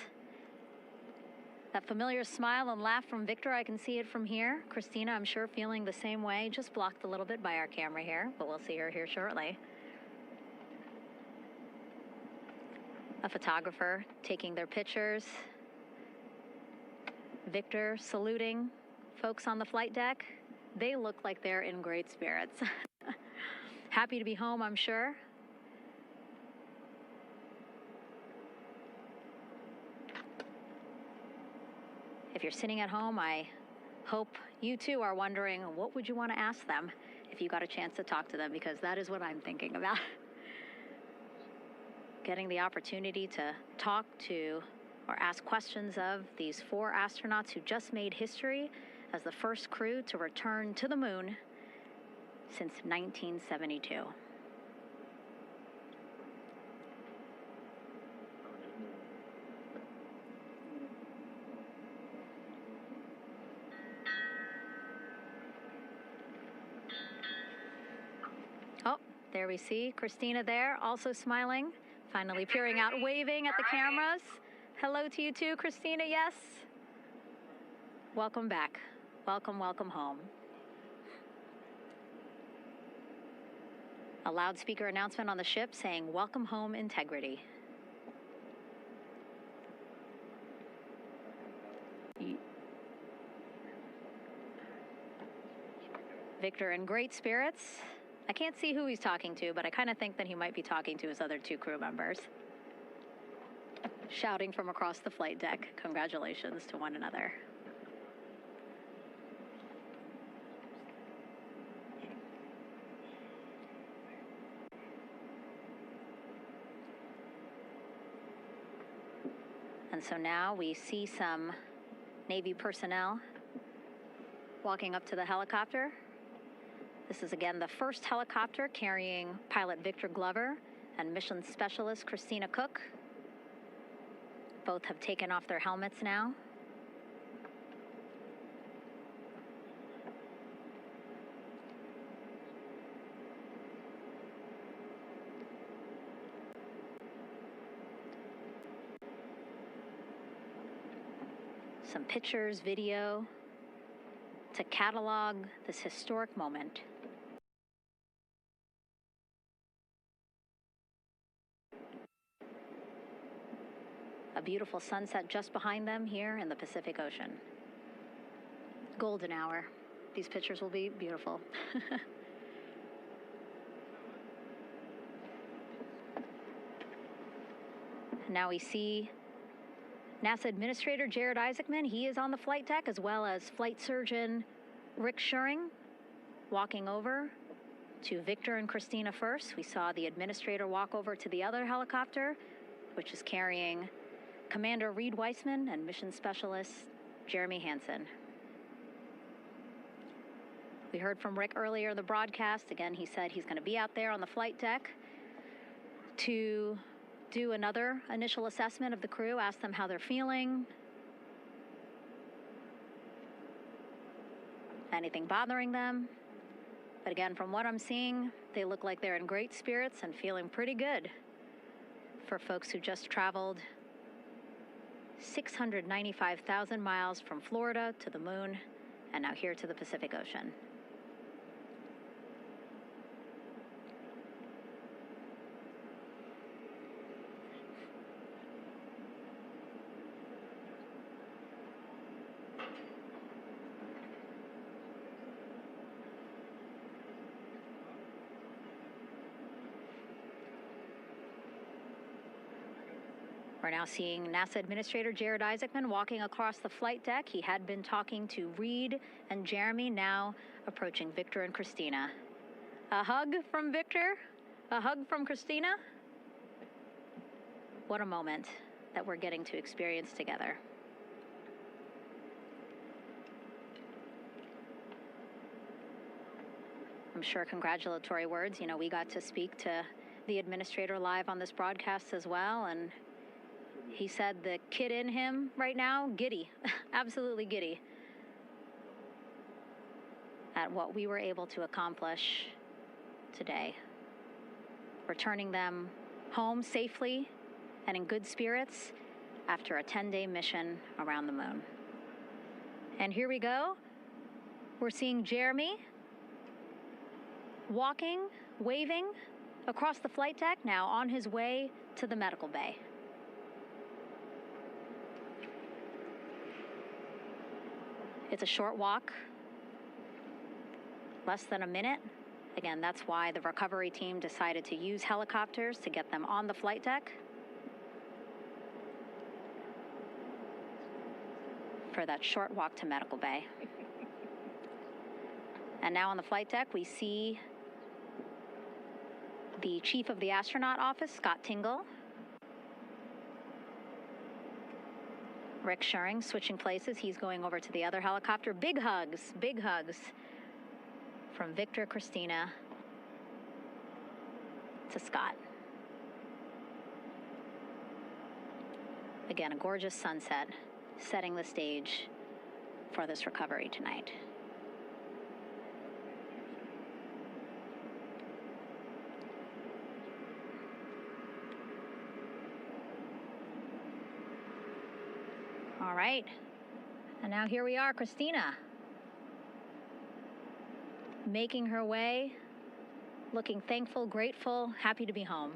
That familiar smile and laugh from Victor, I can see it from here. Christina, I'm sure, feeling the same way, just blocked a little bit by our camera here, but we'll see her here shortly. A photographer taking their pictures. Victor saluting folks on the flight deck. They look like they're in great spirits. Happy to be home, I'm sure. If you're sitting at home, I hope you too are wondering, what would you want to ask them if you got a chance to talk to them? Because that is what I'm thinking about. Getting the opportunity to talk to or ask questions of these 4 astronauts who just made history as the first crew to return to the moon since 1972. Oh, there we see Christina there, also smiling. Finally peering out, waving at the cameras. Hello to you too, Christina, yes. Welcome back. Welcome, welcome home. A loudspeaker announcement on the ship saying, "Welcome home, Integrity." Victor in great spirits. I can't see who he's talking to, but I kind of think that he might be talking to his other 2 crew members. Shouting from across the flight deck, congratulations to one another. And so now we see some Navy personnel walking up to the helicopter. This is again the first helicopter carrying pilot Victor Glover and mission specialist Christina Cook. Both have taken off their helmets now. Some pictures, video to catalog this historic moment. A beautiful sunset just behind them here in the Pacific Ocean. Golden hour. These pictures will be beautiful. Now we see NASA Administrator Jared Isaacman. He is on the flight deck, as well as Flight Surgeon Rick Schuring walking over to Victor and Christina first. We saw the administrator walk over to the other helicopter, which is carrying Commander Reed Weissman and Mission Specialist Jeremy Hansen. We heard from Rick earlier in the broadcast. Again, he said he's going to be out there on the flight deck to do another initial assessment of the crew, ask them how they're feeling, anything bothering them. But again, from what I'm seeing, they look like they're in great spirits and feeling pretty good for folks who just traveled 695,000 miles from Florida to the moon and now here to the Pacific Ocean. We're now seeing NASA Administrator Jared Isaacman walking across the flight deck. He had been talking to Reed and Jeremy, now approaching Victor and Christina. A hug from Victor, a hug from Christina. What a moment that we're getting to experience together. I'm sure congratulatory words. You know, we got to speak to the administrator live on this broadcast as well, and he said the kid in him right now, giddy, absolutely giddy at what we were able to accomplish today. Returning them home safely and in good spirits after a 10-day mission around the moon. And here we go. We're seeing Jeremy walking, waving across the flight deck, now on his way to the medical bay. It's a short walk, less than a minute. Again, that's why the recovery team decided to use helicopters to get them on the flight deck for that short walk to medical bay. And now on the flight deck, we see the chief of the astronaut office, Scott Tingle. Rick Schuring switching places. He's going over to the other helicopter. Big hugs from Victor, Christina to Scott. Again, a gorgeous sunset setting the stage for this recovery tonight. All right, and now here we are, Christina, making her way looking thankful, grateful, happy to be home.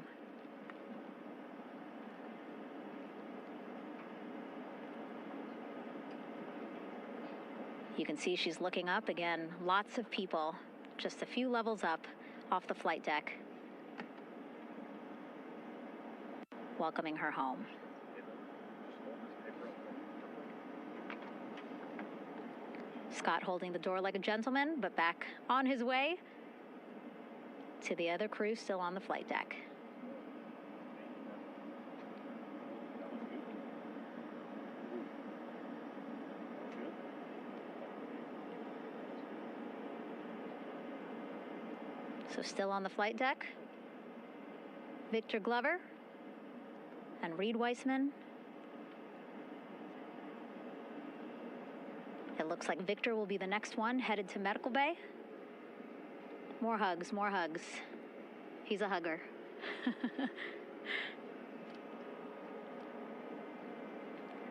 You can see she's looking up again. Lots of people, just a few levels up off the flight deck, welcoming her home. Scott holding the door like a gentleman, but back on his way to the other crew still on the flight deck. So still on the flight deck, Victor Glover and Reed Weissman. It looks like Victor will be the next one headed to medical bay. More hugs, more hugs. He's a hugger.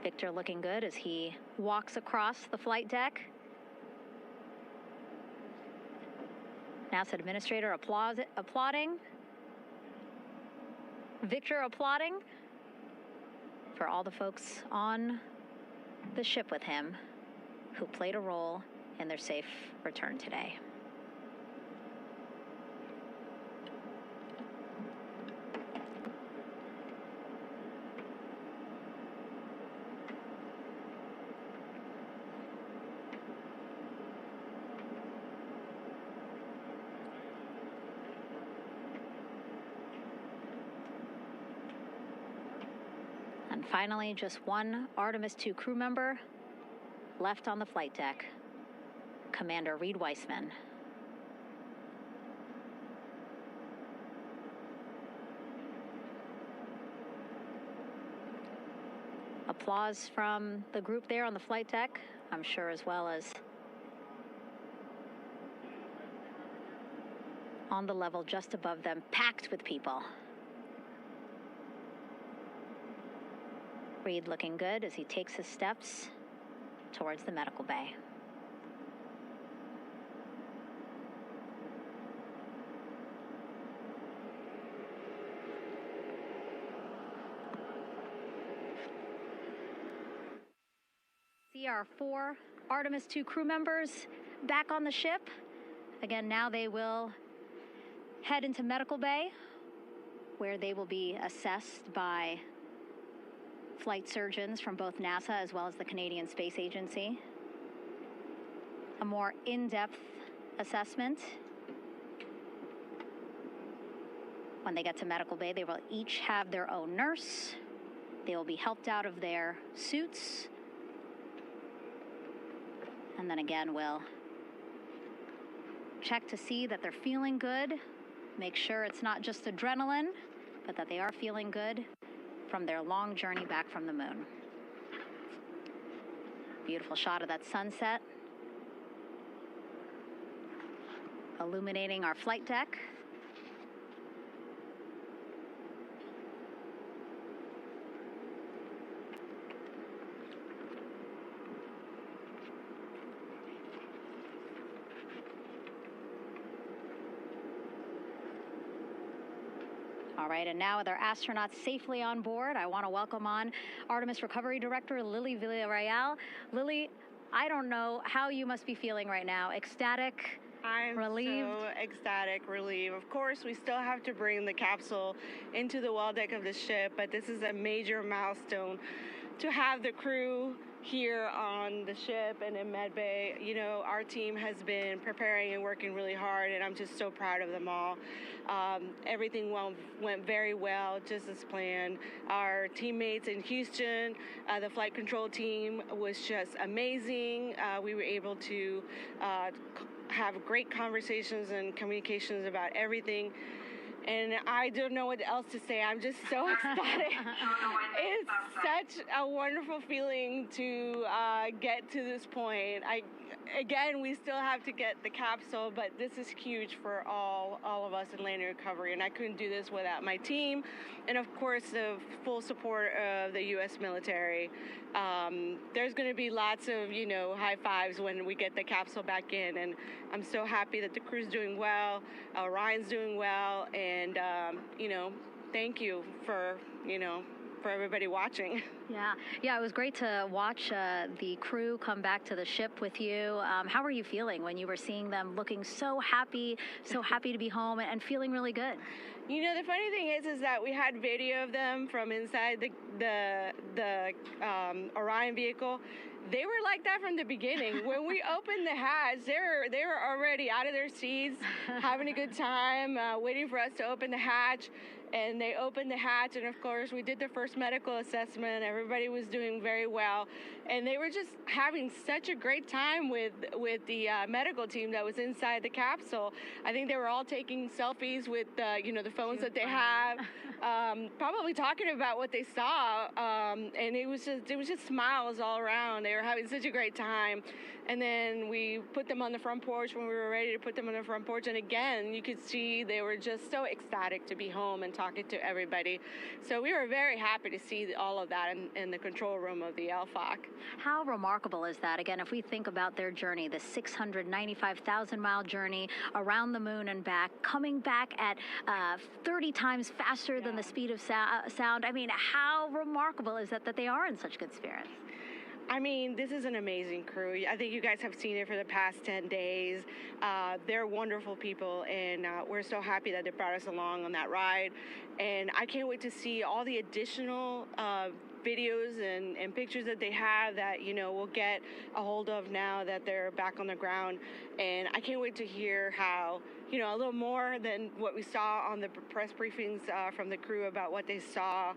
Victor looking good as he walks across the flight deck. NASA administrator applauding. Victor applauding for all the folks on the ship with him who played a role in their safe return today. And finally, just one Artemis II crew member left on the flight deck, Commander Reed Weissman. Applause from the group there on the flight deck, I'm sure, as well as on the level just above them, packed with people. Reed looking good as he takes his steps towards the medical bay. See our 4 Artemis II crew members back on the ship. Again, now they will head into medical bay, where they will be assessed by flight surgeons from both NASA as well as the Canadian Space Agency. A more in-depth assessment. When they get to medical bay, they will each have their own nurse. They will be helped out of their suits. And then again, we'll check to see that they're feeling good. Make sure it's not just adrenaline, but that they are feeling good from their long journey back from the moon. Beautiful shot of that sunset, illuminating our flight deck. All right, and now with our astronauts safely on board, I want to welcome on Artemis Recovery Director Lilly Villarreal. Lilly, I don't know how you must be feeling right now. Ecstatic, relieved? I'm so ecstatic, relieved. Of course, we still have to bring the capsule into the well deck of the ship, but this is a major milestone to have the crew here on the ship and in med bay. You know, our team has been preparing and working really hard, and I'm just so proud of them all. Everything went very well, just as planned. Our teammates in Houston, the flight control team was just amazing. We were able to have great conversations and communications about everything. And I don't know what else to say. I'm just so ecstatic. It's such a wonderful feeling to get to this point. Again, we still have to get the capsule, but this is huge for all of us in landing recovery. And I couldn't do this without my team, and of course the full support of the U.S. military. there's going to be lots of, high fives when we get the capsule back in. And I'm so happy that the crew's doing well, Ryan's doing well, and, thank you for everybody watching. Yeah, it was great to watch the crew come back to the ship with you. How were you feeling when you were seeing them looking so happy to be home and feeling really good? The funny thing is that we had video of them from inside the Orion vehicle. They were like that from the beginning. When we opened the hatch, they were already out of their seats, having a good time, waiting for us to open the hatch. And they opened the hatch, and of course, we did the first medical assessment. Everybody was doing very well, and they were just having such a great time with the medical team that was inside the capsule. I think they were all taking selfies with the phones that they have, probably talking about what they saw, and it was just smiles all around. They were having such a great time. And then we put them on the front porch when we were ready to put them on the front porch. And again, you could see they were just so ecstatic to be home and talking to everybody. So we were very happy to see all of that in the control room of the LFOC. How remarkable is that? Again, if we think about their journey, the 695,000-mile journey around the moon and back, coming back at 30 times faster than the speed of sound. I mean, how remarkable is that they are in such good spirits? I mean, this is an amazing crew. I think you guys have seen it for the past 10 days. They're wonderful people, and we're so happy that they brought us along on that ride. And I can't wait to see all the additional videos and pictures that they have that, we'll get a hold of now that they're back on the ground. And I can't wait to hear how, a little more than what we saw on the press briefings from the crew about what they saw.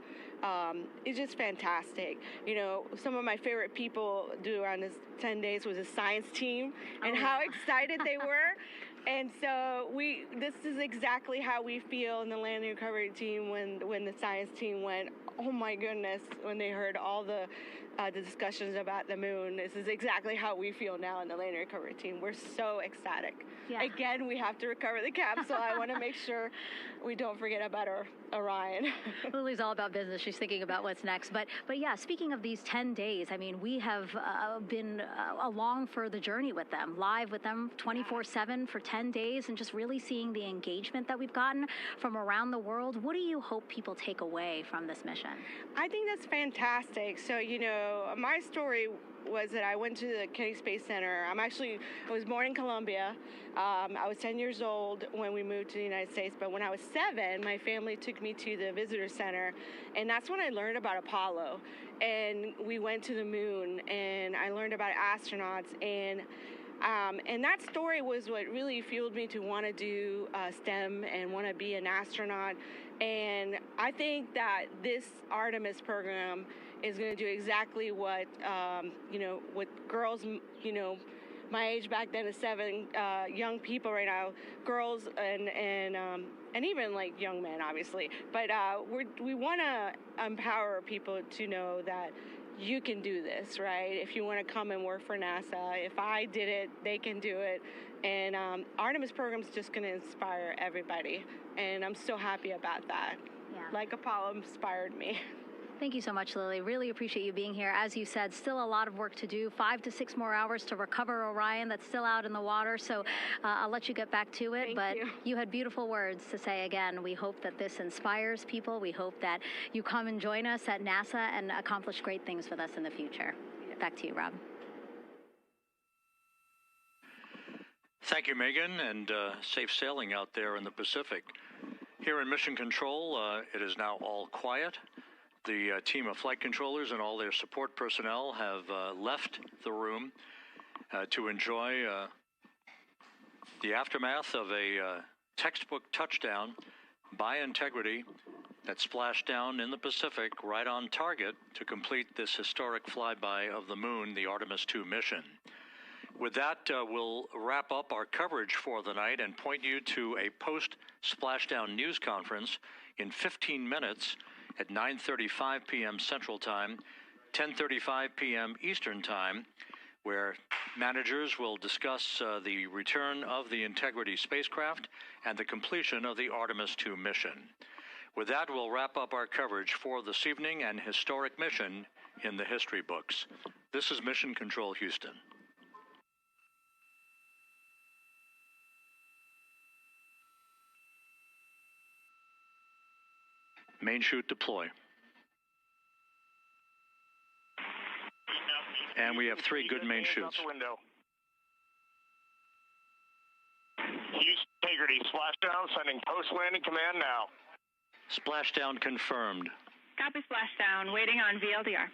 It's just fantastic. Some of my favorite people around this 10 days was the science team and how excited they were. And so this is exactly how we feel in the landing recovery team when the science team went, oh my goodness, when they heard all the discussions about the moon. This is exactly how we feel now in the landing recovery team. We're so ecstatic. Yeah. Again, we have to recover the capsule. I want to make sure we don't forget about our Orion. Lily's all about business. She's thinking about what's next. But yeah, speaking of these 10 days, I mean, we have been along for the journey with them, live with them 24/7 for 10 days, and just really seeing the engagement that we've gotten from around the world. What do you hope people take away from this mission? I think that's fantastic. So, my story was that I went to the Kennedy Space Center. I was born in Colombia. I was 10 years old when we moved to the United States, but when I was 7, my family took me to the visitor center, and that's when I learned about Apollo. And we went to the moon, and I learned about astronauts, and that story was what really fueled me to want to do STEM and want to be an astronaut. And I think that this Artemis program is going to do exactly what, what girls, my age back then is 7, young people right now, girls and even like young men, obviously. But we want to empower people to know that you can do this, right? If you want to come and work for NASA, if I did it, they can do it. And Artemis program is just going to inspire everybody. And I'm so happy about that. Yeah. Like Apollo inspired me. Thank you so much, Lilly. Really appreciate you being here. As you said, still a lot of work to do. 5 to 6 more hours to recover Orion that's still out in the water. So I'll let you get back to it. But you had beautiful words to say again. We hope that this inspires people. We hope that you come and join us at NASA and accomplish great things with us in the future. Back to you, Rob. Thank you, Megan, and safe sailing out there in the Pacific. Here in Mission Control, it is now all quiet. The team of flight controllers and all their support personnel have left the room to enjoy the aftermath of a textbook touchdown by Integrity that splashed down in the Pacific right on target to complete this historic flyby of the moon, the Artemis II mission. With that, we'll wrap up our coverage for the night and point you to a post-Splashdown news conference in 15 minutes at 9:35 p.m. Central Time, 10:35 p.m. Eastern Time, where managers will discuss the return of the Integrity spacecraft and the completion of the Artemis II mission. With that, we'll wrap up our coverage for this evening and historic mission in the history books. This is Mission Control Houston. Main chute deploy. And we have 3 good main chutes. Houston Integrity, splashdown, sending post-landing command now. Splashdown confirmed. Copy splashdown, waiting on VLDR.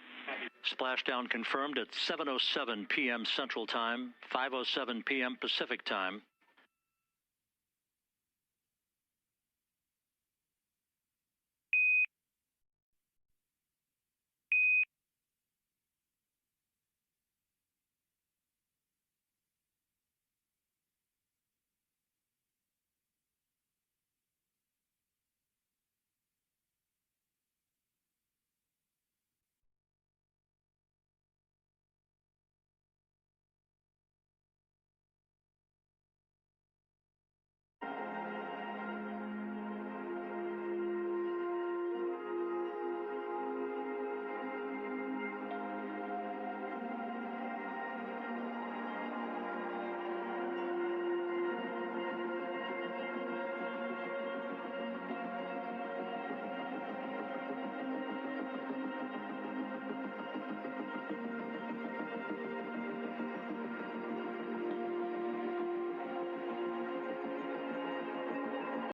Splashdown confirmed at 7:07 p.m. Central Time, 5:07 p.m. Pacific Time.